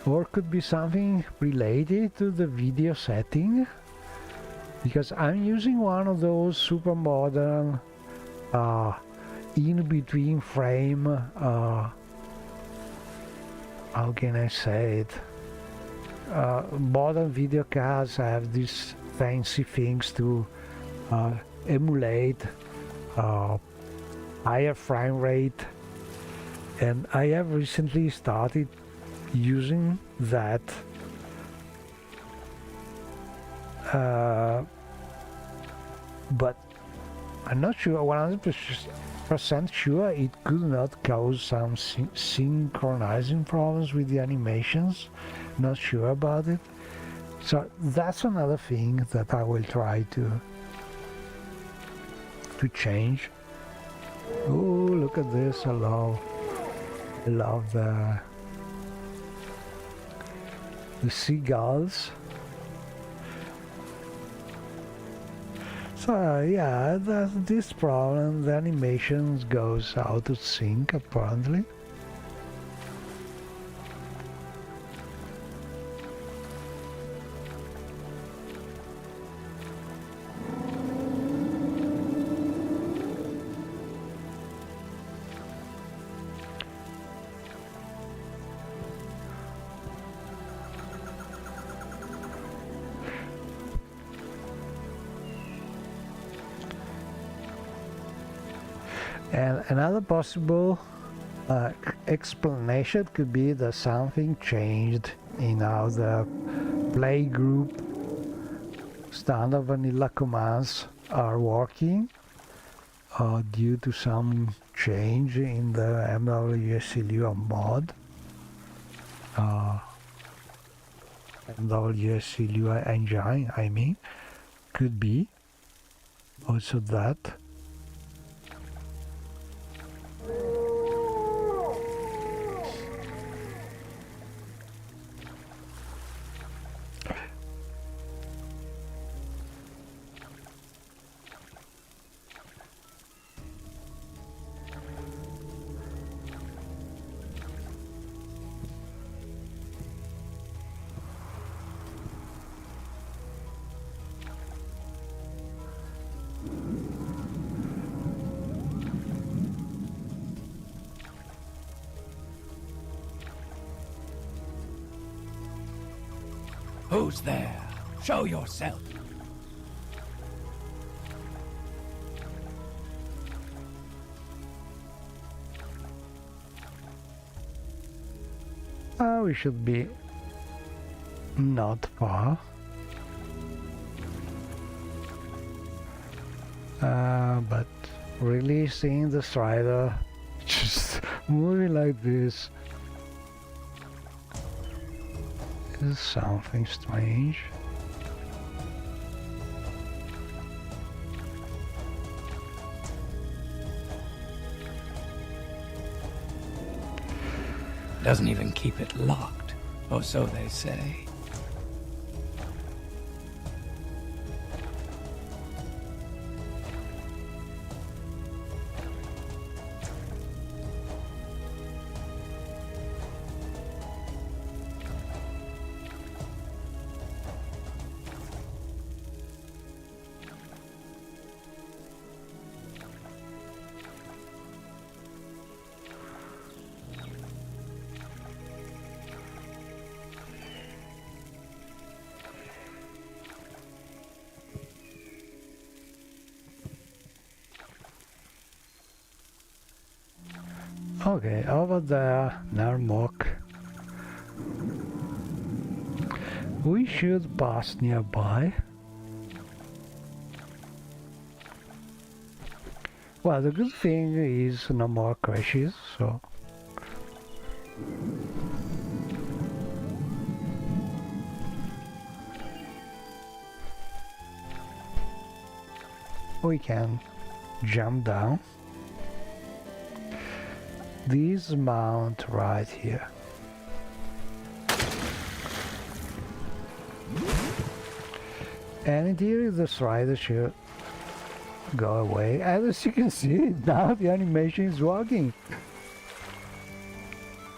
or could be something related to the video setting, because I'm using one of those super modern in between frame, how can I say it, modern video cards have these fancy things to emulate higher frame rate, and I have recently started using that, but I'm not sure, 100% sure it could not cause some synchronizing problems with the animations. Not sure about it. So that's another thing that I will try to change. Oh, look at this! I love the seagulls. So yeah, that's this problem. The animations goes out of sync apparently. And another possible explanation could be that something changed in how the playgroup standard vanilla commands are working due to some change in the MWSC Lua mod. MWSC Lua engine, I mean, could be also that. Who's there? Show yourself. We should be not far. But really seeing the Strider just moving like this is something strange. Doesn't even keep it locked, or so they say. Okay, over there, Narmok. We should pass nearby. Well, the good thing is no more crashes, so... we can jump down. This mount right here. And in theory the Strider should go away. And as you can see, now the animation is working.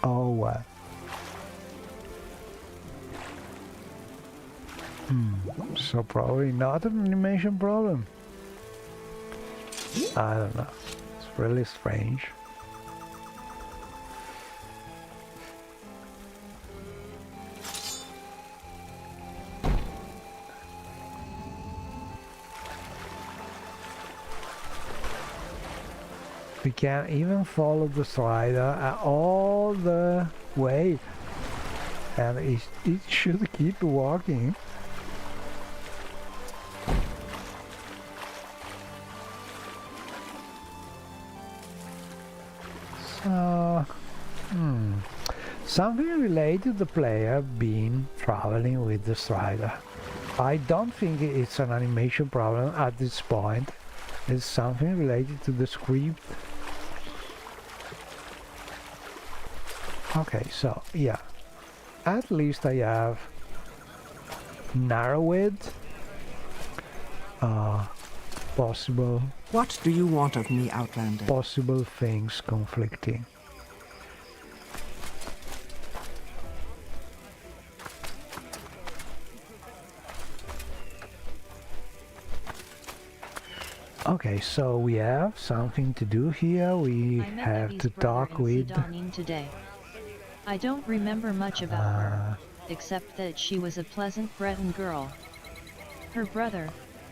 Oh wow. So probably not an animation problem. I don't know. It's really strange. We can't even follow the Strider all the way, and it should keep walking. So, something related to the player being traveling with the Strider. I don't think it's an animation problem at this point. It's something related to the script. Okay, so yeah, at least I have narrowed possible. What do you want of me, Outlander? Possible things conflicting. Okay, so we have something to do here. We have to talk with today. I don't remember much about her, except that she was a pleasant Breton girl. Her brother,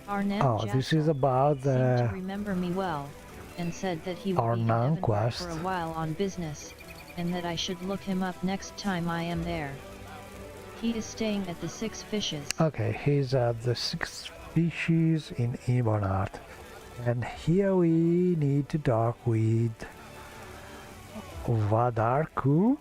Arnan this is about seemed the to remember me well, and said that he would be in Arnan Edinburgh quest. for a while on business, and that I should look him up next time I am there. He is staying at the Six Fishes. Okay, he's at the Six Fishes in Ebonheart. And here we need to talk with Wadarku.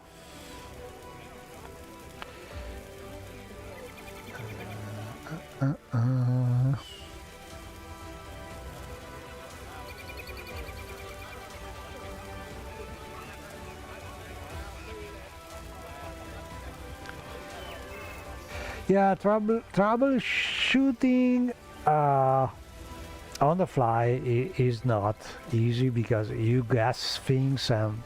Yeah, troubleshooting on the fly is not easy because you guess things and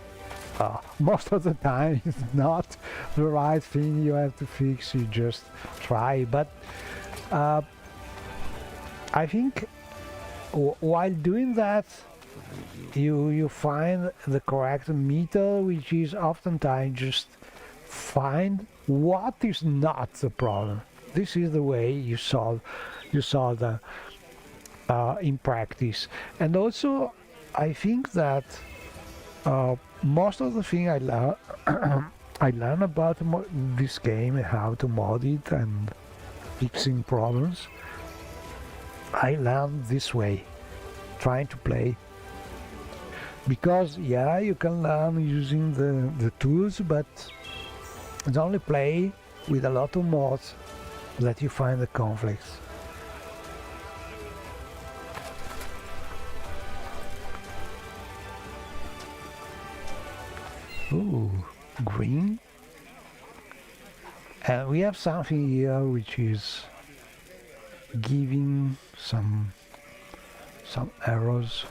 most of the time it's not the right thing you have to fix. You just try, but I think while doing that you find the correct method, which is oftentimes just find what is not the problem. This is the way you solve the in practice. And also I think that most of the thing I learn about this game, how to mod it and fixing problems, I learned this way, trying to play. Because yeah, you can learn using the tools, but it's only play with a lot of mods that you find the conflicts. Ooh, green. And we have something here which is giving some errors.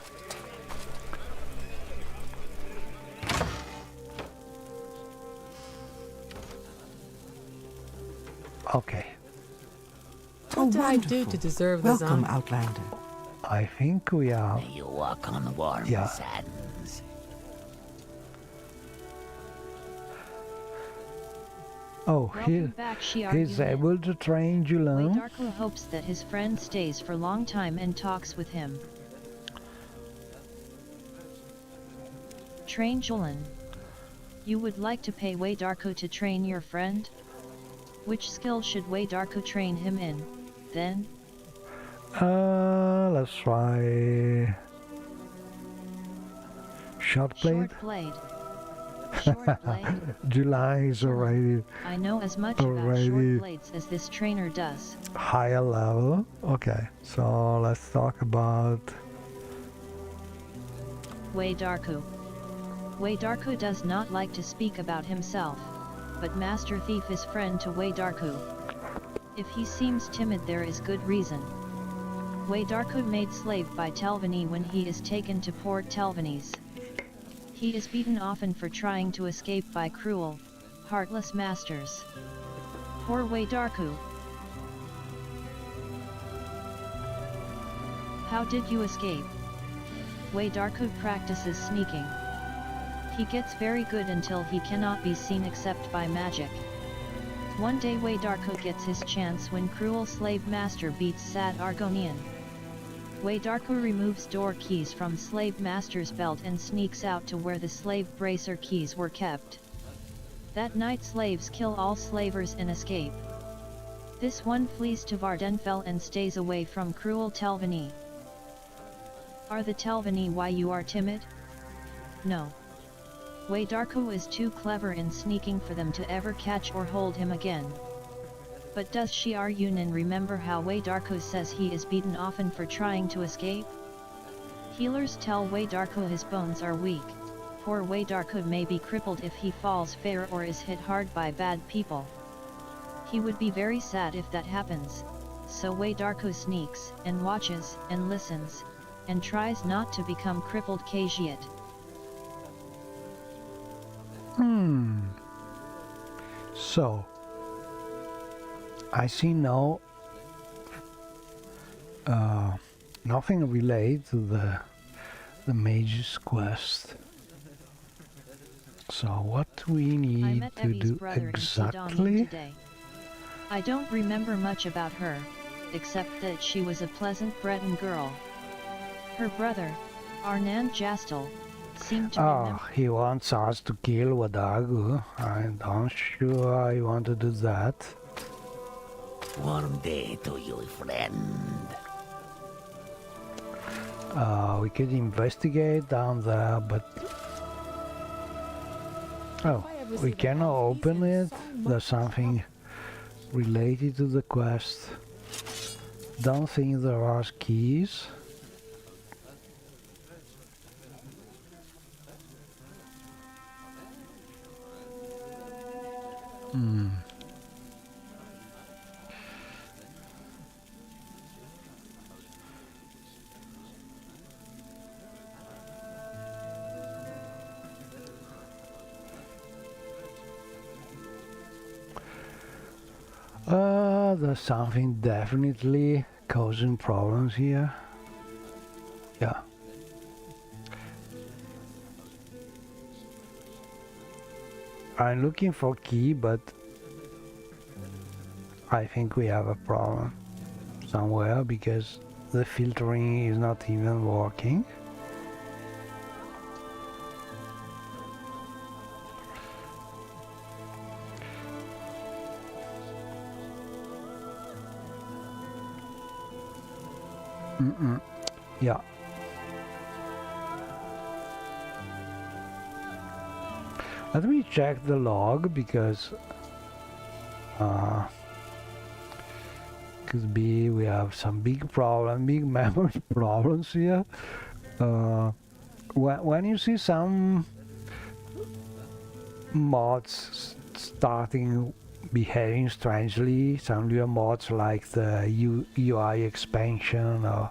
Okay. What did I do to deserve this? Welcome, Outlander. I think we are. May you walk on warm sands. Oh, he's able to train Julan. Darko hopes that his friend stays for a long time and talks with him. Train Julan. You would like to pay Darko to train your friend? Which skill should Darko train him in, then? Let's try... Short blade? Short blade. July is already... I know as much about short blades as this trainer does. Higher level. Okay, so let's talk about... Darko. Darko does not like to speak about himself, but Master Thief is friend to Darko. If he seems timid, there is good reason. Darko made slave by Telvanni when he is taken to Port Telvannis. He is beaten often for trying to escape by cruel, heartless masters. Poor Darko. How did you escape? Wei Darko practices sneaking. He gets very good until he cannot be seen except by magic. One day Wei Darko gets his chance when cruel slave master beats sad Argonian. Wei Darko removes door keys from slave master's belt and sneaks out to where the slave bracer keys were kept. That night slaves kill all slavers and escape. This one flees to Vardenfell and stays away from cruel Telvanni. Are the Telvanni why you are timid? No. Wei Darko is too clever in sneaking for them to ever catch or hold him again. But does Shiar Yunin remember how Wei Darko says he is beaten often for trying to escape? Healers tell Wei Darko his bones are weak. Poor Wei Darko may be crippled if he falls fair or is hit hard by bad people. He would be very sad if that happens, so Wei Darko sneaks, and watches, and listens, and tries not to become crippled Khajiit. So, I see no nothing related to the mage's quest. So what we need to do exactly? I don't remember much about her, except that she was a pleasant Breton girl. Her brother, Arnand Jastel, seemed to remember. He wants us to kill Wadagu. I'm not sure I want to do that. Warm day to you, friend. We could investigate down there, but... Oh, we cannot open it. There's something related to the quest. Don't think there are keys. There's something definitely causing problems here. Yeah. I'm looking for key, but I think we have a problem somewhere because the filtering is not even working. Yeah. Let me check the log because could be we have some big memory problems here. When you see some mods starting behaving strangely, some newer mods like the UI expansion, or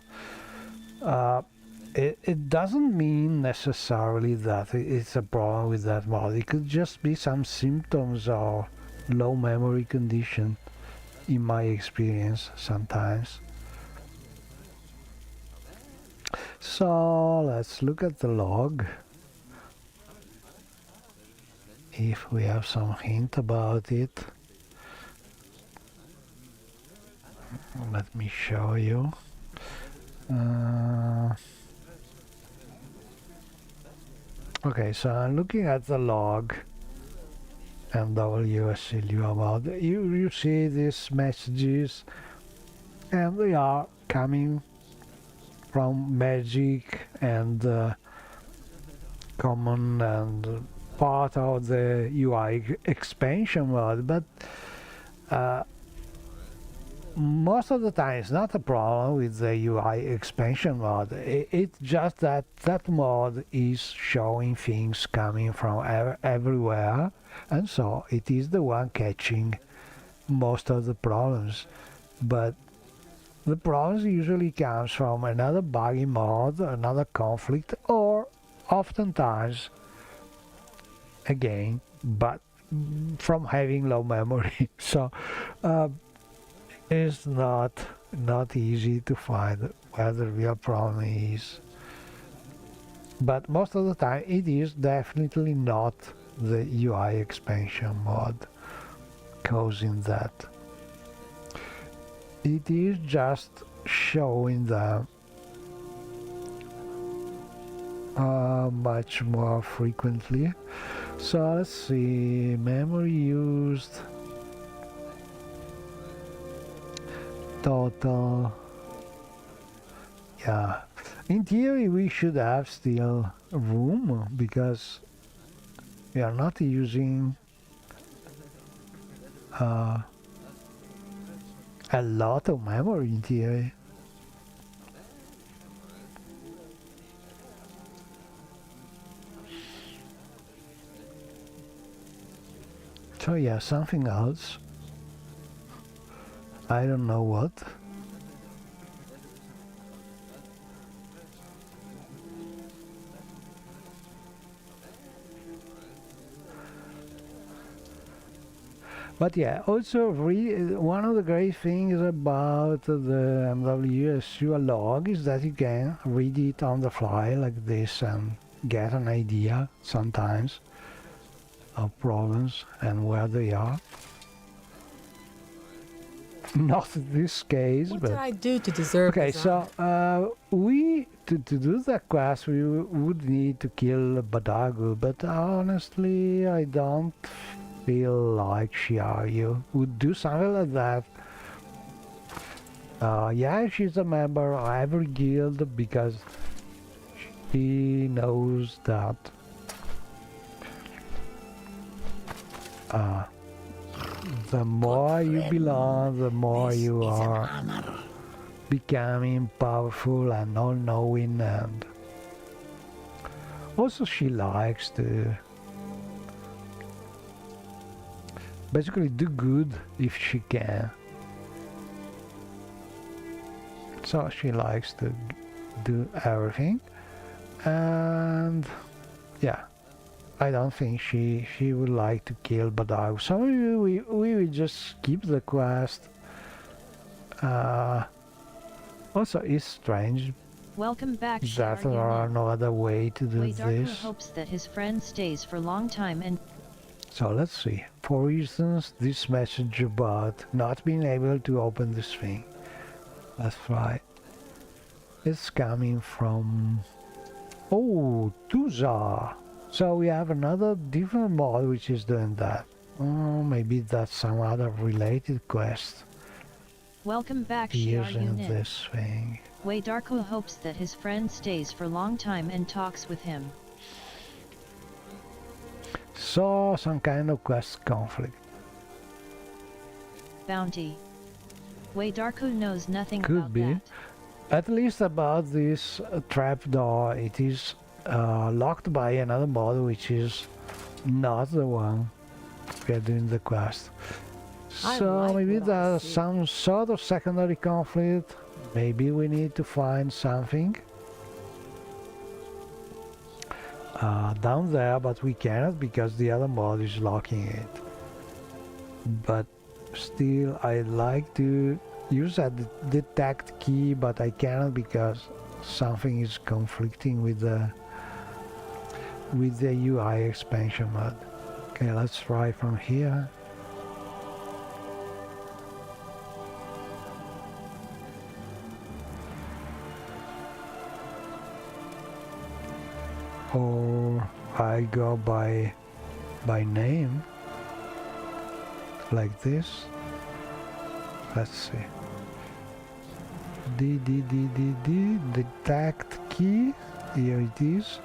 it doesn't mean necessarily that it's a problem with that mod. It could just be some symptoms or low memory condition, in my experience sometimes. So let's look at the log, if we have some hint about it. Let me show you. Okay, so I'm looking at the log MWSLU about you see these messages, and they are coming from magic and common and part of the UI expansion mode, but most of the time it's not a problem with the UI expansion mode. It's just that that mode is showing things coming from everywhere, and so it is the one catching most of the problems. But the problems usually comes from another buggy mode, another conflict, or oftentimes again, but from having low memory. So it's not not easy to find where the real problem is. But most of the time it is definitely not the UI expansion mod causing that. It is just showing them much more frequently. So let's see, memory used, total. Yeah, in theory we should have still room because we are not using a lot of memory in theory. So yeah, something else. I don't know what. But yeah, also one of the great things about the MWSU log is that you can read it on the fly like this and get an idea sometimes of problems and where they are. Not in this case, What but did I do to deserve okay. this So to do that quest, we would need to kill Badagu, but honestly, I don't feel like Shiaryu would do something like that. Yeah, she's a member of every guild because she knows that the more you belong, the more you are becoming powerful and all-knowing, and also she likes to basically do good if she can. So she likes to do everything, and yeah, I don't think she would like to kill Badagu. So we will just skip the quest. Also, it's strange Welcome back, that there are no other way to do Darko this. hopes that his friend stays for a long time and... So let's see. For instance, this message about not being able to open this thing. That's right. It's coming from... Oh, Tuza! So we have another different mod which is doing that. Oh, maybe that's some other related quest Welcome back, using Shiaryu. this thing. Darko hopes that his friend stays for a long time and talks with him. So, some kind of quest conflict. Bounty. Darko knows nothing Could about be. that. At least about this trapdoor, it is locked by another mod which is not the one we are doing the quest. So maybe there's some sort of secondary conflict. Maybe we need to find something down there, but we cannot because the other mod is locking it. But still, I'd like to use that detect key, but I cannot because something is conflicting with the UI expansion mod. Okay, let's try from here. Or I go by name like this. Let's see. Detect key. Here it is.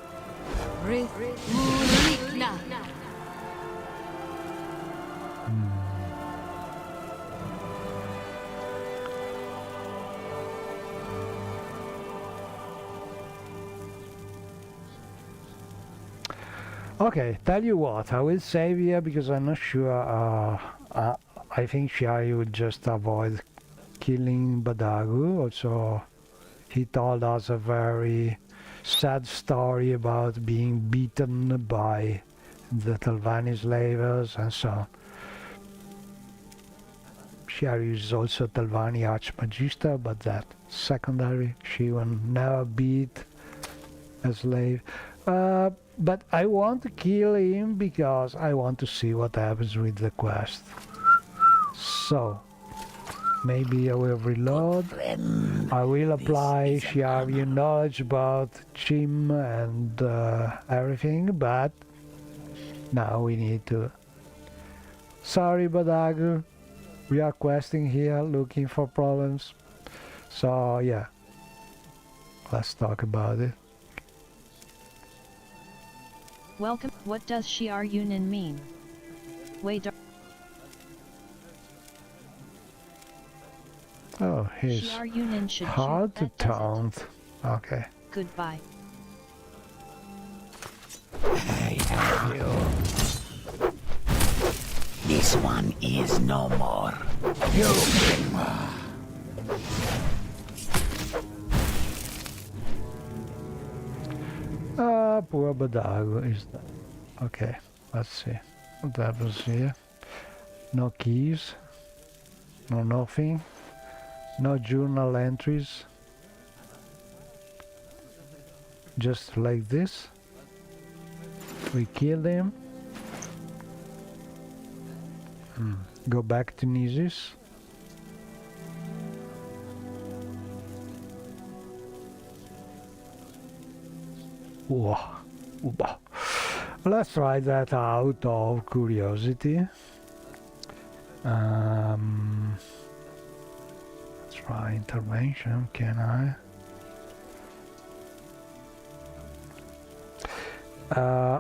Okay, tell you what, I will save here because I'm not sure. I think Shiaryu would just avoid killing Badagu. Also, he told us a very sad story about being beaten by the Telvanni slavers and so on. Shiaryu is also Telvanni Archmagister, but that secondary. She will never beat a slave. But I want to kill him because I want to see what happens with the quest. So, maybe I will reload. I will apply Shiaryu knowledge about Chim and everything, but now we need to... Sorry, Badagu. We are questing here, looking for problems. So, yeah. Let's talk about it. Welcome. What does Shiaryunin mean? Oh, he's Shiaryunin should hard to shoot that taunt. Okay. Goodbye. I have you. This one is no more. You can... Poor Badago is that. Okay, let's see what happens here. No keys, no nothing, no journal entries. Just like this. We kill them. Go back to Nisus. Whoa. Let's try that out of curiosity. Let's try intervention, can I?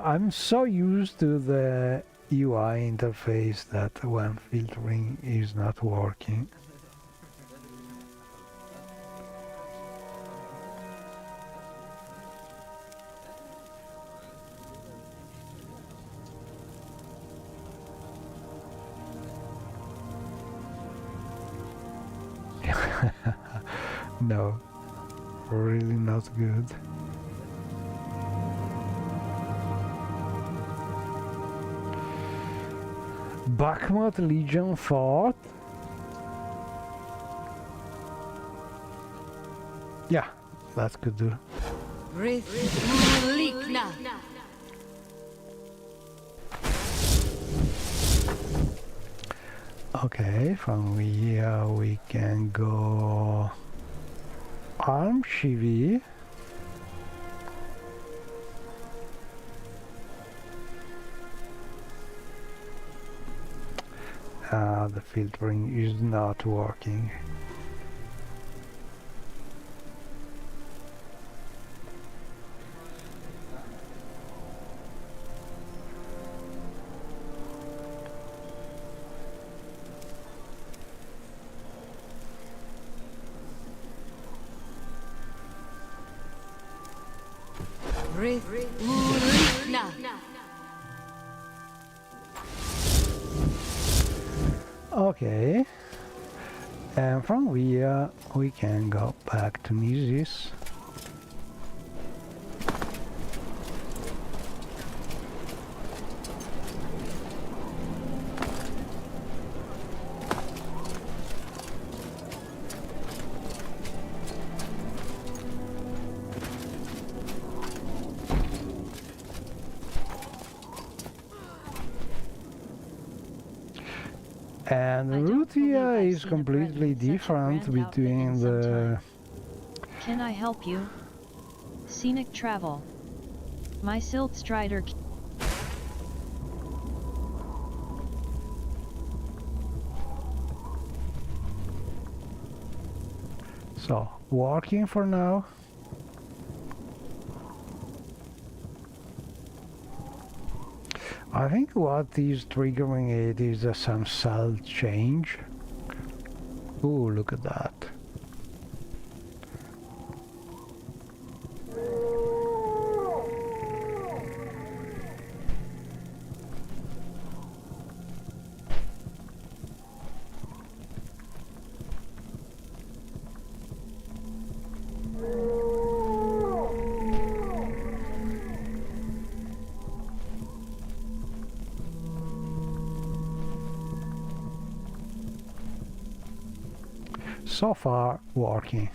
I'm so used to the UI interface that when filtering is not working. No, really not good. Bakhmut Legion Fort. Yeah, that could do. Okay, from here we can go Arm Shivi. The filtering is not working. Okay, and from here we can go back to Nisus. And the route here is completely different between the... Can I help you? Scenic travel. My Silt Strider. So, walking for now. I think what is triggering it is some cell change. Ooh, look at that. so far working.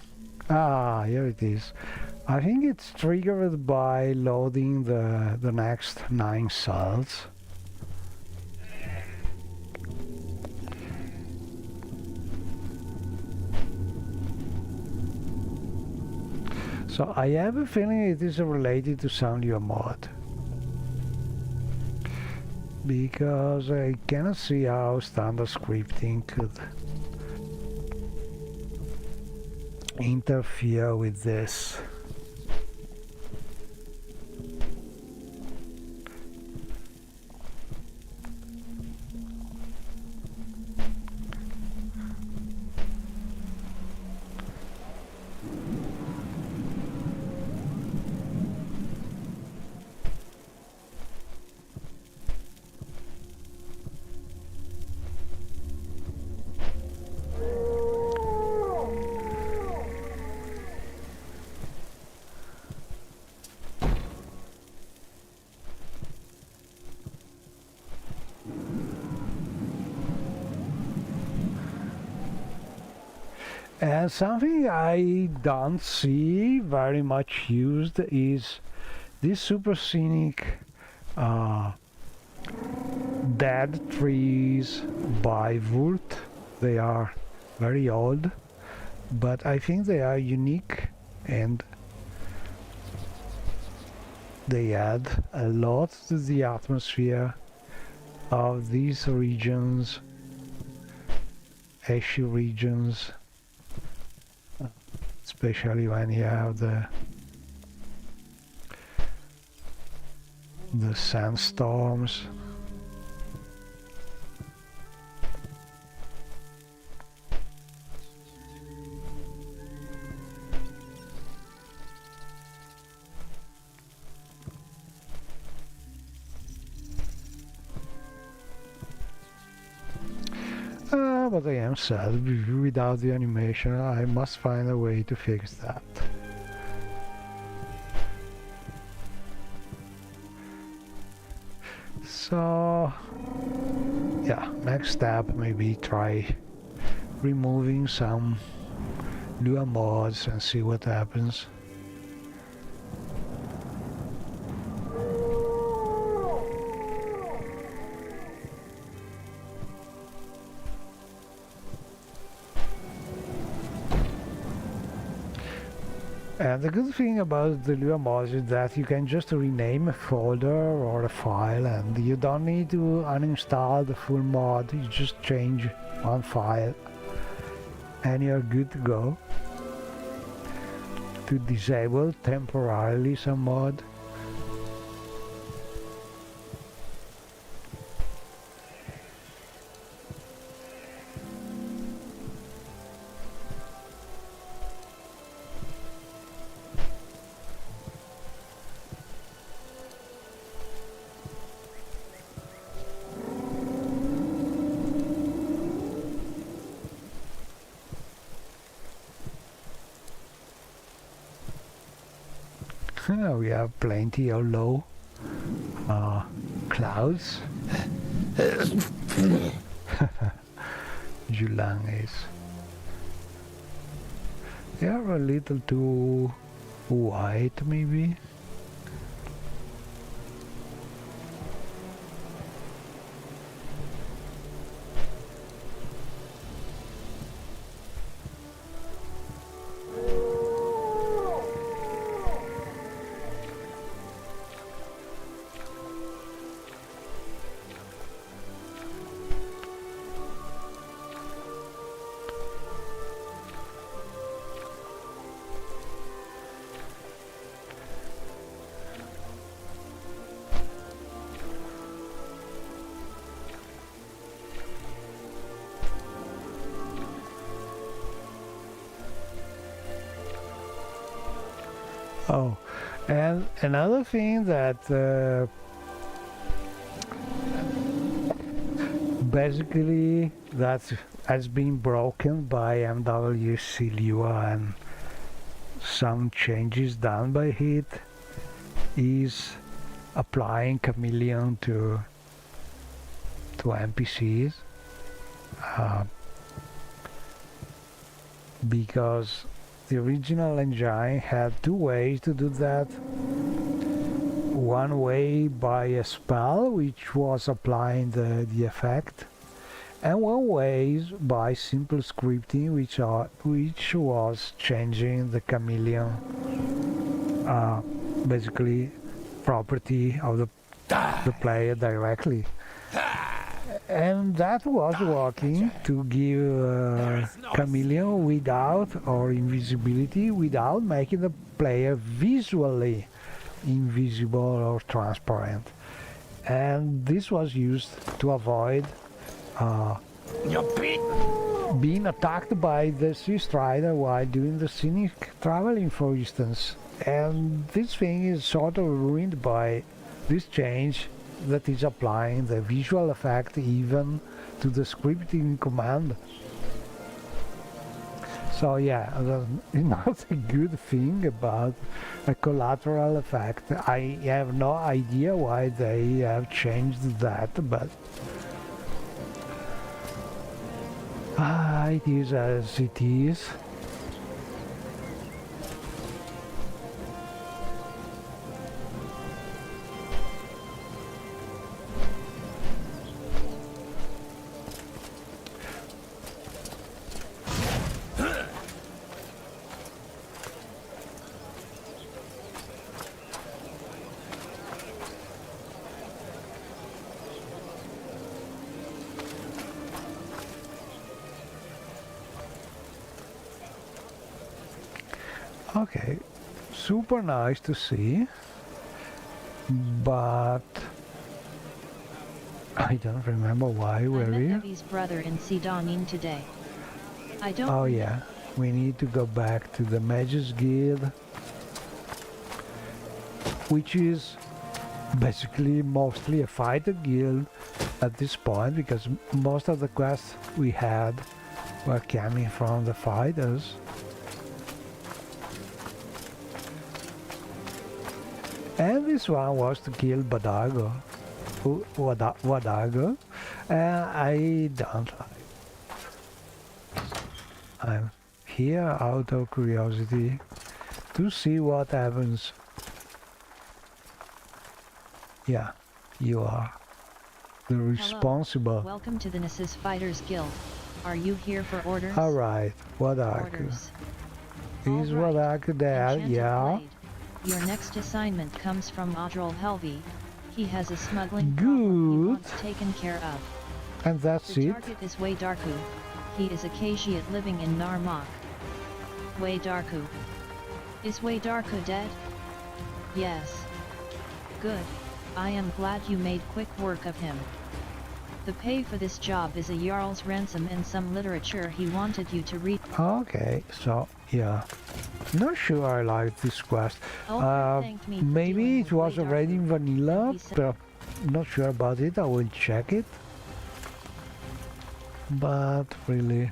Ah, here it is. I think it's triggered by loading the next 9 cells. So I have a feeling it is related to some new mod, because I cannot see how standard scripting could interfere with this. And something I don't see very much used is this super scenic dead trees by Wurt. They are very old, but I think they are unique and they add a lot to the atmosphere of these regions, ashy regions. Especially when you have the sandstorms. But I am sad, without the animation I must find a way to fix that. So yeah, next step, maybe try removing some Lua mods and see what happens. And the good thing about the Lua mods is that you can just rename a folder or a file, and you don't need to uninstall the full mod. You just change one file and you're good to go to disable temporarily some mod. We have plenty of low clouds. Julang is. They are a little too white, maybe. Oh, and another thing that basically that has been broken by MWC Lua and some changes done by it is applying Chameleon to NPCs. because the original engine had two ways to do that. One way by a spell, which was applying the effect, and one way is by simple scripting, which was changing the chameleon, basically property of the player directly. And that was working to give chameleon without, or invisibility, without making the player visually invisible or transparent. And this was used to avoid being attacked by the Sea Strider while doing the scenic traveling, for instance. And this thing is sort of ruined by this change that is applying the visual effect even to the scripting command. So yeah, that's not a good thing about a collateral effect. I have no idea why they have changed that, but it is as it is. Okay, super nice to see, but I don't remember why we're here. I met Evie's brother in Sidonin today. I don't. Oh yeah, we need to go back to the Mages Guild, which is basically mostly a fighter guild at this point, because most of the quests we had were coming from the fighters. And this one was to kill Wadago. Wadago. I don't like. I'm here out of curiosity to see what happens. Yeah, you are the responsible. Hello. Welcome to the Nessus Fighters Guild. Are you here for orders? Alright, Wadago. Orders. Is Wadago there? Enchanted Yeah. Blade. Your next assignment comes from Audril Helvey. He has a smuggling Good. problem he wants taken care of. And that's The it? target is Wei Darku. He is a Khajiit living in Narmak. Wei Darku. Is Wei Darku dead? Yes. Good. I am glad you made quick work of him. The pay for this job is a Jarl's ransom and some literature he wanted you to read. Okay, so yeah. Not sure I like this quest. Maybe it was already in vanilla, but not sure about it. I will check it. But really,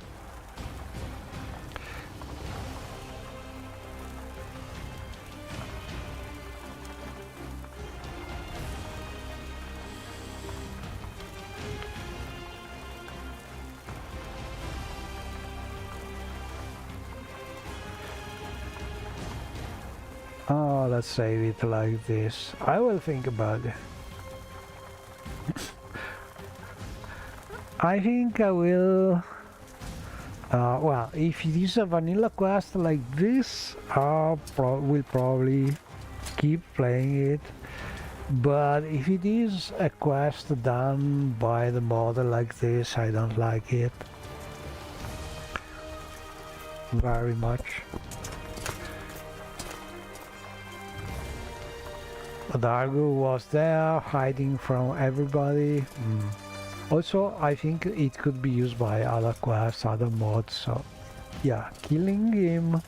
oh, let's save it like this. I will think about it. I think I will... well, if it is a vanilla quest like this, I will probably keep playing it. But if it is a quest done by the model like this, I don't like it very much. Wadago was there, hiding from everybody. Also, I think it could be used by other quests, other mods, so yeah, killing him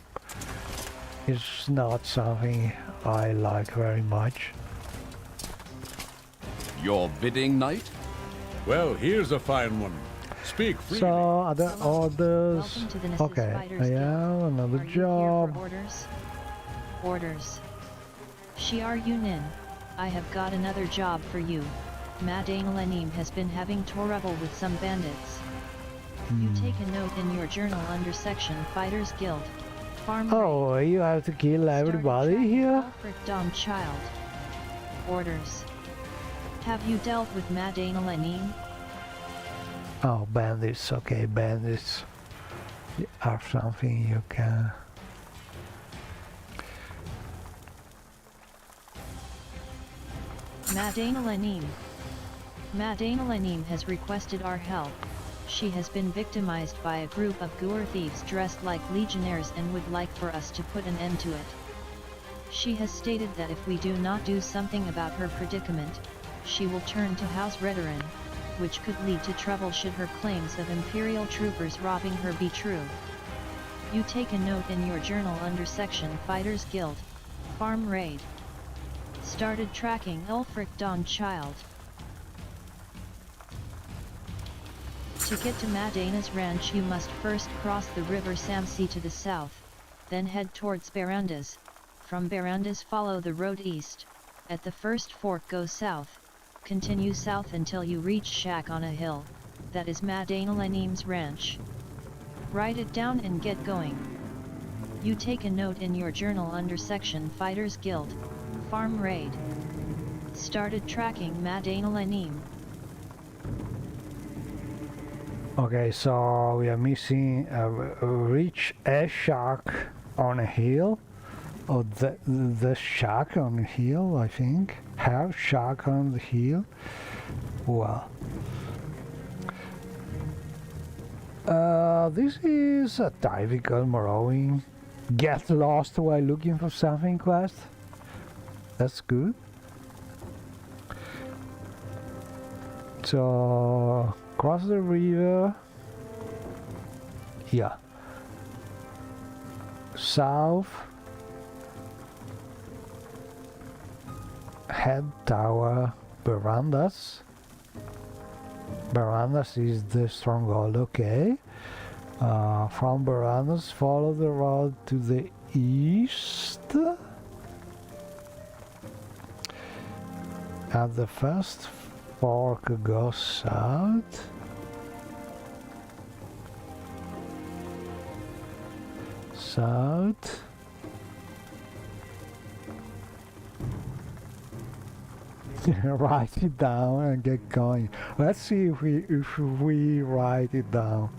is not something I like very much. Your bidding, knight? Well, here's a fine one. Speak freely. So, other orders... Welcome to the Nessus Okay, Fighters I Guild. have another Are you here job. for orders? Orders. Shiar Yunin, I have got another job for you. Madain Lenim has been having trouble with some bandits. You take a note in your journal under section Fighters Guild. Farm Oh, you have to kill everybody here? Ulfric Dom Child. Orders. Have you dealt with Madana Lenin? Oh, bandits. Okay, bandits are something you can... Madana Lenin. Madana Lenin has requested our help. She has been victimized by a group of Gur thieves dressed like legionnaires and would like for us to put an end to it. She has stated that if we do not do something about her predicament, she will turn to House Redoran, which could lead to trouble should her claims of Imperial troopers robbing her be true. You take a note in your journal under section Fighters Guild, Farm Raid. Started tracking Ulfric Dawn Child. To get to Madana's ranch you must first cross the river Samsi to the south, then head towards Barandas. From Barandas follow the road east, at the first fork go south, continue south until you reach Shack on a hill, that is Madana Lenim's ranch. Write it down and get going. You take a note in your journal under section Fighters Guild, Farm Raid. Started tracking Madana Lenim. Okay, so we are missing reach a shack on a hill, or the shack on the hill, I think. Have shack on the hill. Well, this is a typical Morrowind. Get lost while looking for something quest. That's good. So cross the river. Yeah. South. Head tower Barandas. Barandas is the stronghold, okay. From Barandas follow the road to the east. At the first fork go south. South. Write it down and get going. Let's see if we write it down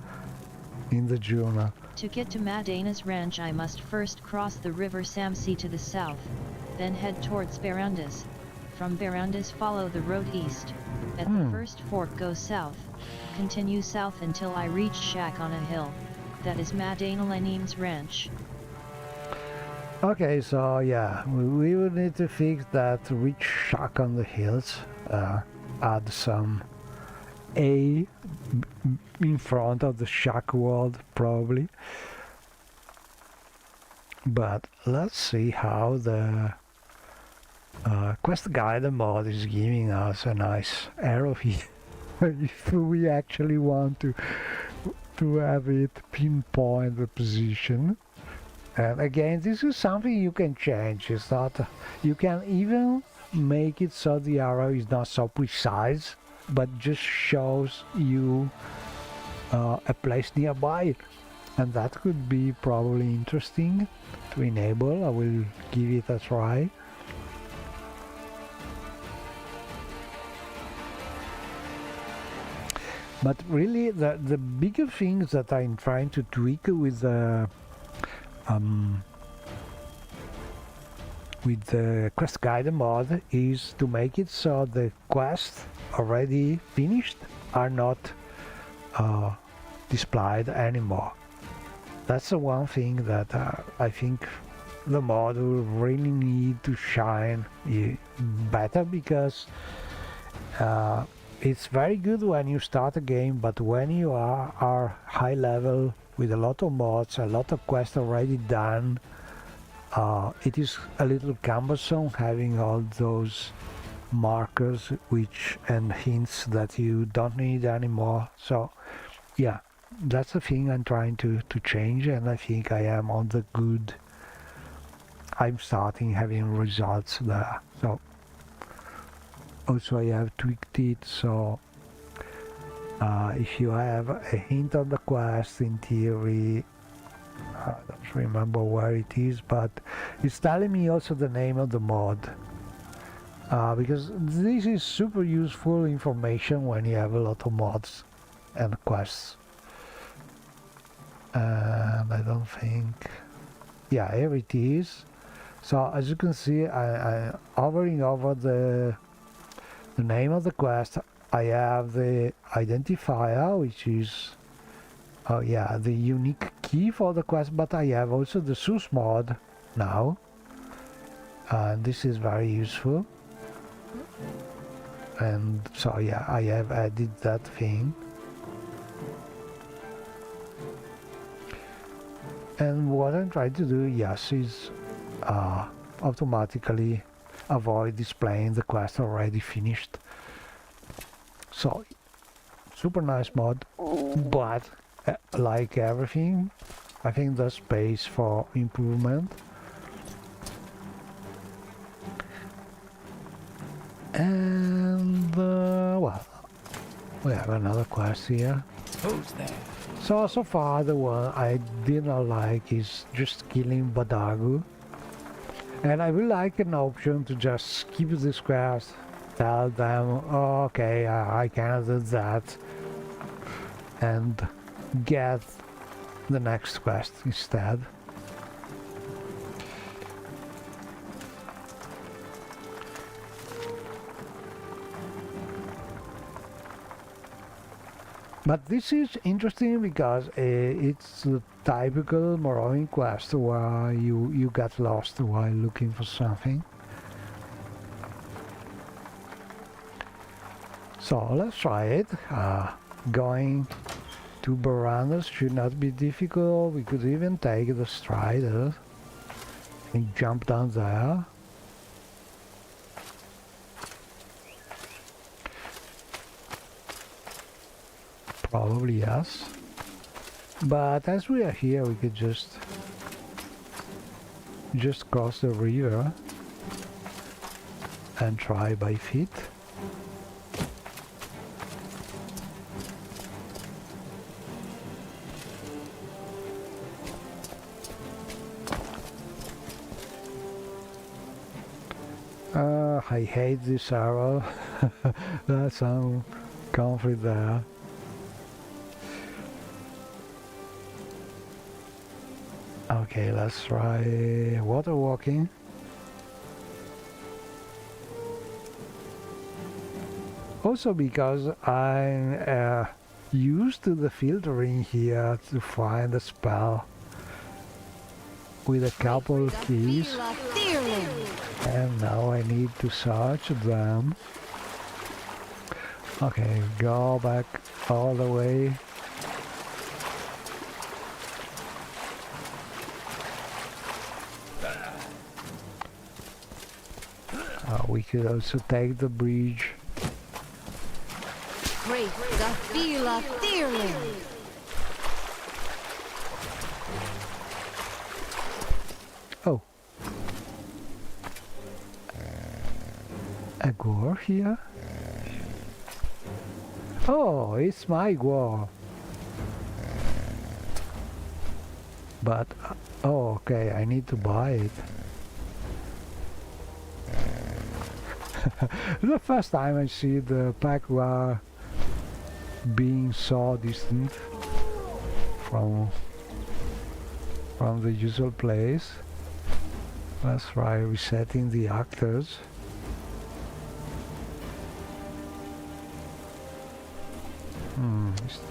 in the journal. To get to Madana's ranch I must first cross the river Samsi to the south, then head towards Barandas. From Barandas follow the road east, at the first fork go south, continue south until I reach Shack on a hill, that is Madana Lenim's ranch. Okay, so yeah, we will need to fix that reach shack on the hills, add some A in front of the shack world probably. But let's see how the quest guide mod is giving us a nice arrow here. If we actually want to have it pinpoint the position. And again, this is something you can change. It's not, you can even make it so the arrow is not so precise, but just shows you a place nearby. And that could be probably interesting to enable. I will give it a try. But really, the bigger things that I'm trying to tweak with the quest guide mod is to make it so the quests already finished are not displayed anymore. That's the one thing that I think the mod will really need to shine better, because it's very good when you start a game, but when you are high level with a lot of mods, a lot of quests already done, it is a little cumbersome having all those markers and hints that you don't need anymore. So yeah, that's the thing I'm trying to change, and I think I am on the good. I'm starting having results there. So also I have tweaked it so If you have a hint on the quest, in theory, I don't remember where it is, but it's telling me also the name of the mod. Because this is super useful information when you have a lot of mods and quests. And I don't think... Yeah, here it is. So as you can see, I'm hovering over the name of the quest. I have the identifier, which is the unique key for the quest, but I have also the source mod now, and this is very useful. And so yeah, I have added that thing. And what I'm trying to do, yes, is automatically avoid displaying the quest already finished. So, super nice mod, but like everything, I think there's space for improvement. And, well, we have another quest here. Who's there? So far the one I did not like is just killing Badagu. And I would like an option to just skip this quest, tell them, oh, okay, I cannot do that, and get the next quest instead. But this is interesting because it's the typical Morrowind quest where you get lost while looking for something. So let's try it. Going to Barandas should not be difficult. We could even take the Strider and jump down there. Probably yes. But as we are here, we could just cross the river and try by feet. I hate this arrow. That's some conflict there. Okay, let's try water walking. Also because I'm used to the filtering here to find a spell with a couple keys, and now I need to search them. Okay, go back all the way. We could also take the bridge. Great Gafila Thirling! Oh. A gore here? Oh, it's my gore. But, oh, okay, I need to buy it. The first time I see the Pakwa being so distant from the usual place. Let's try resetting the actors.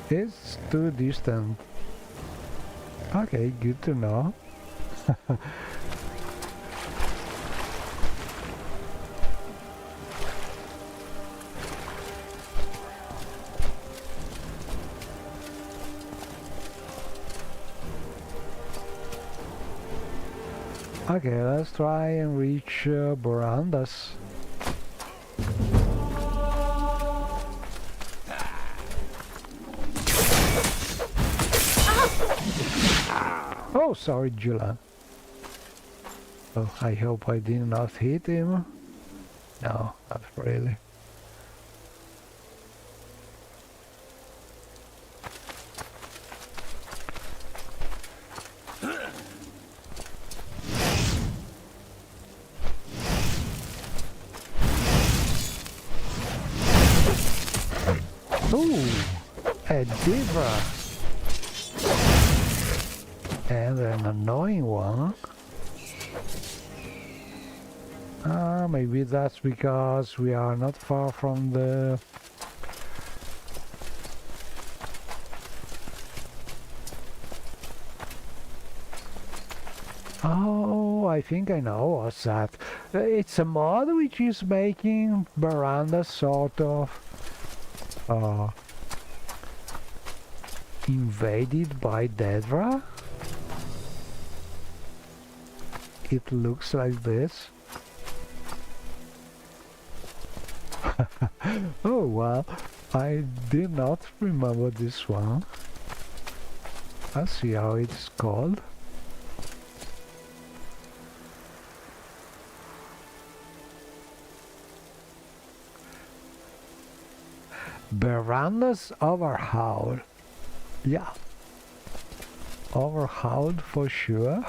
It's too distant. Okay, good to know. Okay, let's try and reach Barandas. Oh, sorry, Julian. Oh, I hope I did not hit him. No, not really. Ooh, a Divra. And an annoying one. Maybe that's because we are not far from the... Oh, I think I know what's that. It's a mod which is making Baranda sort of invaded by Dedra. It looks like this. Oh well, I did not remember this one. Let's see how it's called. Verandas overhauled. Yeah. Overhauled for sure.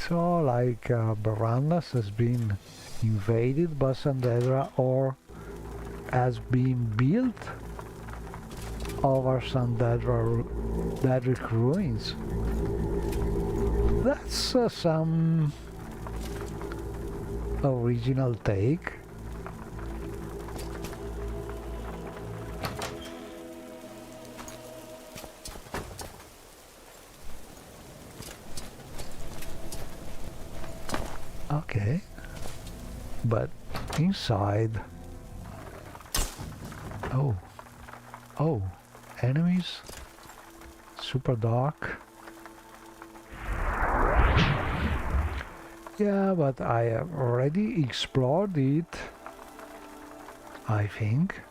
So like Verandas has been invaded by Sandedra or has been built over Sandedric ruins. That's some original take. Okay, but inside, oh, enemies, super dark. Yeah, but I have already explored it, I think.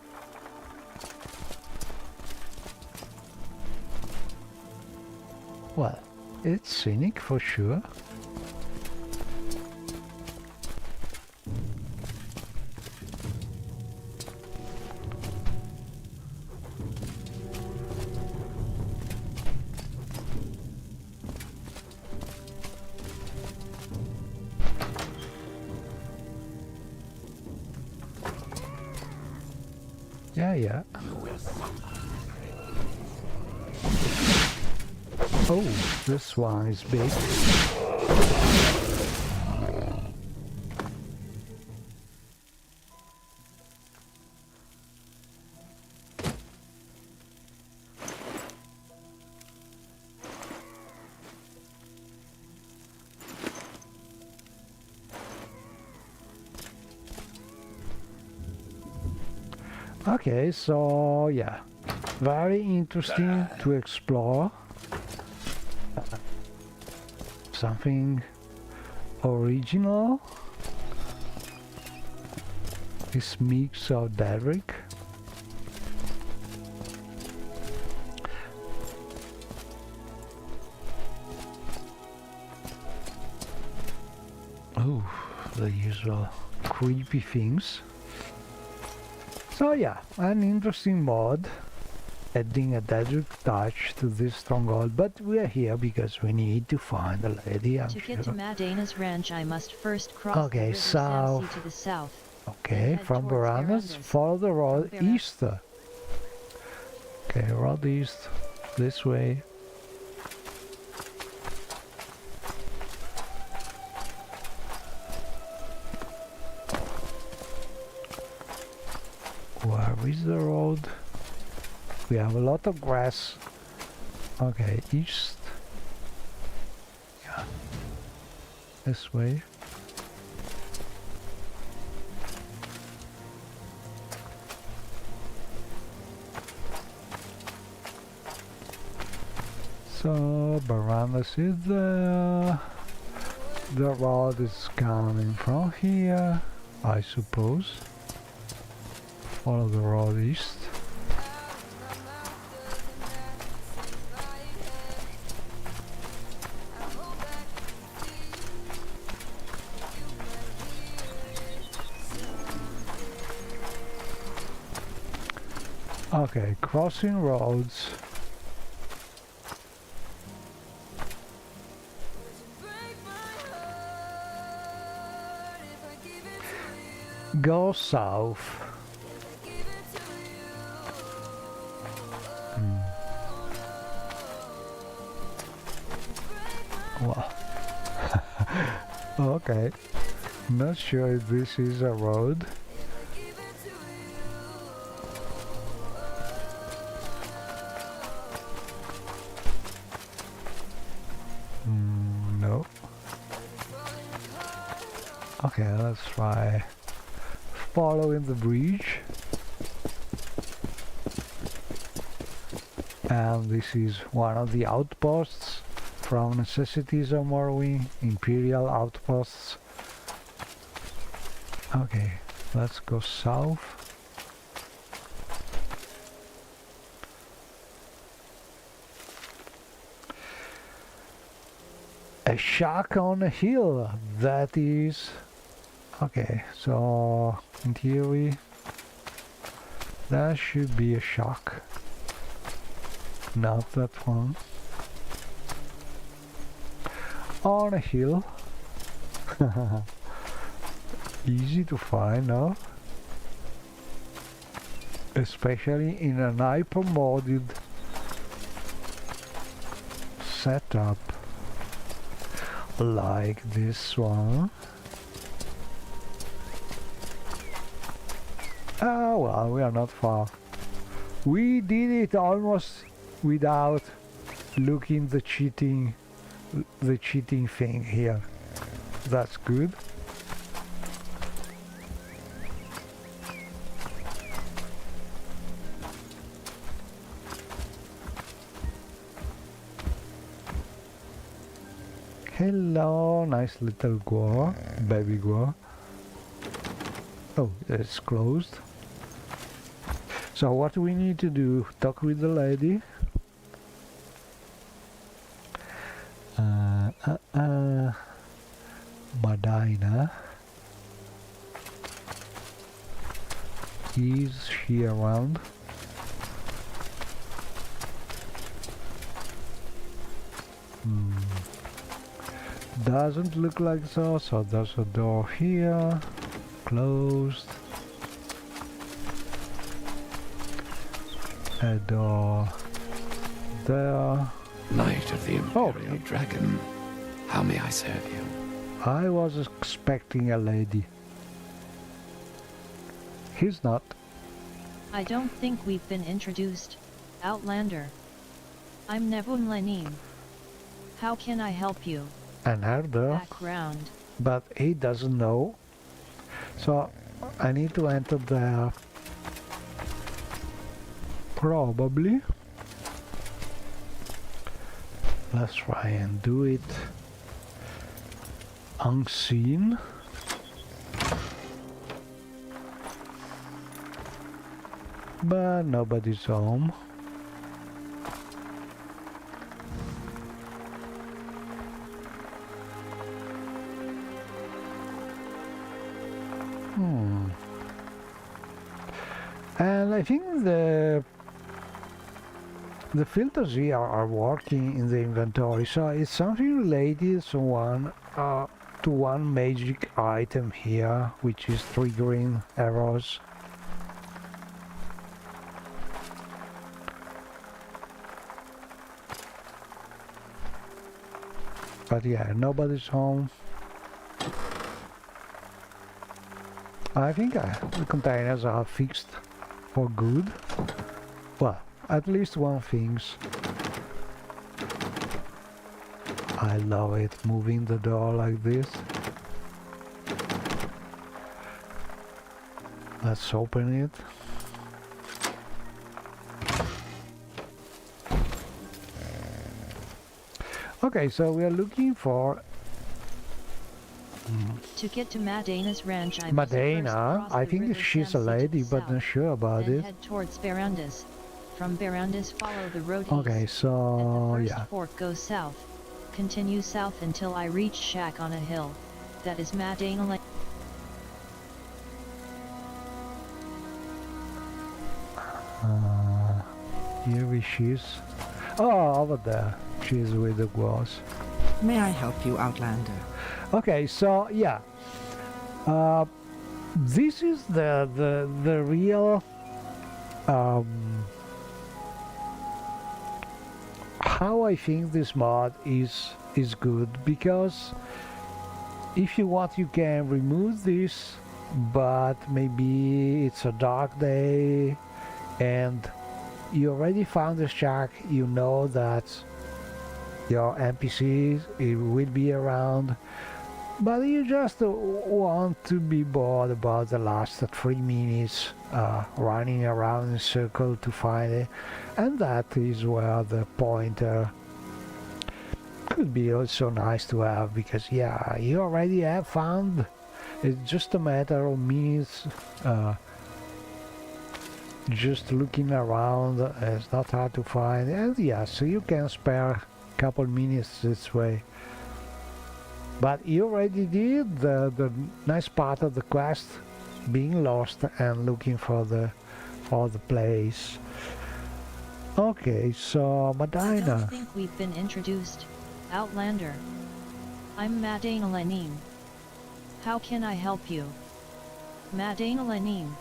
Well, it's scenic for sure. Yeah. Oh, this one is big. Okay, so yeah, very interesting to explore. Something original. This mix of Daedric. Oh, the usual creepy things. So yeah, an interesting mod, adding a Daedric touch to this stronghold, but we are here because we need to find the lady, I'm To sure. get to Madana's ranch I must first cross the Okay, river Samsea to the south. Okay, head from towards Verandas, Verandas. follow the road From Verandas. east. Okay, road east, this way. Where is the road? We have a lot of grass. Okay, east. Yeah. This way. So, Verandas is there. The road is coming from here, I suppose. Follow the road east. Okay, crossing roads. Go south. Well, okay. Not sure if this is a road. No. Okay, let's try following the bridge. And this is one of the outposts from Necessities of Morrowind, Imperial outposts. Okay, let's go south. A shack on a hill, that is... Okay, so in theory that should be a shack. Not that one. On a hill. Easy to find now. Especially in an hyper-modded setup. Like this one. Ah, well, we are not far. We did it almost without looking the cheating thing here. That's good. Hello, nice little Guar, baby Guar. Oh, it's closed. So what do we need to do? Talk with the lady. Medina. Is she around? Doesn't look like so, so there's a door here. Closed. A door there. Knight of the Imperial Dragon, how may I serve you? I was expecting a lady. He's not. I don't think we've been introduced, Outlander. I'm Nevun Lenim. How can I help you? And her there. Background. But he doesn't know. So I need to enter there. Probably. Let's try and do it unseen. But nobody's home. And I think the filters here are working in the inventory, so it's something related to one magic item here, which is triggering errors. But yeah, nobody's home. I think the containers are fixed for good. Well, at least one thing's. I love it, moving the door like this. Let's open it. Okay, so we are looking for... To get to Madena's ranch, I Medina, I think she's a lady, but not sure about then it. head towards Barandus. From Barandus, follow the road Okay, east. so At the yeah. first fork, go south. Continue south until I reach Shack on a hill. That is Madena Lane. Here she is. Oh, over there. She's with the Guars. May I help you, Outlander? Okay, so yeah. This is the real how I think this mod is good, because if you want you can remove this, but maybe it's a dark day and you already found the shack, you know that your NPCs it will be around, but you just want to be bored about the last 3 minutes running around in a circle to find it, and that is where the pointer could be also nice to have, because yeah, you already have found, it's just a matter of minutes just looking around. It's not hard to find, and yeah, so you can spare a couple minutes this way. But you already did the nice part of the quest, being lost and looking for the place. Okay, so I Medina. don't think we've been introduced, Outlander. I'm Madana Lenim. How can I help you? Madana Lenim.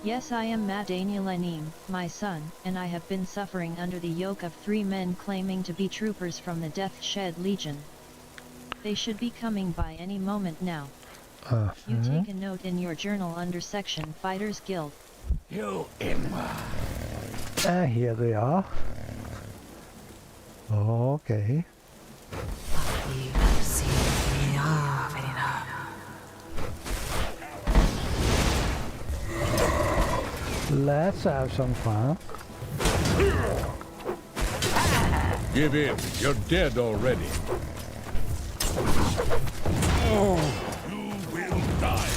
Yes, I am Madana Lenim, my son, and I have been suffering under the yoke of 3 men claiming to be troopers from the Death Shed Legion. They should be coming by any moment now. You take a note in your journal under section Fighters Guild. You Inwa. Here they are. Okay. Let's have some fun. Give in. You're dead already. You will die.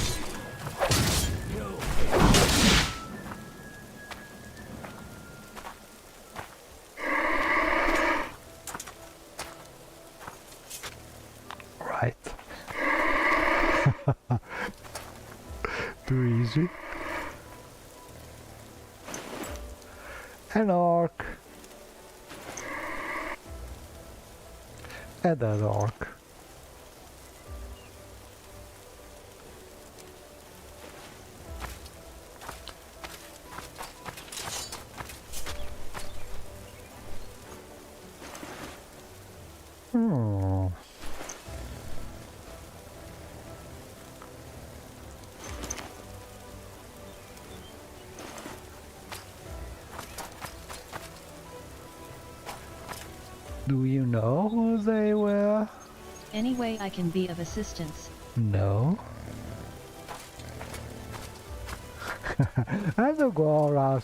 Right. Too easy. An orc. And an orc. Do you know who they were? Any way I can be of assistance? No. I don't go around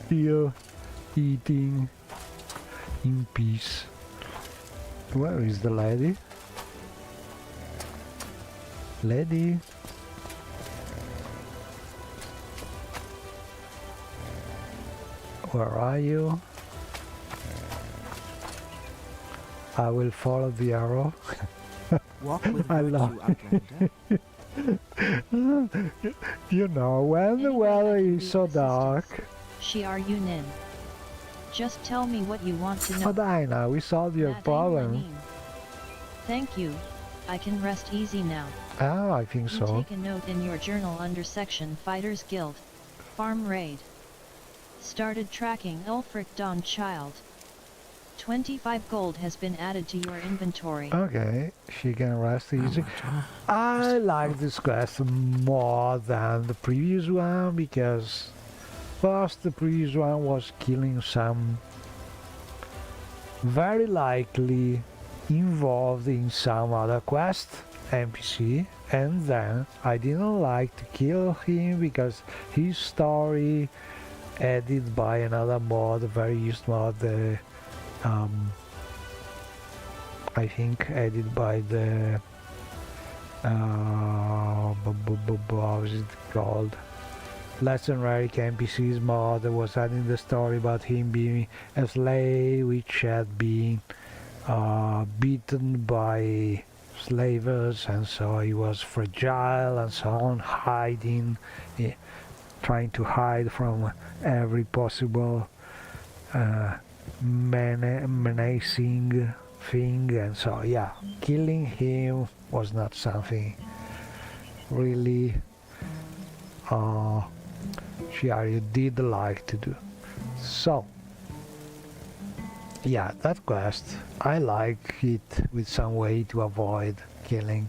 still eating in peace. Where is the lady? Lady? Where are you? I will follow the arrow. Walk with I virtue, love Outlander. You know, when the weather is so dark. Shiar Yunin. Just tell me what you want to know. Medina, we solved your Madana problem. Lenim. Thank you. I can rest easy now. Ah, I think You so. take a note in your journal under section Fighters Guild. Farm Raid. Started tracking Ulfric Dawnchild. 25 gold has been added to your inventory. Okay, she can rest easy. I like this quest more than the previous one, because first the previous one was killing some very likely involved in some other quest NPC, and then I didn't like to kill him because his story added by another mod, very used mod, the I think added by the how is it called? Legendary NPCs mod that was adding the story about him being a slave which had been beaten by slavers, and so he was fragile and so on, hiding, trying to hide from every possible menacing thing, and so yeah, killing him was not something really Shiari did like to do. So Yeah, that quest, I like it with some way to avoid killing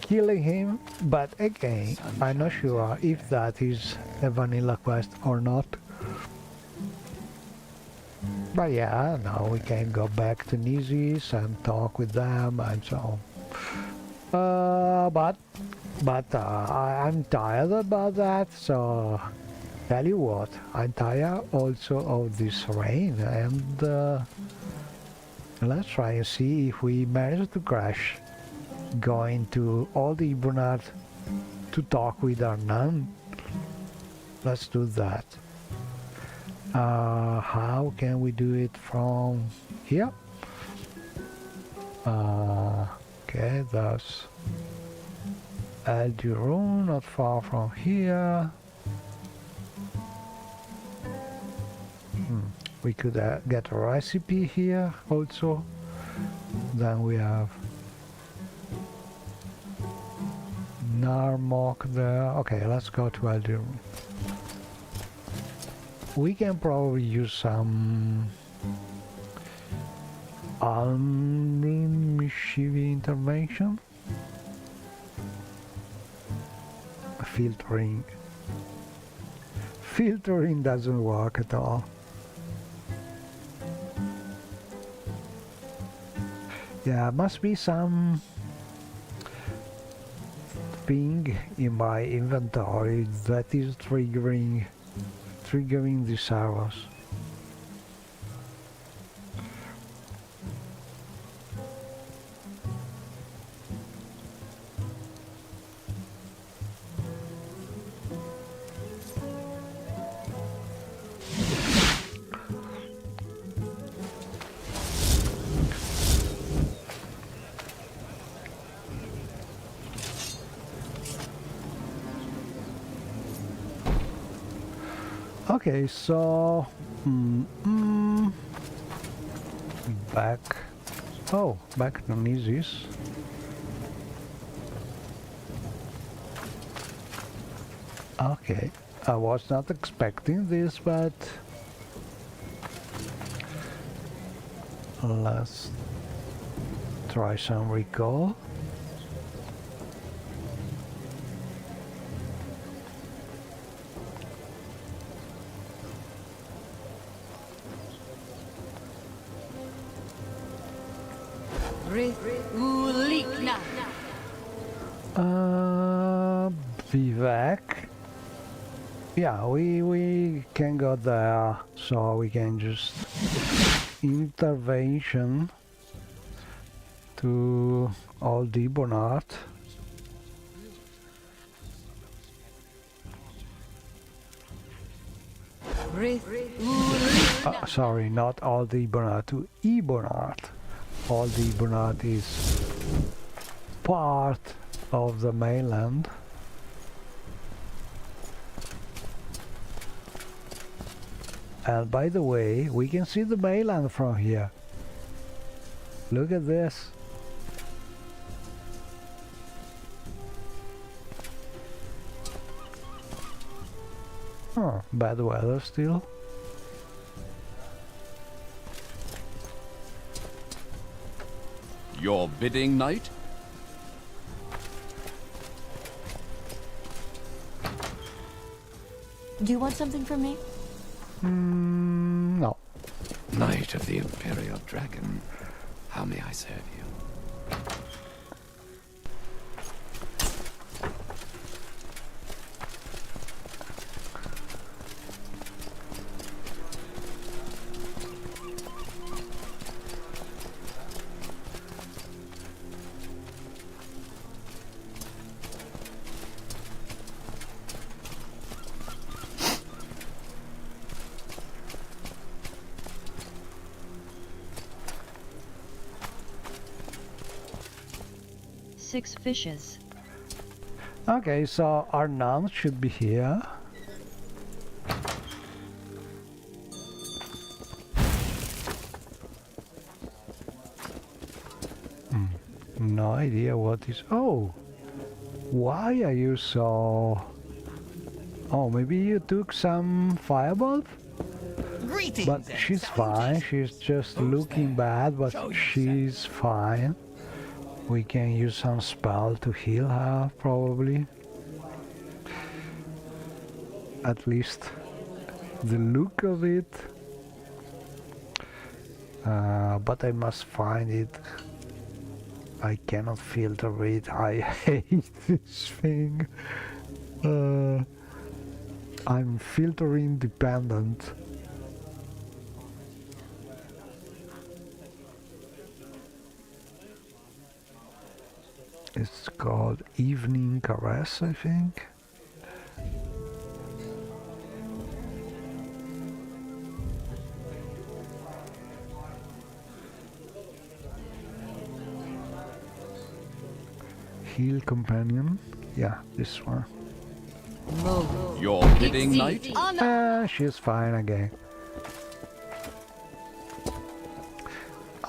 him, but again, I'm not sure if that is a vanilla quest or not. But yeah, now we can go back to Nizis and talk with them and so on. But I'm tired about that, so tell you what, I'm tired also of this rain, and let's try and see if we manage to crash going to Old Ibonat to talk with our nun. Let's do that. How can we do it from here? Okay, that's Eldirun, not far from here. We could get a recipe here also. Then we have Narmok there. Okay, let's go to Eldirun. We can probably use some Mischievous intervention. Filtering. Filtering doesn't work at all. Yeah, must be some thing in my inventory that is triggering these arrows. Okay, so back to Nizis. Okay, I was not expecting this, but let's try some recall. Vivek. Yeah, we can go there, so we can just intervention to Old Ibonat. Sorry, not Old Ibonat, to Ibonat. Old Ibonat is part of the mainland. And by the way, we can see the mainland from here. Look at this. Oh, bad weather still. Your bidding, knight? Do you want something from me? No. Knight of the Imperial Dragon, how may I serve you? Six fishes. Okay, so our nun should be here. No idea what is... Oh! Why are you so... Oh, maybe you took some fireball? Greetings, But and she's fine. She's just looking bad, but she's fine. We can use some spell to heal her, probably. At least the look of it. But I must find it. I cannot filter it. I hate this thing. I'm filtering dependent. It's called Evening Caress, I think. Heal companion. Yeah, this one. Your bidding, knight? She's fine again.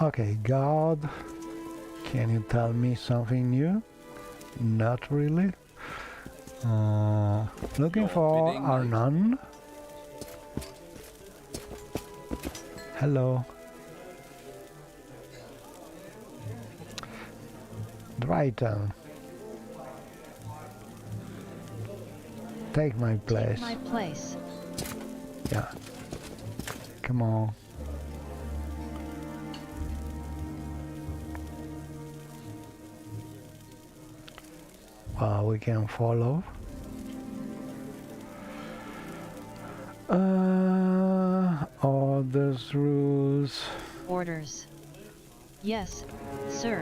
Okay, God. Can you tell me something new? Not really. Looking for Arnon. Hello. Dryton. Take my place. Take my place. Yeah. Come on. We can follow. Orders, rules. Orders. Yes, sir.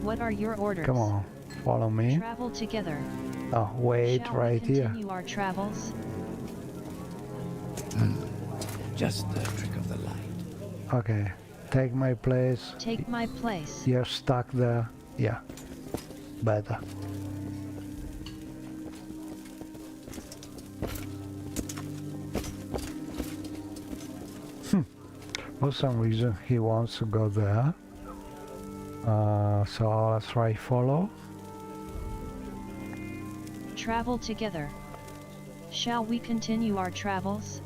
What are your orders? Come on, follow me. Travel together. Oh, wait, Shall right we here. continue our travels? Just the trick of the light. Okay, take my place. Take my place. You're stuck there. Yeah, better. For some reason he wants to go there. So let's try follow. Travel together. Shall we continue our travels?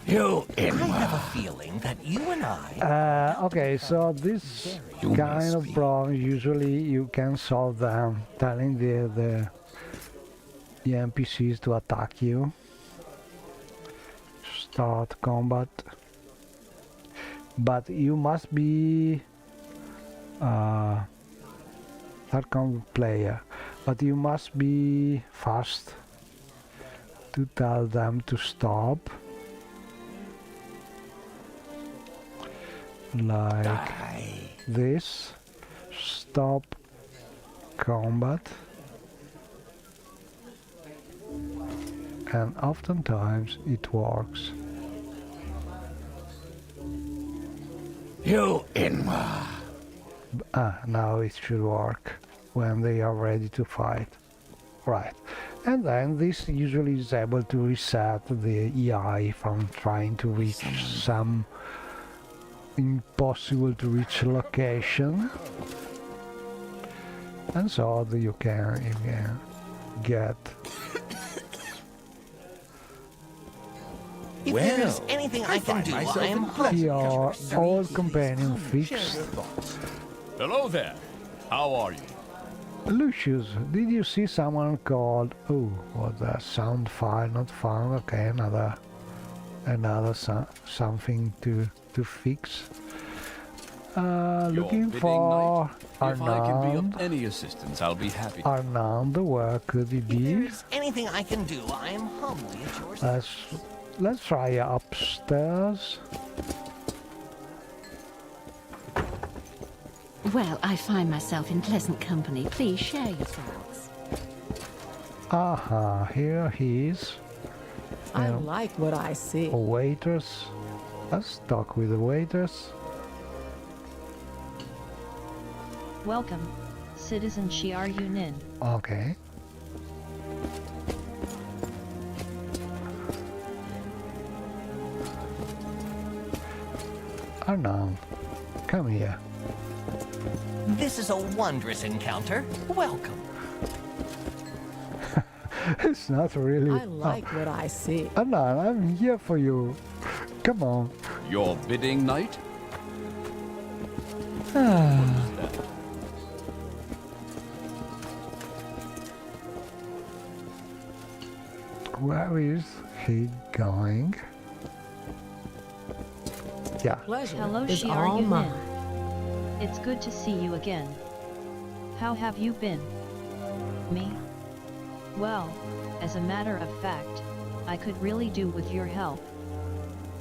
I have a feeling that you and I... Okay, so this kind of problems usually you can solve them telling the NPCs to attack you. Start combat. But you must be third combat player. But you must be fast to tell them to stop. Like this. Stop combat. And oftentimes it works. Now it should work when they are ready to fight. Right. And then this usually is able to reset the EI if I'm trying to reach some impossible to reach location. And so you can get... If there is anything I can do, I am hungry. Your old companion fixed. Hello there. How are you? Lucius, did you see someone called... Oh, what the sound file not found? Okay, another something to fix. Looking for If I can be Arnand. of any assistance, I'll be happy. Arnand, where could he If there be? is anything I can do, I am humbly at your service. Let's try upstairs. Well, I find myself in pleasant company. Please share your thoughts. Aha, here he is. I like what I see. Waiters. Let's talk with the waiters. Welcome, Citizen Shiar Yunin. Okay. Arnand, come here. This is a wondrous encounter. Welcome. It's not really. I like what I see. Anna, I'm here for you. Come on. Your bidding, knight? Where is he going? Yeah. Pleasure Hello, is Shi, are all you mine. Nin? It's good to see you again. How have you been? Me? Well, as a matter of fact, I could really do with your help.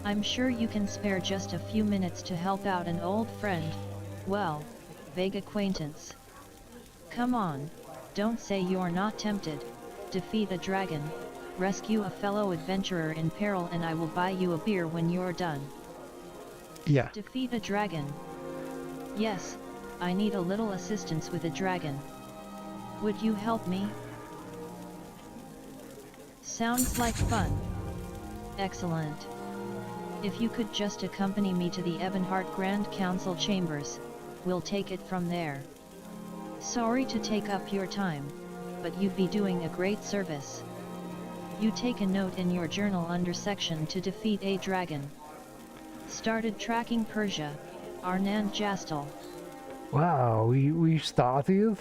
I'm sure you can spare just a few minutes to help out an old friend, well, vague acquaintance. Come on, don't say you're not tempted. Defeat a dragon, rescue a fellow adventurer in peril, and I will buy you a beer when you're done. Yeah. Defeat a dragon. Yes, I need a little assistance with a dragon. Would you help me? Sounds like fun. Excellent. If you could just accompany me to the Ebonheart Grand Council chambers, we'll take it from there. Sorry to take up your time, but you'd be doing a great service. You take a note in your journal under section to defeat a dragon. Started tracking Persia, Arnand Jastel. Wow, we started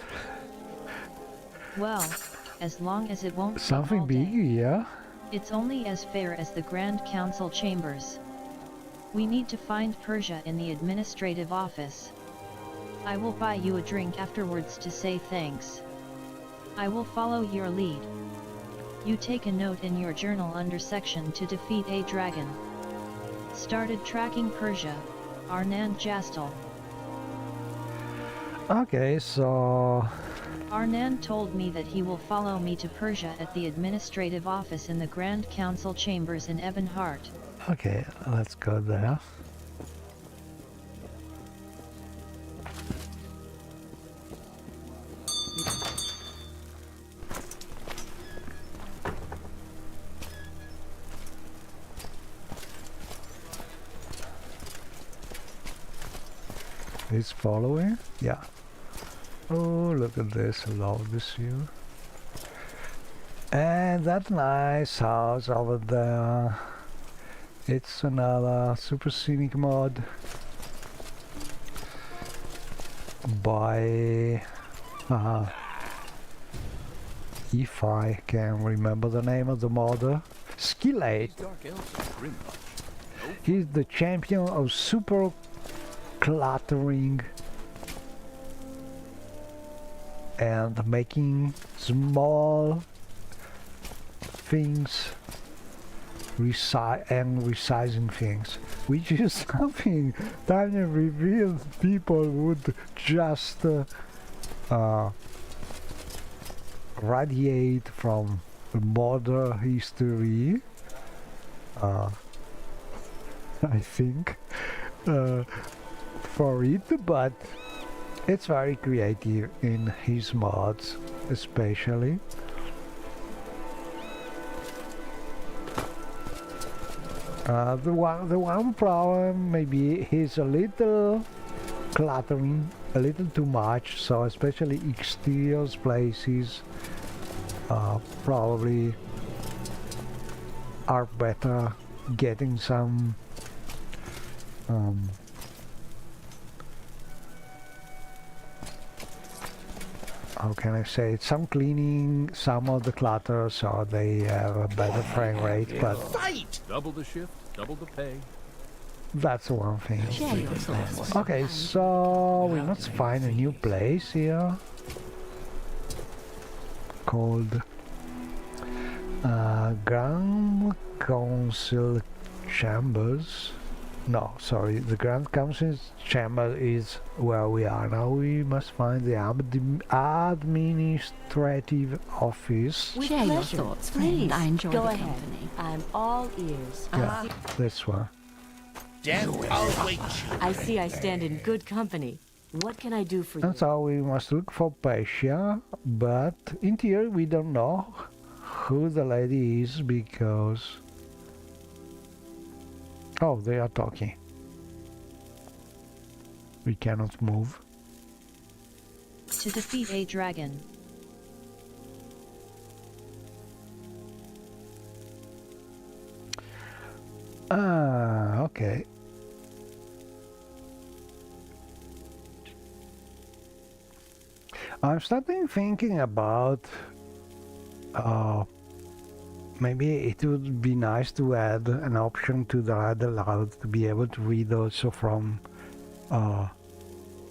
Well, as long as it won't take something all day. big, yeah? It's only as fair as the Grand Council chambers. We need to find Persia in the administrative office. I will buy you a drink afterwards to say thanks. I will follow your lead. You take a note in your journal under section to defeat a dragon. Started tracking Persia, Arnand Jastel. Okay, so Arnand told me that he will follow me to Persia at the administrative office in the Grand Council chambers in Ebonheart. okay, let's go there. He's following? Yeah. Oh, look at this, I love this view. And that nice house over there. It's another super scenic mod by if I can remember the name of the modder. Skillate. He's the champion of super cluttering and making small things and resizing things, which is something Tanya revealed people would just radiate from the modern history, I think, for it, but it's very creative in his mods, especially. The one problem maybe he's a little cluttering, a little too much, so especially exterior places probably are better getting some how can I say it, some cleaning, some of the clutter, so they have a better frame rate, but Fight! Double the shift, double the pay. that's one thing. Share your thoughts. Okay, so we must find a new place here called Grand Council Chambers. No, sorry, the Grand Council Chamber is where we are now. We must find the administrative office. Share your thoughts, friend. I enjoy the company. I'm all ears. Yeah, this one. Death, I'll wait you. I see I stand in good company. What can I do for you? And so we must look for Pescia, but in theory we don't know who the lady is because... Oh, they are talking. We cannot move. To defeat a dragon. Ah, okay. I'm starting thinking about maybe it would be nice to add an option to the Read Aloud to be able to read also from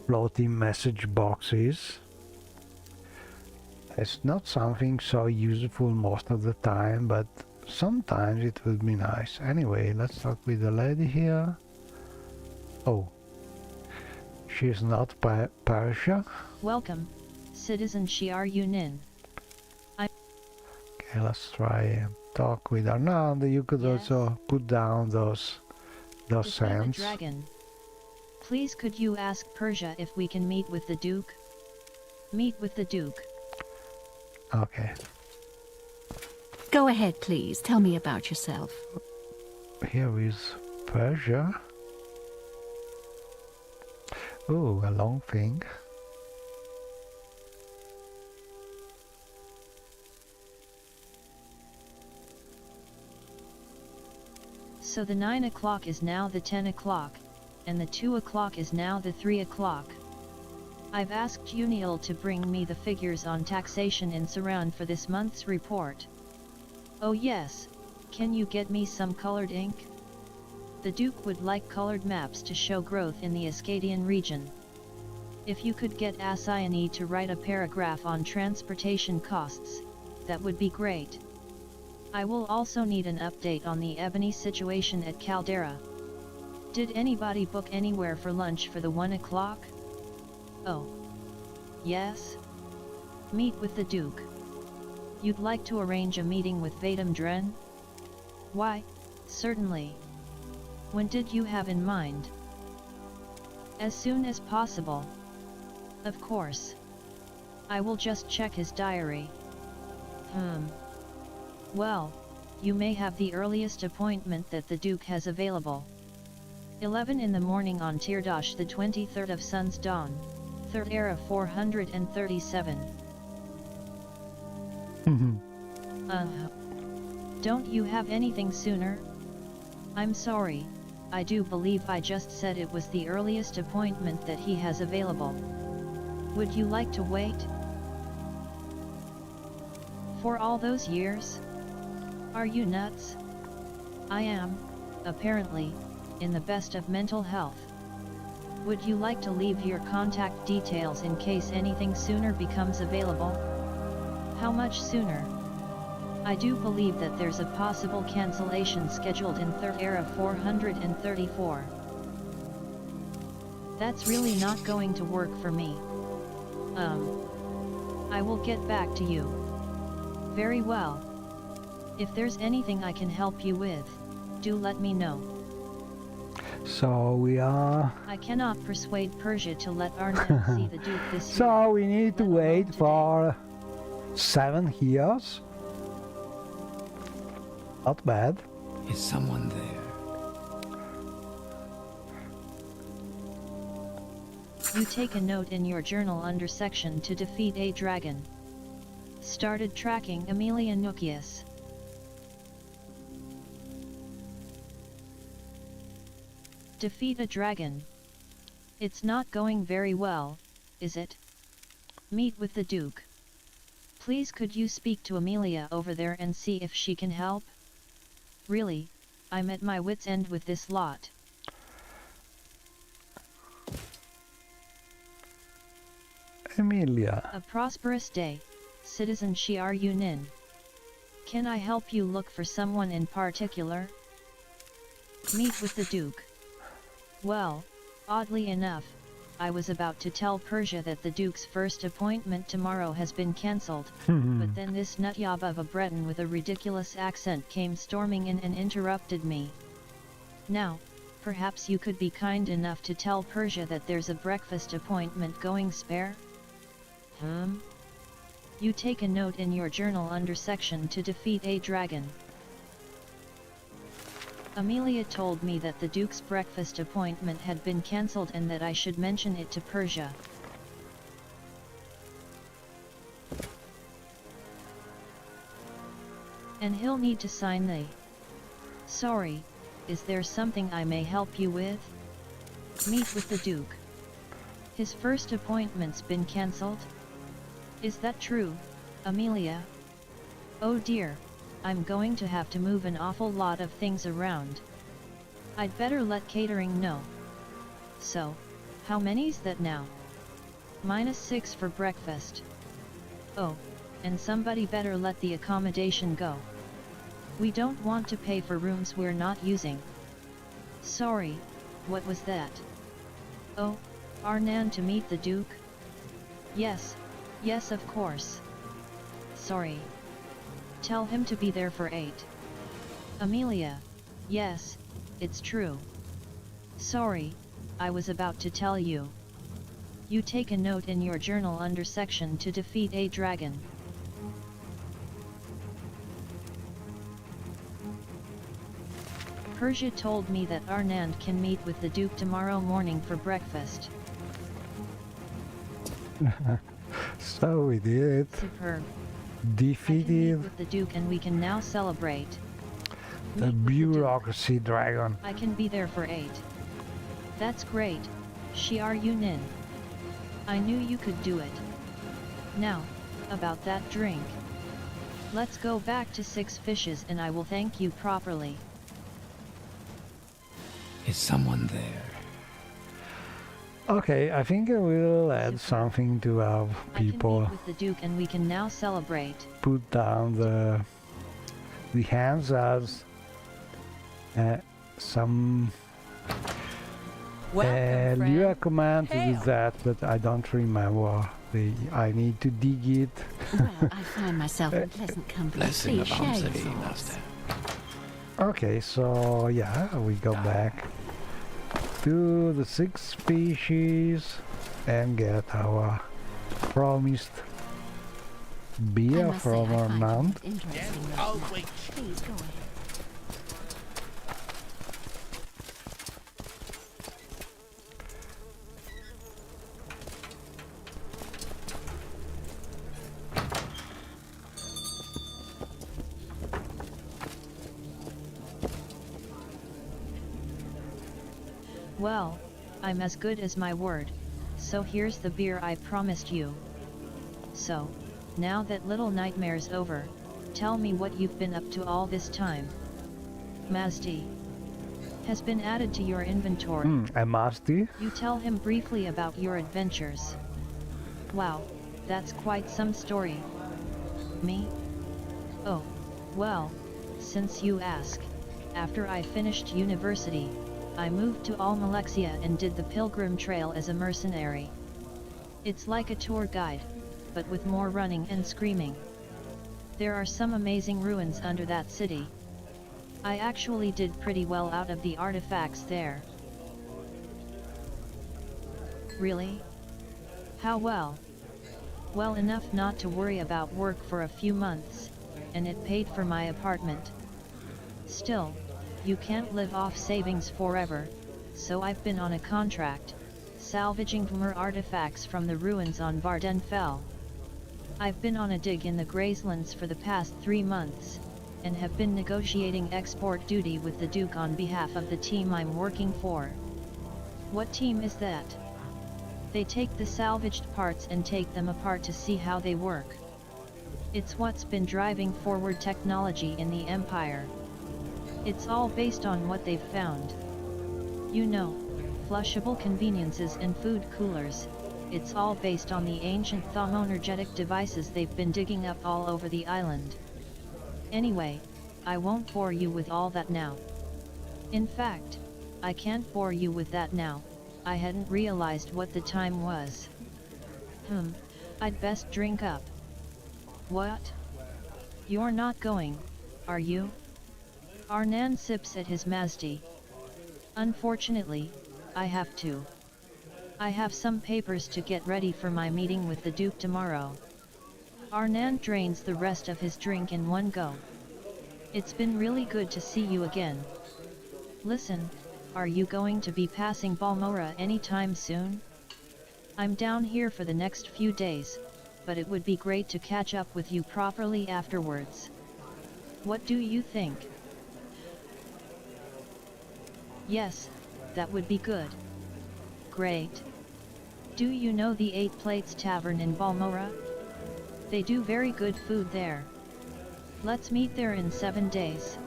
floating message boxes. It's not something so useful most of the time, but sometimes it would be nice. Anyway, let's talk with the lady here. Oh, she's not Persia. Welcome, Citizen Xiar Yunin. Okay, let's try and talk with her. Now you could also put down those sands. Dragon. Please could you ask Persia if we can meet with the Duke? Meet with the Duke. Okay. Go ahead, please. Tell me about yourself. Here is Persia. Oh, a long thing. So the 9 o'clock is now the 10 o'clock, and the 2 o'clock is now the 3 o'clock. I've asked Uniel to bring me the figures on taxation in Saran for this month's report. Oh yes, can you get me some colored ink? The Duke would like colored maps to show growth in the Ascadian region. If you could get Asyani to write a paragraph on transportation costs, that would be great. I will also need an update on the ebony situation at Caldera. Did anybody book anywhere for lunch for the 1 o'clock? Oh. Yes? Meet with the Duke. You'd like to arrange a meeting with Vadam Dren? Why, certainly. When did you have in mind? As soon as possible. Of course. I will just check his diary. Well, you may have the earliest appointment that the Duke has available. 11 in the morning on Tirdosh the 23rd of Sun's Dawn, 3rd era 437. Don't you have anything sooner? I'm sorry, I do believe I just said it was the earliest appointment that he has available. Would you like to wait? For all those years? Are you nuts? I am, apparently, in the best of mental health. Would you like to leave your contact details in case anything sooner becomes available? How much sooner? I do believe that there's a possible cancellation scheduled in 3rd era 434. That's really not going to work for me. I will get back to you. Very well. If there's anything I can help you with, do let me know. So we are... I cannot persuade Persia to let Arnett see the Duke this year. So we need to wait for 7 years. Not bad. Is someone there? You take a note in your journal under section to defeat a dragon. Started tracking Amelia Nukius. Defeat a dragon. It's not going very well, is it? Meet with the Duke. Please could you speak to Amelia over there and see if she can help? Really, I'm at my wit's end with this lot. Amelia. A prosperous day, Citizen Xiar Yunin. Can I help you look for someone in particular? Meet with the Duke. Well, oddly enough, I was about to tell Persia that the Duke's first appointment tomorrow has been cancelled, but then this nutjob of a Breton with a ridiculous accent came storming in and interrupted me. Now, perhaps you could be kind enough to tell Persia that there's a breakfast appointment going spare? You take a note in your journal under section to defeat a dragon. Amelia told me that the Duke's breakfast appointment had been cancelled and that I should mention it to Persia. And he'll need to sign the... Sorry, Is there something I may help you with? Meet with the Duke. His first appointment's been cancelled? Is that true, Amelia? Oh dear, I'm going to have to move an awful lot of things around. I'd better let catering know. So, how many's that now? -6 for breakfast. Oh, and somebody better let the accommodation go. We don't want to pay for rooms we're not using. Sorry, what was that? Oh, Arnan to meet the Duke? Yes, yes of course. Sorry. Tell him to be there for 8. Amelia, yes, it's true. Sorry, I was about to tell you. You take a note in your journal under section to defeat a dragon. Persia told me that Arnand can meet with the Duke tomorrow morning for breakfast. So we did it. Superb. Defeated I can meet with the Duke and we can now celebrate. the bureaucracy dragon. I can be there for 8. That's great, Xiar Yunin. I knew you could do it. Now, about that drink. Let's go back to 6 Fishes and I will thank you properly. Is someone there? Okay, I think I will add something to have I can people meet with the Duke and we can now celebrate. put down the hands as some Welcome, you friend. command to do Hail. that, but I don't remember. I need to dig it. Well, I find myself in pleasant company. Blessing Please of share your Amsari, thoughts. Master. Okay, so yeah, we go back to the 6 species and get our promised I beer must say, from I our find nun. it interesting. I'll right now. wait. Please go ahead. Well, I'm as good as my word, so here's the beer I promised you. So, now that little nightmare's over, tell me what you've been up to all this time. Mazdi has been added to your inventory. And Masti? You tell him briefly about your adventures. Wow, that's quite some story. Me? Oh, well, since you ask, after I finished university, I moved to Almalexia and did the Pilgrim Trail as a mercenary. It's like a tour guide, but with more running and screaming. There are some amazing ruins under that city. I actually did pretty well out of the artifacts there. Really? How well? Well enough not to worry about work for a few months, and it paid for my apartment. Still, you can't live off savings forever, so I've been on a contract, salvaging more artifacts from the ruins on Vardenfell. I've been on a dig in the Gracelands for the past 3 months, and have been negotiating export duty with the Duke on behalf of the team I'm working for. What team is that? They take the salvaged parts and take them apart to see how they work. It's what's been driving forward technology in the Empire. It's all based on what they've found. You know, flushable conveniences and food coolers. It's all based on the ancient thaumonergetic devices they've been digging up all over the island. Anyway, I won't bore you with all that now. In fact, I can't bore you with that now. I hadn't realized what the time was. I'd best drink up. What? You're not going, are you? Arnan sips at his Mazdi. Unfortunately, I have to. I have some papers to get ready for my meeting with the Duke tomorrow. Arnan drains the rest of his drink in one go. It's been really good to see you again. Listen, are you going to be passing Balmora anytime soon? I'm down here for the next few days, but it would be great to catch up with you properly afterwards. What do you think? Yes, that would be good. Great. Do you know the 8 Plates Tavern in Balmora? They do very good food there. Let's meet there in 7 days.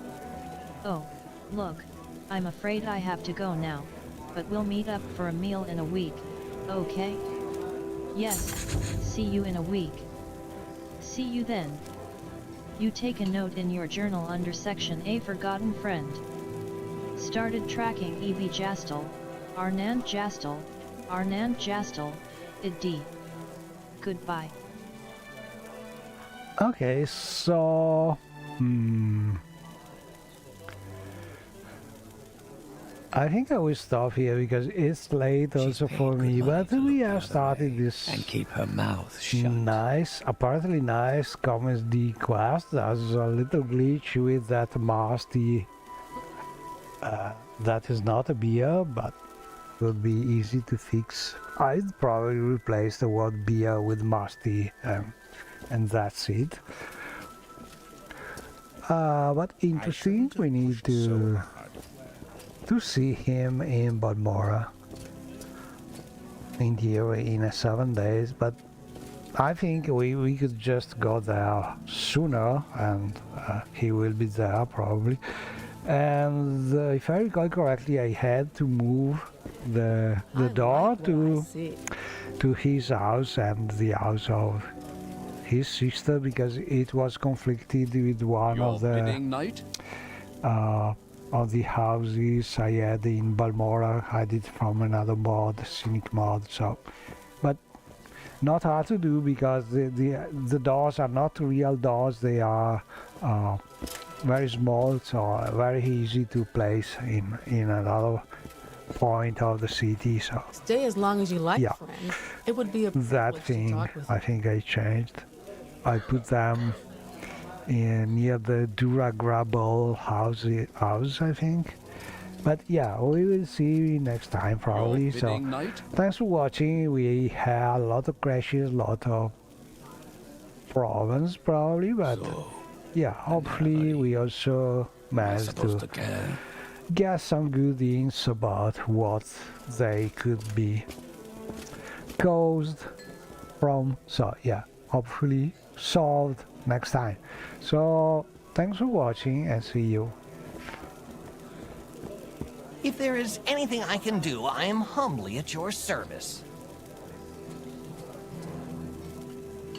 Oh, look, I'm afraid I have to go now, but we'll meet up for a meal in a week, okay? Yes, see you in a week. See you then. You take a note in your journal under section A, Forgotten Friend. Started tracking EB Jastel, Arnand Jastel, id. Goodbye. Okay, so... I think I will stop here because it's late also for me, but we have started this And keep her mouth shut. apparently nice comedy quest. There's a little glitch with that musty, that is not a beer, but will be easy to fix. I'd probably replace the word beer with musty, and that's it. But interesting, we need to see him in Balmora in theory in 7 days, but I think we could just go there sooner, and he will be there probably. And if I recall correctly, I had to move the door to his house and the house of his sister, because it was conflicted with one of the houses I had in Balmora. I did from another mod, Scenic mod, so, but not hard to do because the doors are not real doors, they are very small, so very easy to place in another point of the city. So Stay as long as you like, yeah, friend. It would be a that privilege to thing talk with I you. think I changed. I put them near the Dura Grubble house, I think. But yeah, we will see next time probably. So thanks for watching. We had a lot of crashes, a lot of problems probably, but yeah, hopefully we also managed to get some good hints about what they could be caused from. So yeah, hopefully solved next time. So thanks for watching and see you. If there is anything I can do, I am humbly at your service.